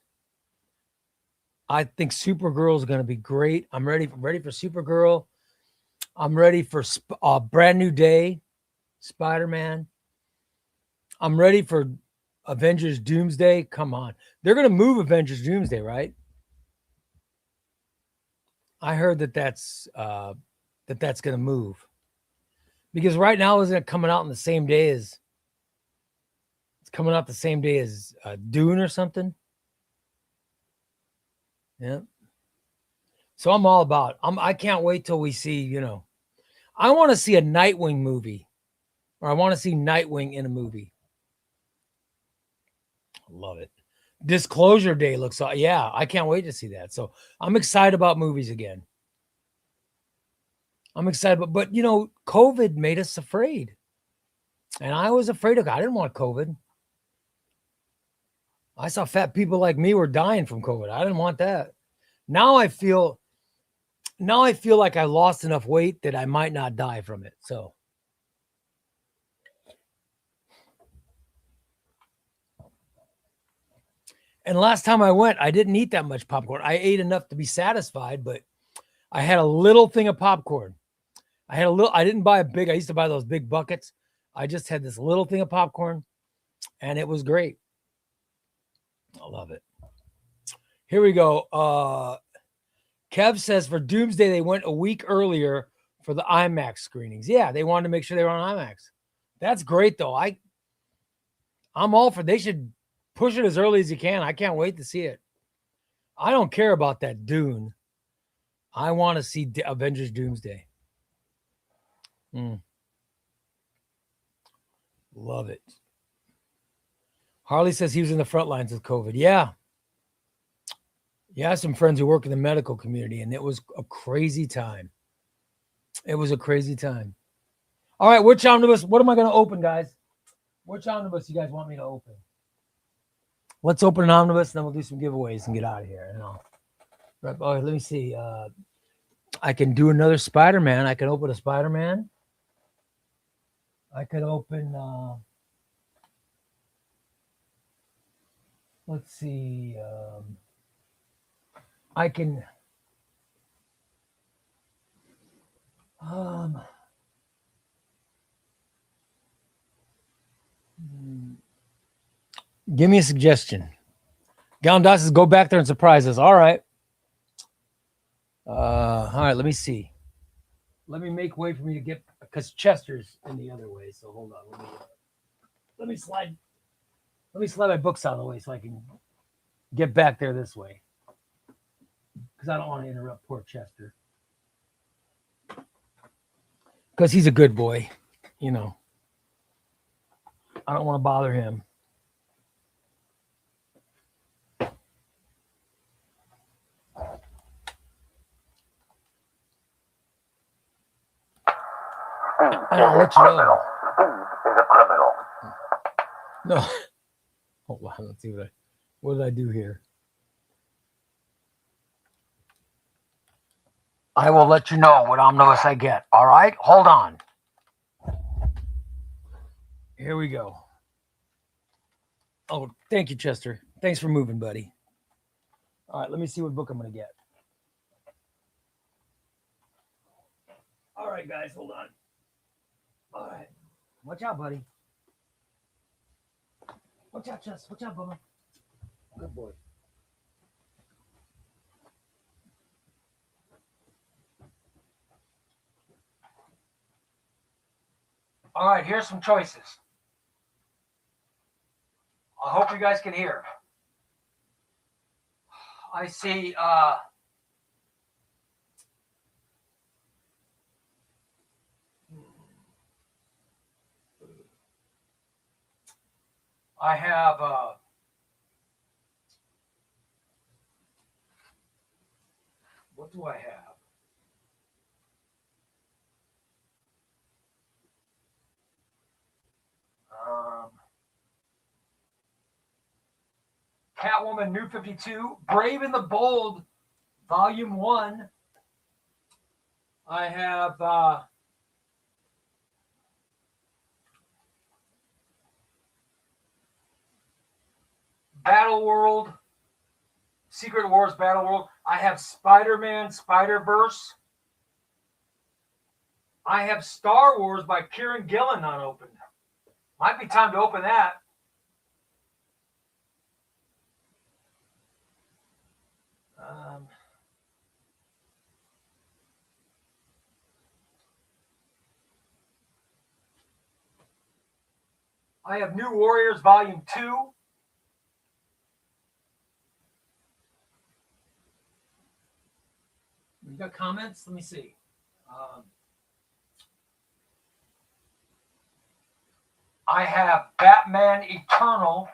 I think Supergirl is going to be great. I'm ready for Supergirl. I'm ready for Brand New Day, Spider-Man. I'm ready for Avengers Doomsday. Come on. They're going to move Avengers Doomsday, right? I heard that's going to move. Because right now, isn't it coming out on the same day as Dune or something? Yeah. So I'm all about, I can't wait till we see, I want to see a Nightwing movie, or I want to see Nightwing in a movie. Love it. Disclosure Day looks, yeah, I can't wait to see that. So I'm excited about movies again. I'm excited, but COVID made us afraid. And I was afraid of it. I didn't want COVID. I saw fat people like me were dying from COVID. I didn't want that. Now I feel like I lost enough weight that I might not die from it. So and last time I went, I didn't eat that much popcorn. I ate enough to be satisfied, but I had a little thing of popcorn. I didn't buy a big, I used to buy those big buckets. I just had this little thing of popcorn and it was great. I love it. Here we go. Kev says for Doomsday, they went a week earlier for the IMAX screenings. Yeah, they wanted to make sure they were on IMAX. That's great, though. I'm all for, they should push it as early as you can. I can't wait to see it. I don't care about that Dune. I want to see Avengers Doomsday. Love it. Harley says he was in the front lines with COVID. Yeah. Yeah, I have some friends who work in the medical community, and it was a crazy time. It was a crazy time. All right, which omnibus? What am I going to open, guys? Which omnibus you guys want me to open? Let's open an omnibus, and then we'll do some giveaways and get out of here. Let me see. I can do another Spider-Man. I can open a Spider-Man. I could open... let's see. I can. Give me a suggestion. Galandas says, go back there and surprise us. All right. All right. Let me see. Let me make way for me to get, because Chester's in the other way. So hold on. Let me slide my books out of the way so I can get back there this way. Because I don't want to interrupt poor Chester. Because he's a good boy, you know. I don't want to bother him. And I'll let you know. Is a criminal. No. Hold on. Let's see what did I do here? I will let you know what omnibus I get. All right? Hold on. Here we go. Oh, thank you, Chester. Thanks for moving, buddy. All right, let me see what book I'm going to get. All right, guys, hold on. All right. Watch out, buddy. Watch out, Chester. Watch out, Bubba. Good boy. All right, here's some choices. I hope you guys can hear. I see I have what do I have? Catwoman New 52, Brave and the Bold, Volume 1. I have Battle World, Secret Wars Battle World. I have Spider-Man Spider-Verse. I have Star Wars by Kieran Gillen unopened. Might be time to open that. I have New Warriors Volume 2. You got comments? Let me see. I have Batman Eternal.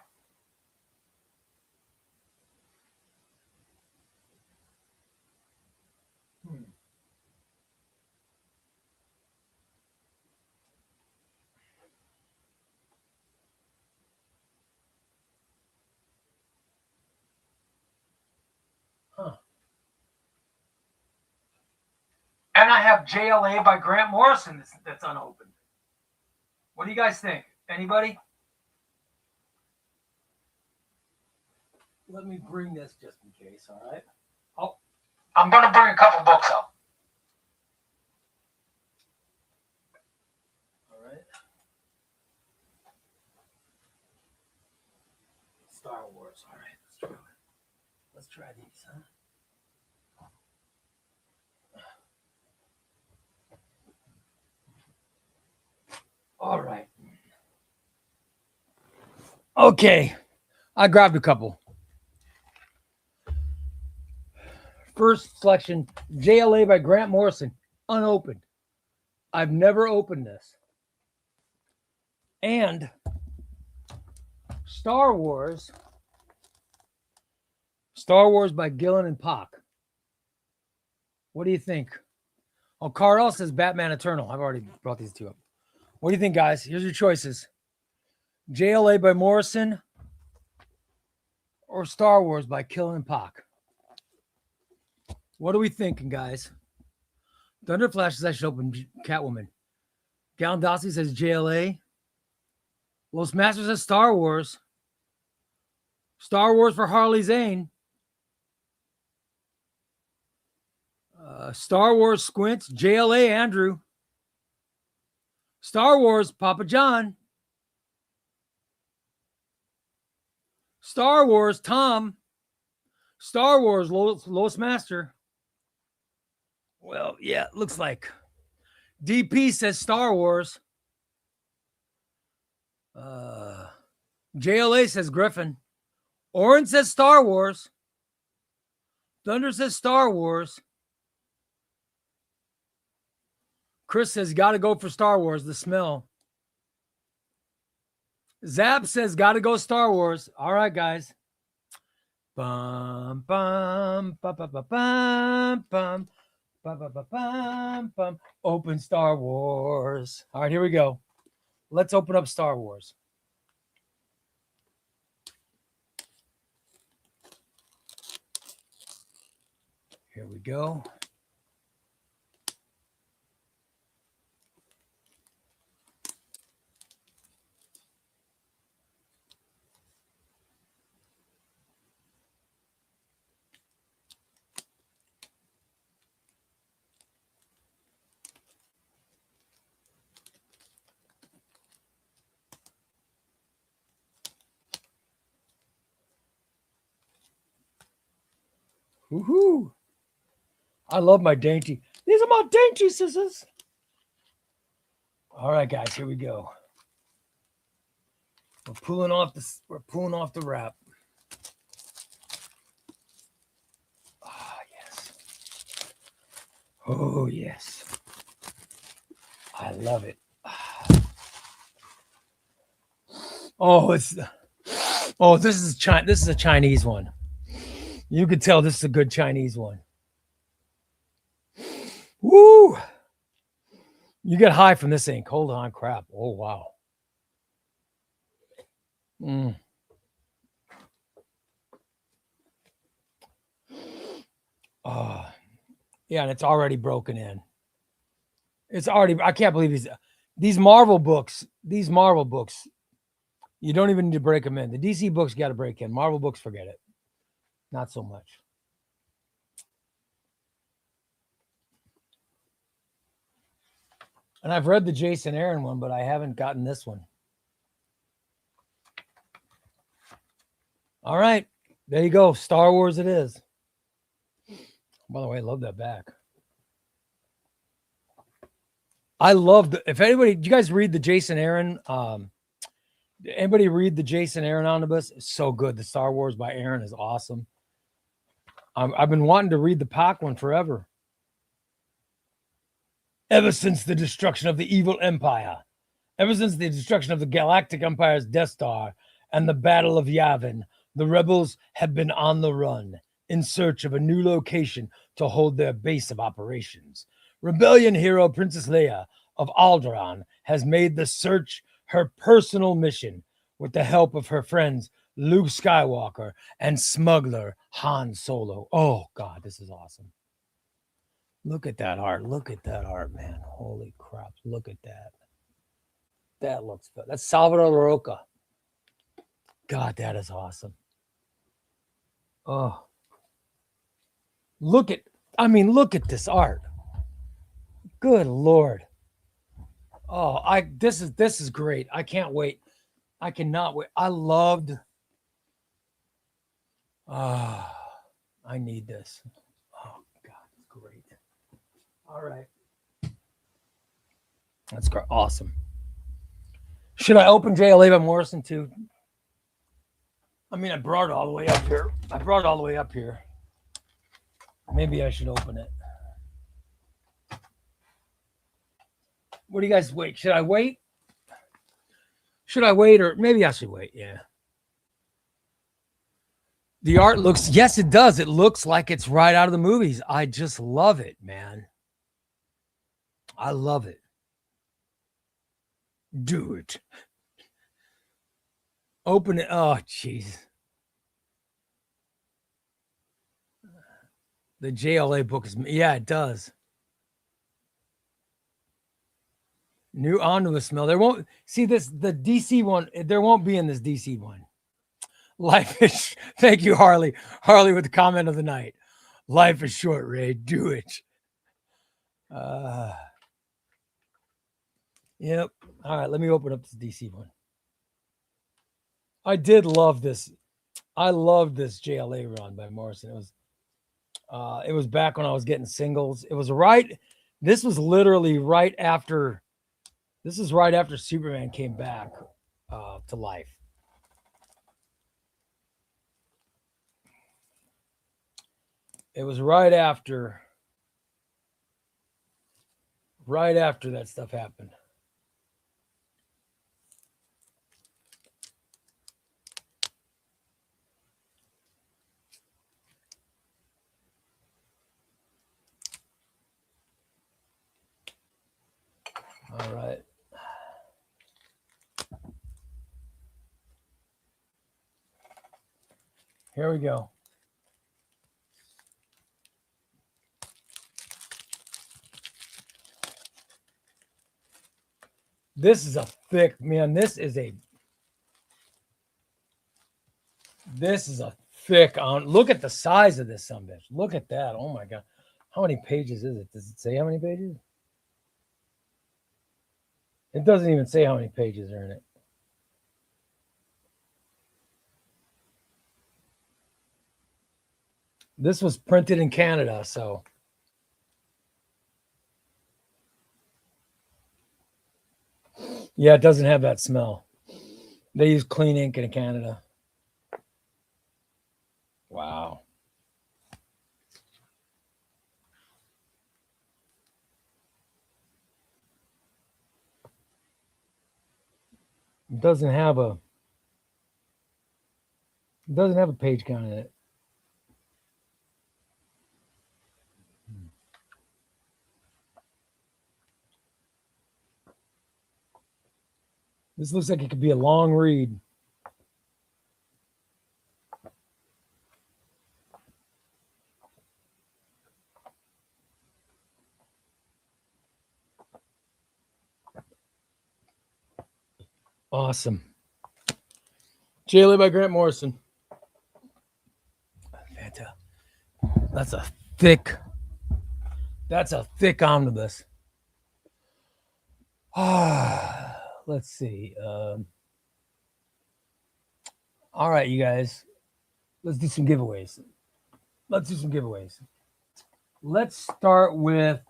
And I have JLA by Grant Morrison that's unopened. What do you guys think? Anybody? Let me bring this just in case, all right? Oh, I'm going to bring a couple books up. All right. Star Wars. All right, let's try it. Let's try these, huh? All right. Okay. I grabbed a couple. First selection, JLA by Grant Morrison, unopened. I've never opened this. And Star Wars by Gillen and Pock. What do you think? Oh, Carl says Batman Eternal. I've already brought these two up. What do you think, guys? Here's your choices. JLA by Morrison or Star Wars by Gillen and Pock. What are we thinking, guys? Thunder Flash says I should open Catwoman. Gallandossi says JLA. Los Masters says Star Wars. Star Wars for Harley Zane. Star Wars Squints. JLA Andrew. Star Wars Papa John. Star Wars Tom. Star Wars Lois Master. Well, yeah, looks like DP says Star Wars. JLA says Griffin. Oren says Star Wars. Thunder says Star Wars. Chris says, got to go for Star Wars, the smell. Zap says, got to go Star Wars. All right, guys. Bum, bum, bum, bum, bum, bum, bum, bum, bum, bum, bum. Open Star Wars. All right, here we go. Let's open up Star Wars. Here we go. Woohoo! I love my dainty. These are my dainty scissors. All right, guys, here we go. We're pulling off the wrap. Ah, yes. Oh, yes. I love it. Oh, this is a Chinese one. You could tell this is a good Chinese one. Woo! You get high from this ink. Hold on, crap. Oh, wow. Oh, yeah, and it's already broken in. It's already, I can't believe these Marvel books, you don't even need to break them in. The DC books got to break in. Marvel books, forget it. Not so much. And I've read the Jason Aaron one, but I haven't gotten this one. All right. There you go. Star Wars it is. By the way, I love that back. I love if anybody, do you guys read the Jason Aaron? Anybody read the Jason Aaron Omnibus? It's so good. The Star Wars by Aaron is awesome. I've been wanting to read the Pac one forever. Ever since the destruction of the evil empire, ever since the destruction of the Galactic Empire's Death Star and the Battle of Yavin, the rebels have been on the run in search of a new location to hold their base of operations. Rebellion hero Princess Leia of Alderaan has made the search her personal mission with the help of her friends Luke Skywalker and smuggler Han Solo. Oh, God, this is awesome. Look at that art. Look at that art, man. Holy crap. Look at that. That looks good. That's Salvador LaRocca. God, that is awesome. Oh. Look at this art. Good Lord. Oh, this is great. I can't wait. I cannot wait. I loved. I need this. Oh God, it's great. All right. That's great. Awesome. Should I open JLA by Morrison too? I mean, I brought it all the way up here. Maybe I should open it. What do you guys wait? Should I wait? Or maybe I should wait? Yeah. The art looks, yes, it does. It looks like it's right out of the movies. I just love it, man. I love it. Do it. Open it. Oh, jeez. The JLA book is, yeah, it does. New Omnibus smell. There won't, see this, the DC one, there won't be in this DC one. Life is, thank you, Harley. Harley with the comment of the night. Life is short, Ray. Do it. Yep. All right, let me open up this DC one. I did love this. I loved this JLA run by Morrison. It was back when I was getting singles. It was right. This was literally right after. This is right after Superman came back to life. It was right after that stuff happened. All right. Here we go. This is a thick, man. This is a thick on. Look at the size of this son bitch. Look at that. Oh my God. How many pages is it? Does it say how many pages? It doesn't even say how many pages are in it. This was printed in Canada, so. Yeah, it doesn't have that smell. They use clean ink in Canada. Wow. It doesn't have a page count in it. This looks like it could be a long read. Awesome. Jaylee by Grant Morrison. That's a thick omnibus. Let's see. All right, you guys. Let's do some giveaways. Let's start with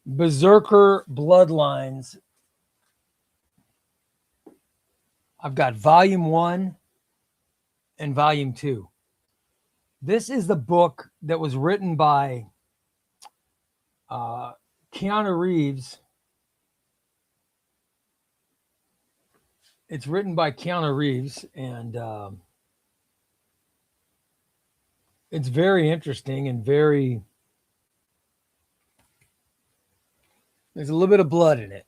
Berserker Bloodlines. I've got volume 1 and volume 2. This is the book that was written by Keanu Reeves. It's written by Keanu Reeves, and it's very interesting and very. There's a little bit of blood in it.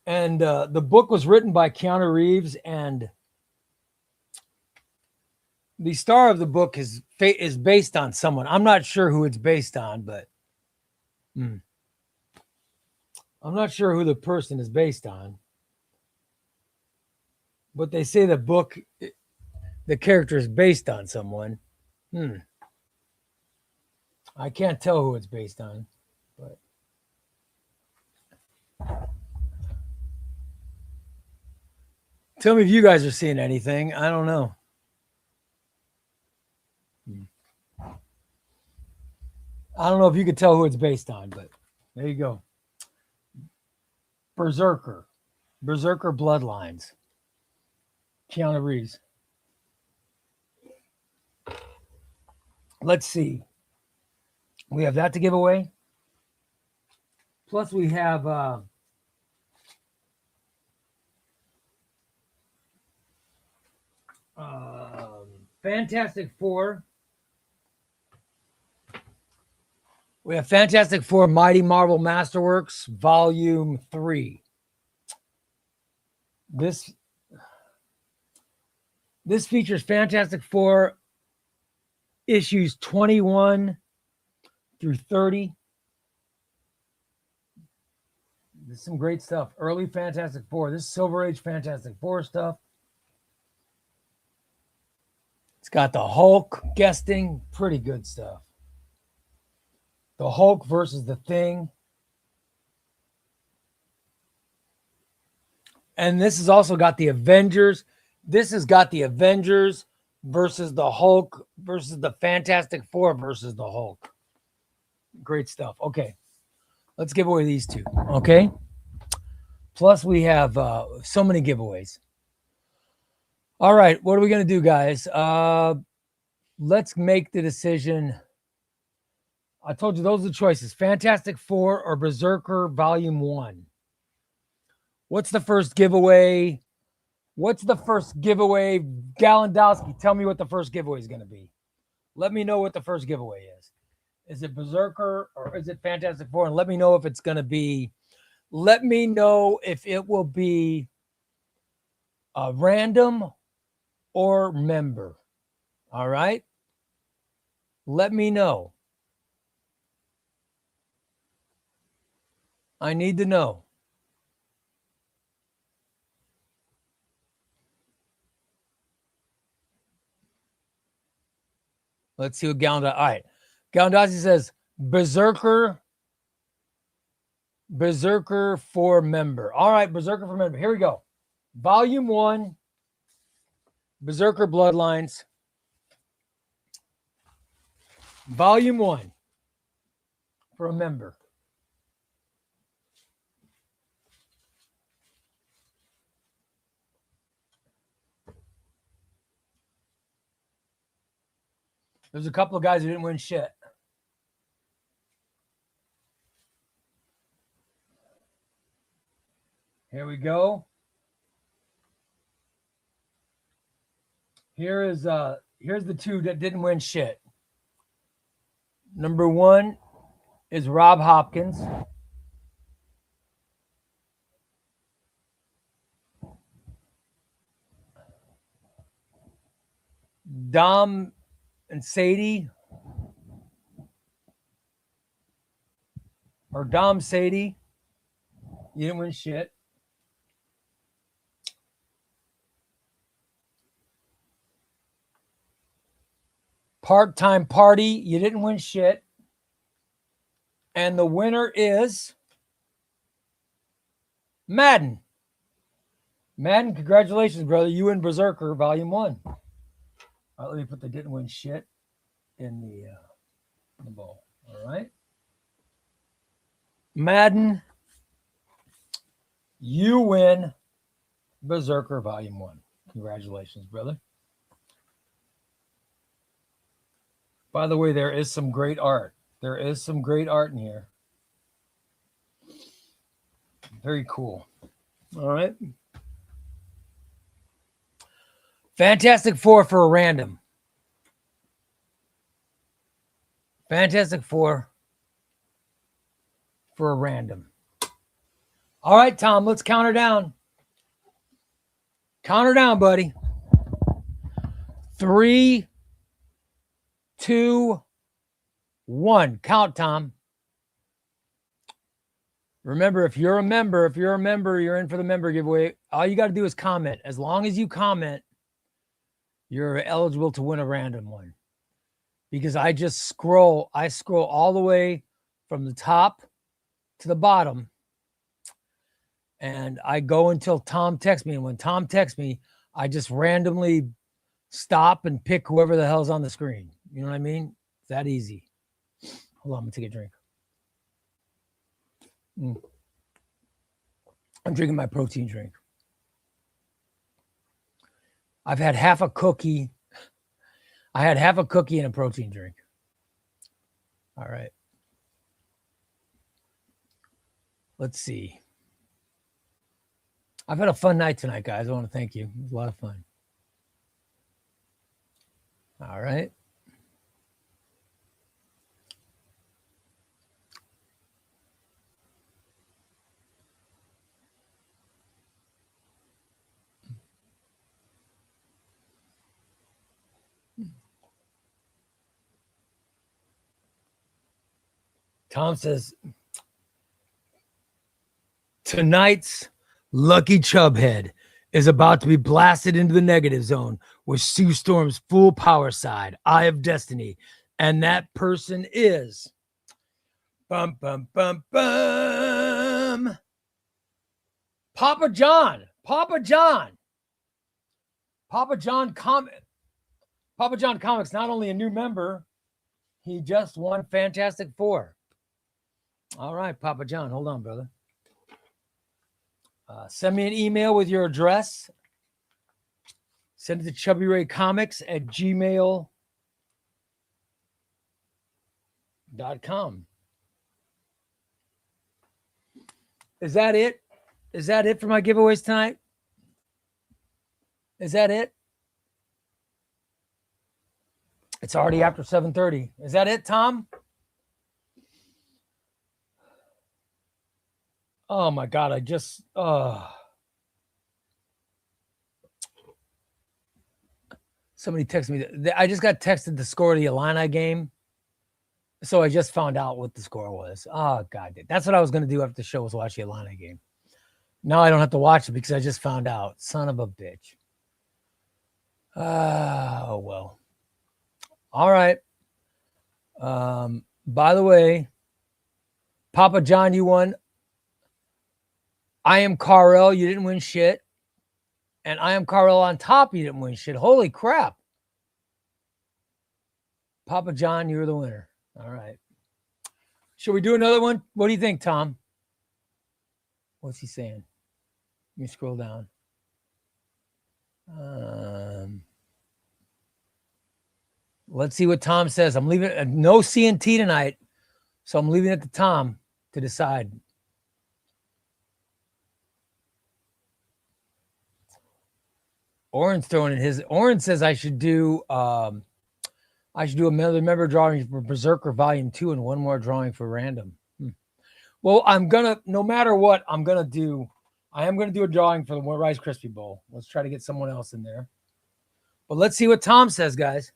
And the book was written by Keanu Reeves, and the star of the book is based on someone. I'm not sure who it's based on, but I'm not sure who the person is based on. But they say the book, the character is based on someone. I can't tell who it's based on, but tell me if you guys are seeing anything. I don't know. I don't know if you could tell who it's based on, but there you go. Berserker Bloodlines. Keanu Reeves. Let's see. We have that to give away. Plus we have Fantastic Four. We have Fantastic Four Mighty Marvel Masterworks Volume 3. This features Fantastic Four issues 21 through 30. There's some great stuff. Early Fantastic Four. This is Silver Age Fantastic Four stuff. It's got the Hulk guesting. Pretty good stuff. The Hulk versus the Thing. And this has also got the Avengers. This has got the Avengers versus the Hulk versus the Fantastic Four versus the Hulk. Great stuff. Okay. Let's give away these two. Okay. Plus, we have so many giveaways. All right. What are we going to do, guys? Let's make the decision. I told you those are the choices. Fantastic Four or Berserker Volume 1. What's the first giveaway? Gallandowski, tell me what the first giveaway is going to be. Let me know what the first giveaway is. Is it Berserker or is it Fantastic Four? And let me know if it's going to be, let me know if it will be a random or member. All right. Let me know. I need to know. Let's see what Gallandowski. All right. Gallandowski says Berserker for member. All right, Berserker for member. Here we go. Volume 1, Berserker Bloodlines. Volume 1 for a member. There's a couple of guys who didn't win shit. Here we go. Here's the two that didn't win shit. Number 1 is Rob Hopkins. Dom and Sadie, or Dom Sadie, you didn't win shit. Part-time Party, you didn't win shit. And the winner is Madden. Madden, congratulations, brother. You win Berserker Volume 1. All right, let me put the didn't win shit in the bowl. All right. Madden, you win Berserker Volume 1. Congratulations, brother. By the way, there is some great art. There is some great art in here. Very cool. All right. Fantastic Four for a random. Fantastic Four for a random. All right, Tom, let's count her down. Count her down, buddy. 3, 2, 1. Count, Tom. Remember, if you're a member, you're in for the member giveaway. All you got to do is comment. As long as you comment, you're eligible to win a random one. Because I scroll all the way from the top to the bottom. And I go until Tom texts me. And when Tom texts me, I just randomly stop and pick whoever the hell's on the screen. You know what I mean? It's that easy. Hold on, I'm going to take a drink. I'm drinking my protein drink. I've had half a cookie. I had half a cookie and a protein drink. All right. Let's see. I've had a fun night tonight, guys. I want to thank you. It was a lot of fun. All right. Tom says, tonight's Lucky Chubhead is about to be blasted into the negative zone with Sue Storm's full power side, Eye of Destiny. And that person is bum, bum, bum, bum. Papa John. Papa John. Papa John Comics, not only a new member, he just won Fantastic Four. All right, Papa John, hold on, brother. Send me an email with your address. Send it to chubbyraycomics@gmail.com. Is that it? Is that it for my giveaways tonight? Is that it? It's already after 7:30. Is that it, Tom? Oh my God, I just somebody texted me. I just got texted the score of the Illini game. So I just found out what the score was. Oh God, that's what I was going to do after the show, was watch the Illini game. Now I don't have to watch it because I just found out. Son of a bitch. Oh, well. All right. By the way, Papa John, you won. I am Carl. You didn't win shit. And I am Carl on top. You didn't win shit. Holy crap. Papa John, you're the winner. All right. Should we do another one? What do you think, Tom? What's he saying? Let me scroll down. Let's see what Tom says. I'm leaving no CNT tonight, so I'm leaving it to Tom to decide. Oren's throwing in his. Oren says I should do another member drawing for Berserker Volume 2 and one more drawing for Random. Well, I'm gonna, no matter what, I am gonna do a drawing for the Rice Krispie Bowl. Let's try to get someone else in there. But let's see what Tom says, guys.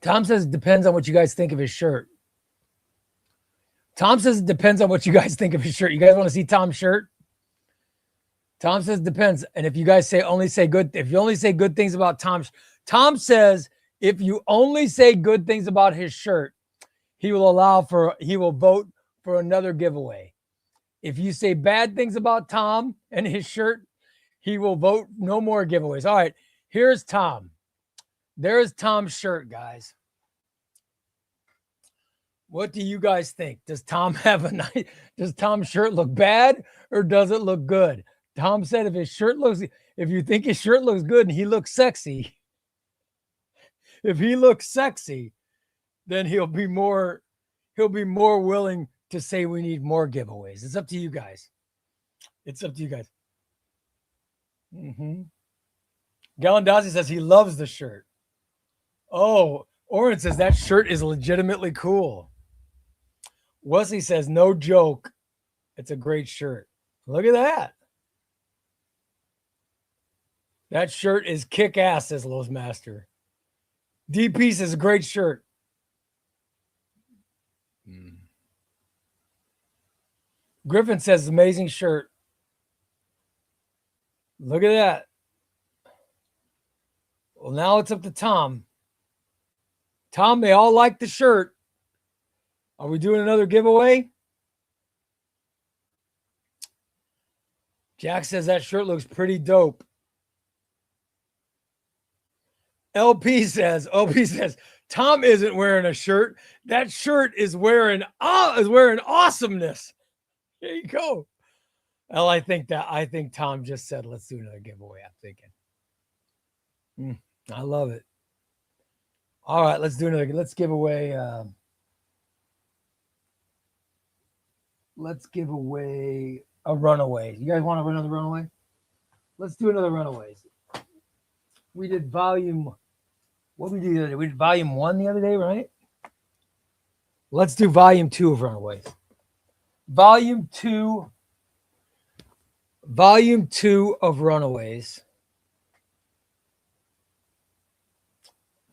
Tom says it depends on what you guys think of his shirt. Tom says it depends on what you guys think of his shirt. You guys want to see Tom's shirt? Tom says it depends. And if you guys if you only say good things about Tom says if you only say good things about his shirt, he will vote for another giveaway. If you say bad things about Tom and his shirt, he will vote no more giveaways. All right, here's Tom. There's Tom's shirt, guys. What do you guys think? Does Tom's shirt look bad or does it look good? Tom said if you think his shirt looks good and he looks sexy, if he looks sexy, then he'll be more willing to say we need more giveaways. It's up to you guys. Galandazzi says he loves the shirt. Oh, Oren says that shirt is legitimately cool. Wesley says, no joke. It's a great shirt. Look at that. That shirt is kick-ass, says Lowe's Master. DP says a great shirt. Griffin says amazing shirt. Look at that. Well, now it's up to Tom. Tom, they all like the shirt. Are we doing another giveaway? Jack says that shirt looks pretty dope. LP says, Tom isn't wearing a shirt. That shirt is wearing awesomeness. There you go. Well, I think Tom just said, let's do another giveaway. I'm thinking. I love it. All right, let's do another. Let's give away a runaway. You guys want another runaway? Let's do another runaways. We did volume. What did we do the other day? We did volume 1 the other day, right? Let's do volume 2 of Runaways. Volume 2 of Runaways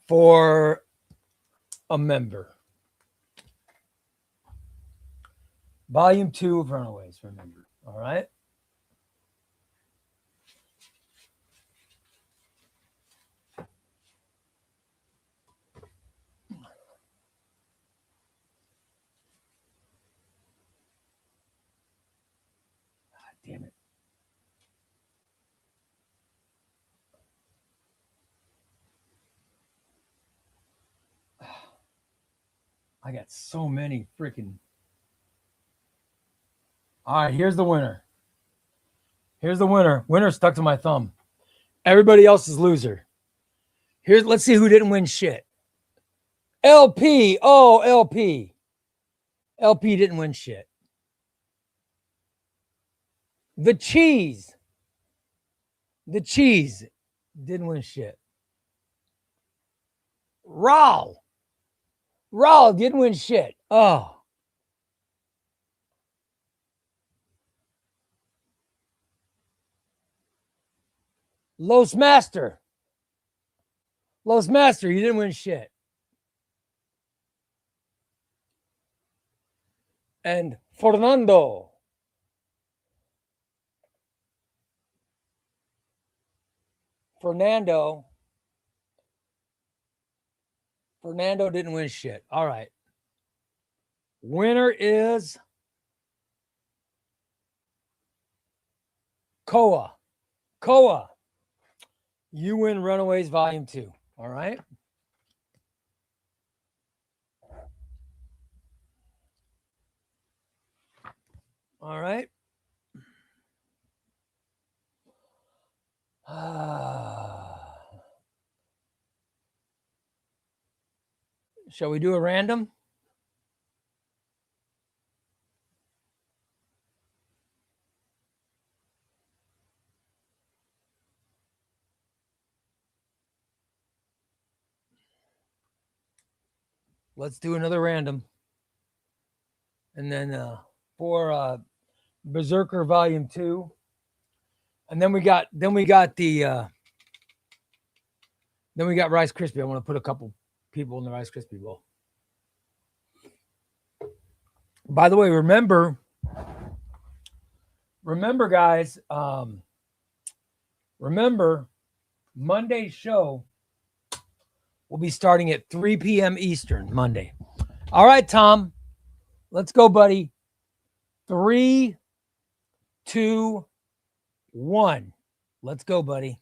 for a member. Volume 2 of Runaways for a member. All right. Damn it. I got so many freaking. All right, here's the winner. Here's the winner. Winner stuck to my thumb. Everybody else is loser. Let's see who didn't win shit. LP. Oh, LP. LP didn't win shit. The cheese. The cheese didn't win shit. Raul didn't win shit. Oh. Los Master, you didn't win shit. And Fernando didn't win shit. All right. Winner is Koa. You win Runaways Volume 2. All right. All right. Shall we do a random? Let's do another random. And then for Berserker Volume 2. And then we got the Rice Krispie. I want to put a couple people in the Rice Krispie bowl. By the way, remember guys, remember Monday's show will be starting at 3 p.m. Eastern Monday. All right, Tom, let's go, buddy. 3, 2, 1. Let's go, buddy.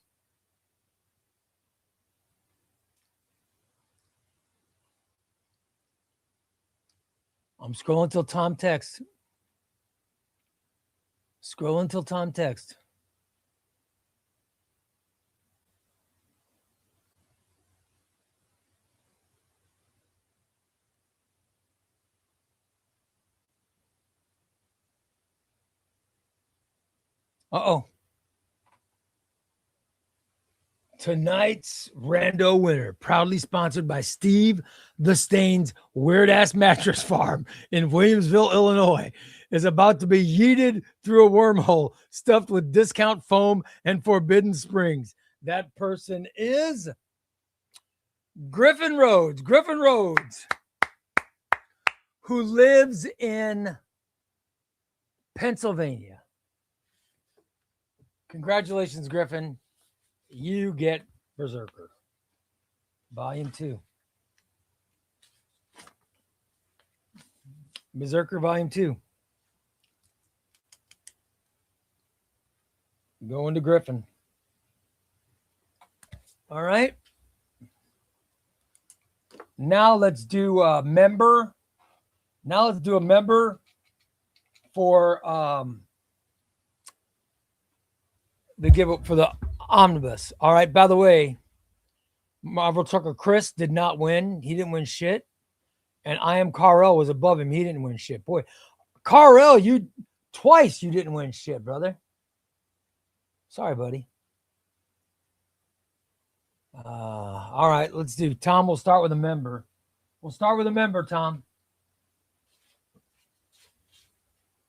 I'm scrolling until Tom texts. Uh-oh. Tonight's rando winner, proudly sponsored by Steve the Stain's Weird Ass Mattress Farm in Williamsville, Illinois, is about to be yeeted through a wormhole stuffed with discount foam and forbidden springs. That person is Griffin Rhodes, who lives in Pennsylvania. Congratulations, Griffin. You get Berserker Volume 2. Berserker Volume 2. Going to Griffin. All right. Now let's do a member. For the Omnibus. All right. By the way, Marvel Trucker Chris did not win. He didn't win shit. And I Am Carl was above him. He didn't win shit. Boy, Carl, you didn't win shit, brother. Sorry, buddy. All right. Let's do Tom. We'll start with a member. Tom.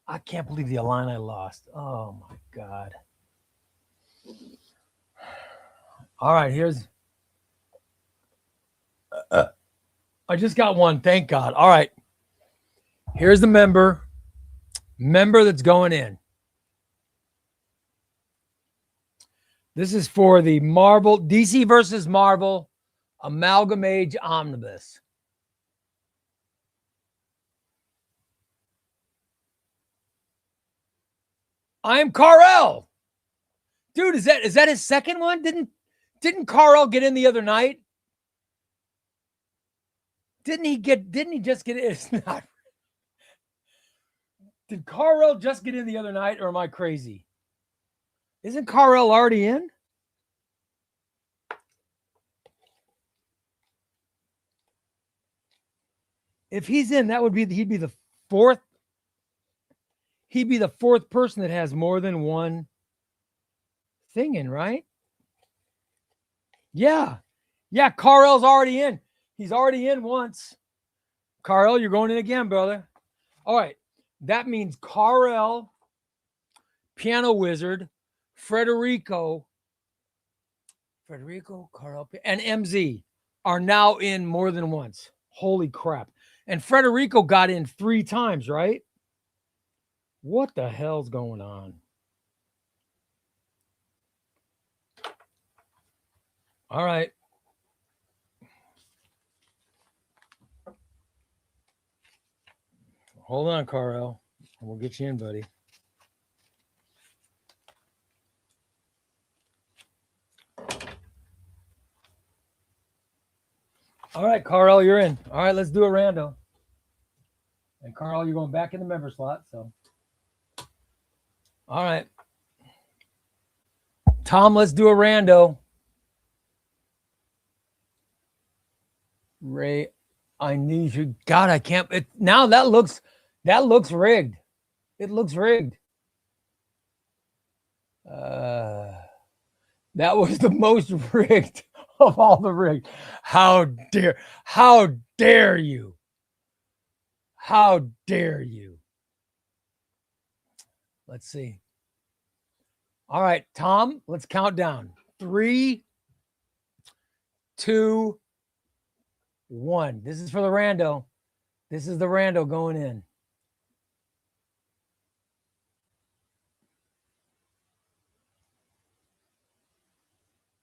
I can't believe the line I lost. Oh my God. All right, here's. I just got one. Thank God. All right. Here's the member that's going in. This is for the Marvel DC versus Marvel Amalgam Age Omnibus. I'm Carl. Dude, is that his second one? Didn't Carl get in the other night? Didn't he just get in? It's not. Did Carl just get in the other night, or am I crazy? Isn't Carl already in? If he's in, he'd be the fourth. He'd be the fourth person that has more than one thing in, right? Yeah. Yeah, Carl's already in. He's already in once. Carl, you're going in again, brother. All right. That means Carl, Piano Wizard, Frederico, Carl, and MZ are now in more than once. Holy crap. And Frederico got in 3 times, right? What the hell's going on? All right. Hold on, Carl. We'll get you in, buddy. All right, Carl, you're in. All right, let's do a rando. And Carl, you're going back in the member slot. So, all right, Tom, let's do a rando. Ray, I need you. God, I can't. Now that looks rigged. It looks rigged. That was the most rigged of all the rigged. How dare you? How dare you? Let's see. All right, Tom, let's count down. 3, 2, 1. This is for the rando. This is the rando going in.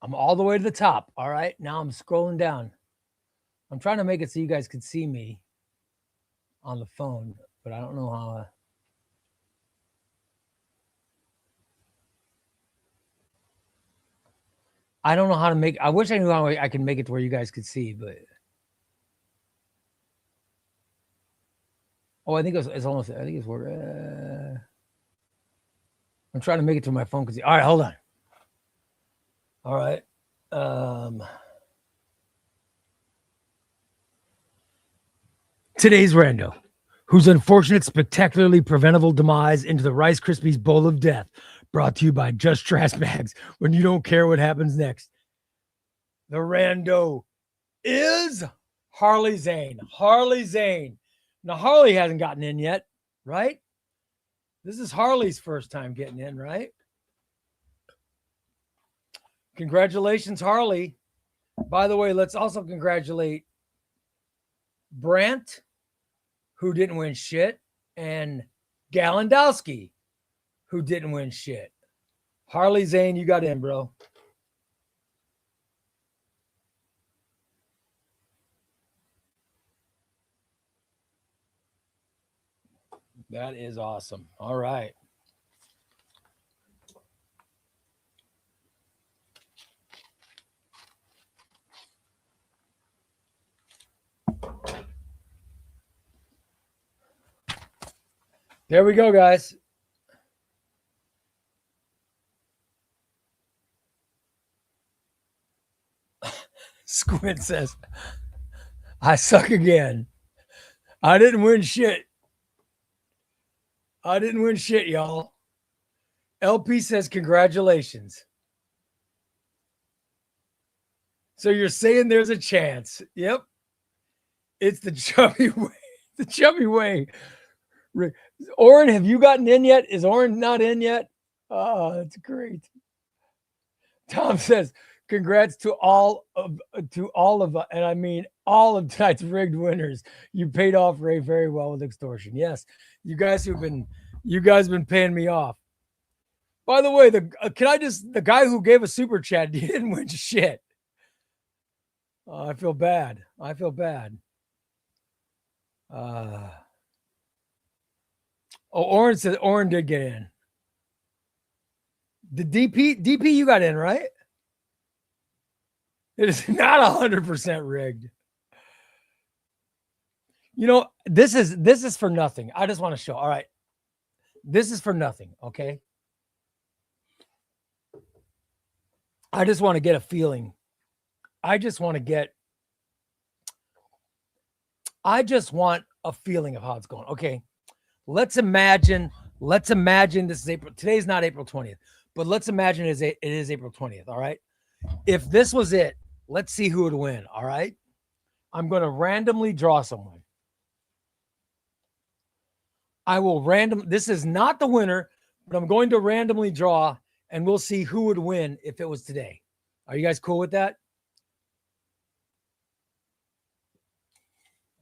I'm all the way to the top. All right, now I'm scrolling down. I'm trying to make it so you guys could see me on the phone, but I don't know how. I don't know how to make. I wish I knew how I can make it to where you guys could see, but I think it's almost. I think it's where. I'm trying to make it to my phone because. All right, hold on. All right. Today's rando, whose unfortunate, spectacularly preventable demise into the Rice Krispies bowl of death, brought to you by Just Trash Bags. When you don't care what happens next, the rando is Harley Zane. Harley Zane. Now Harley hasn't gotten in yet, right? This is Harley's first time getting in, right? Congratulations, Harley. By the way, let's also congratulate Brant, who didn't win shit, and Galandowski, who didn't win shit. Harley Zane, you got in, bro. That is awesome. All right. There we go, guys. Squid says, I suck again. I didn't win shit. I didn't win shit, y'all. LP says, congratulations. So you're saying there's a chance. Yep. It's the chubby way. The chubby way. Oren, have you gotten in yet? Is Oren not in yet? Oh, that's great. Tom says, congrats to all of, and I mean all of tonight's rigged winners. You paid off Ray very well with extortion. Yes, you guys have been paying me off. By the way, the guy who gave a super chat, he didn't win shit. I feel bad. Oren said Oren did get in. The DP you got in, right? It is not 100% rigged. You know, this is for nothing. I just want to show. All right. This is for nothing, okay? I just want to get a feeling. I just want a feeling of how it's going. Okay. Let's imagine this is April. Today's not April 20th, but let's imagine it is April 20th. All right. If this was it, let's see who would win. All right. I'm going to randomly draw someone. This is not the winner, but I'm going to randomly draw and we'll see who would win if it was today. Are you guys cool with that?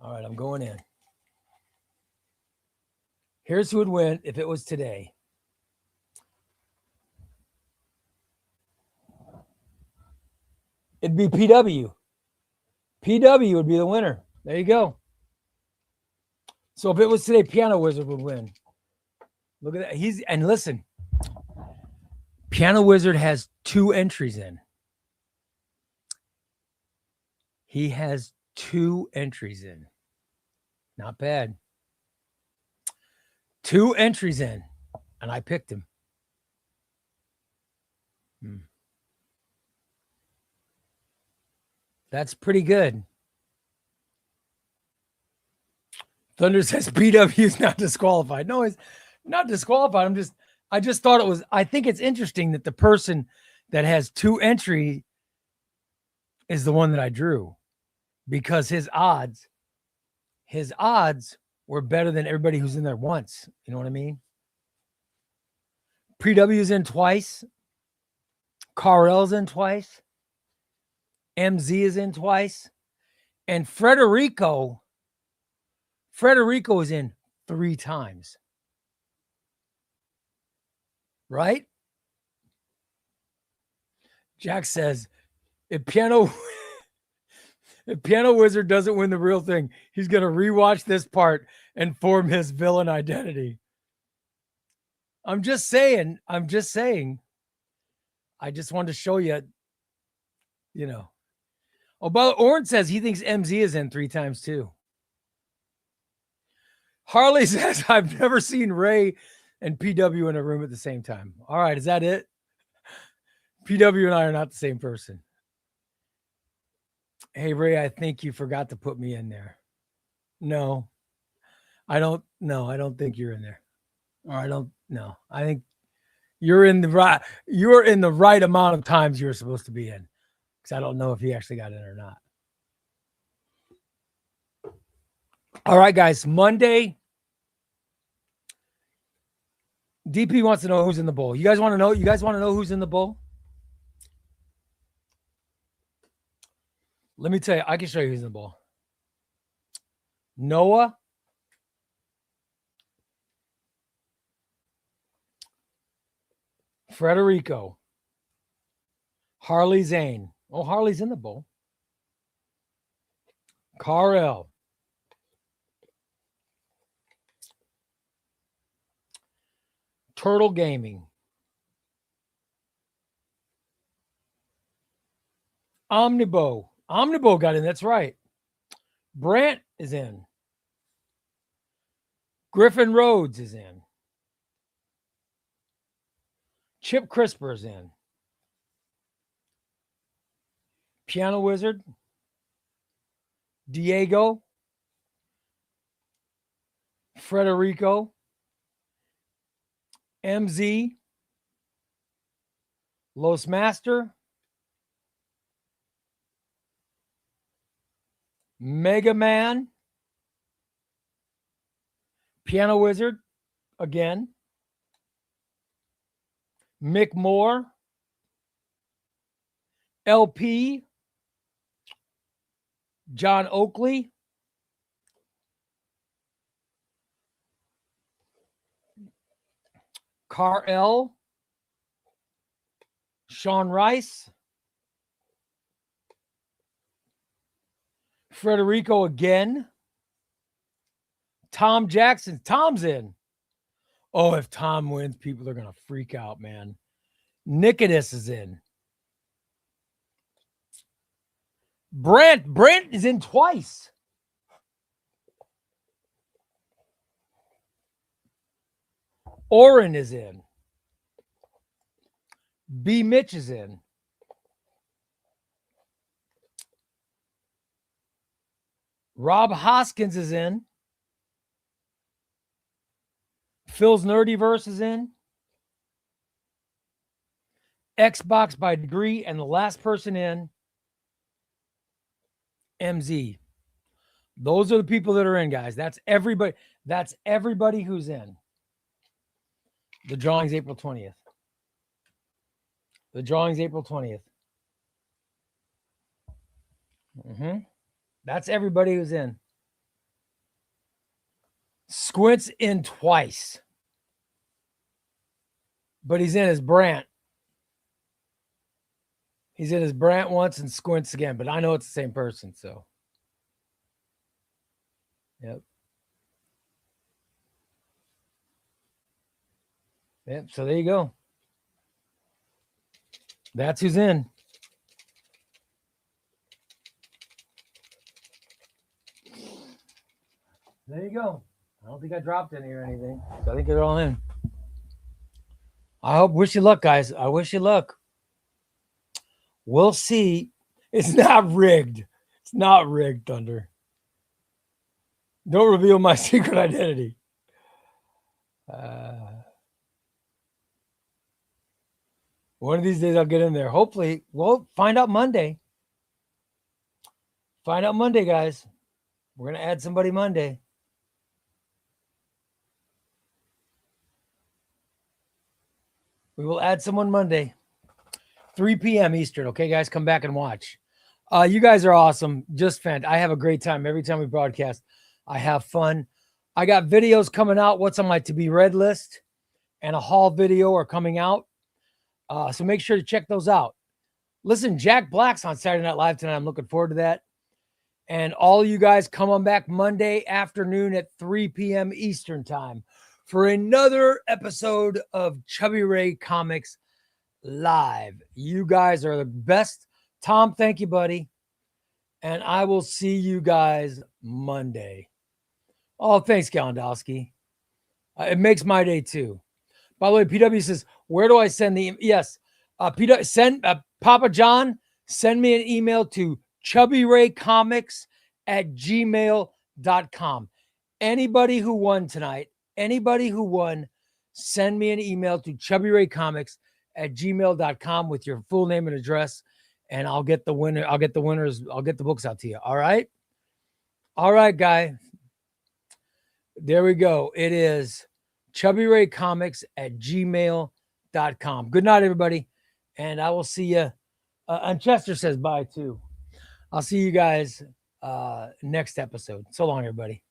All right, I'm going in. Here's who would win if it was today. It'd be PW. PW would be the winner. There you go. So if it was today, Piano Wizard would win. Look at that. And listen, Piano Wizard has 2 entries in. He has 2 entries in. Not bad. 2 entries in, and I picked him. That's pretty good. Thunder says PW is not disqualified. No, he's not disqualified. I just thought it was, I think it's interesting that the person that has 2 entry is the one that I drew, because his odds were better than everybody who's in there once. You know what I mean? PW's in twice. Carl's in twice. MZ is in twice. And Frederico is in 3 times. Right? Jack says, if Piano Wizard doesn't win the real thing, he's going to rewatch this part and form his villain identity. I'm just saying. I just wanted to show you, you know. Oh, but Orange says he thinks MZ is in 3 times too. Harley says, I've never seen Ray and PW in a room at the same time. All right, is that it? PW and I are not the same person. Hey, Ray, I think you forgot to put me in there. No, I don't think you're in there. Or I think you're in the right amount of times you're supposed to be in. Because I don't know if he actually got in or not. All right, guys. Monday. DP wants to know who's in the bowl. You guys want to know? You guys want to know who's in the bowl? Let me tell you. I can show you who's in the bowl. Noah. Frederico. Harley Zane. Oh, Harley's in the bowl. Carl. Turtle Gaming. Omnibus. Omnibus got in. That's right. Brant is in. Griffin Rhodes is in. Chip Crisper is in. Piano Wizard. Diego. Frederico. MZ. Los Master. Mega Man. Piano Wizard again. Mick Moore. LP. John Oakley. Carl. Sean Rice. Frederico again. Tom Jackson. Tom's in. Oh, if Tom wins, people are going to freak out, man. Nicodus is in. Brent is in twice. Oren is in. B. Mitch is in. Rob Hoskins is in. Phil's Nerdyverse is in. Xbox by Degree, and the last person in, MZ. Those are the people that are in, guys. That's everybody. That's everybody who's in. The drawing's April 20th. The drawing's April 20th. That's everybody who's in. Squint's in twice. But he's in as Brant. He's in as Brant once and Squints again, but I know it's the same person, so. Yep. Yep, so there you go. That's who's in. There you go. I don't think I dropped any or anything, so I think they're all in. Wish you luck, guys. I wish you luck. We'll see. It's not rigged. It's not rigged, Thunder. Don't reveal my secret identity. One of these days I'll get in there. Hopefully, we'll find out Monday. Find out Monday, guys. We're going to add somebody Monday. We will add someone Monday. 3 p.m. Eastern. Okay, guys, come back and watch. You guys are awesome. Just fantastic. I have a great time every time we broadcast. I have fun. I got videos coming out. What's on my to be read list and a haul video are coming out. So make sure to check those out. Listen, Jack Black's on Saturday Night Live tonight. I'm looking forward to that. And all of you guys come on back Monday afternoon at 3 p.m. Eastern time for another episode of Chubby Ray Comics Live. You guys are the best. Tom, thank you, buddy. And I will see you guys Monday. Oh, thanks, Galendowski. It makes my day too. By the way, PW says, where do I send the... Yes, PW, Papa John, send me an email to chubbyraycomics@gmail.com. Anybody who won tonight, send me an email to chubbyraycomics@gmail.com with your full name and address, and I'll get the winner. I'll get the winners. I'll get the books out to you. All right. All right, guy. There we go. It is chubbyraycomics@gmail.com. Good night, everybody. And I will see you. And Chester says bye too. I'll see you guys next episode. So long, everybody.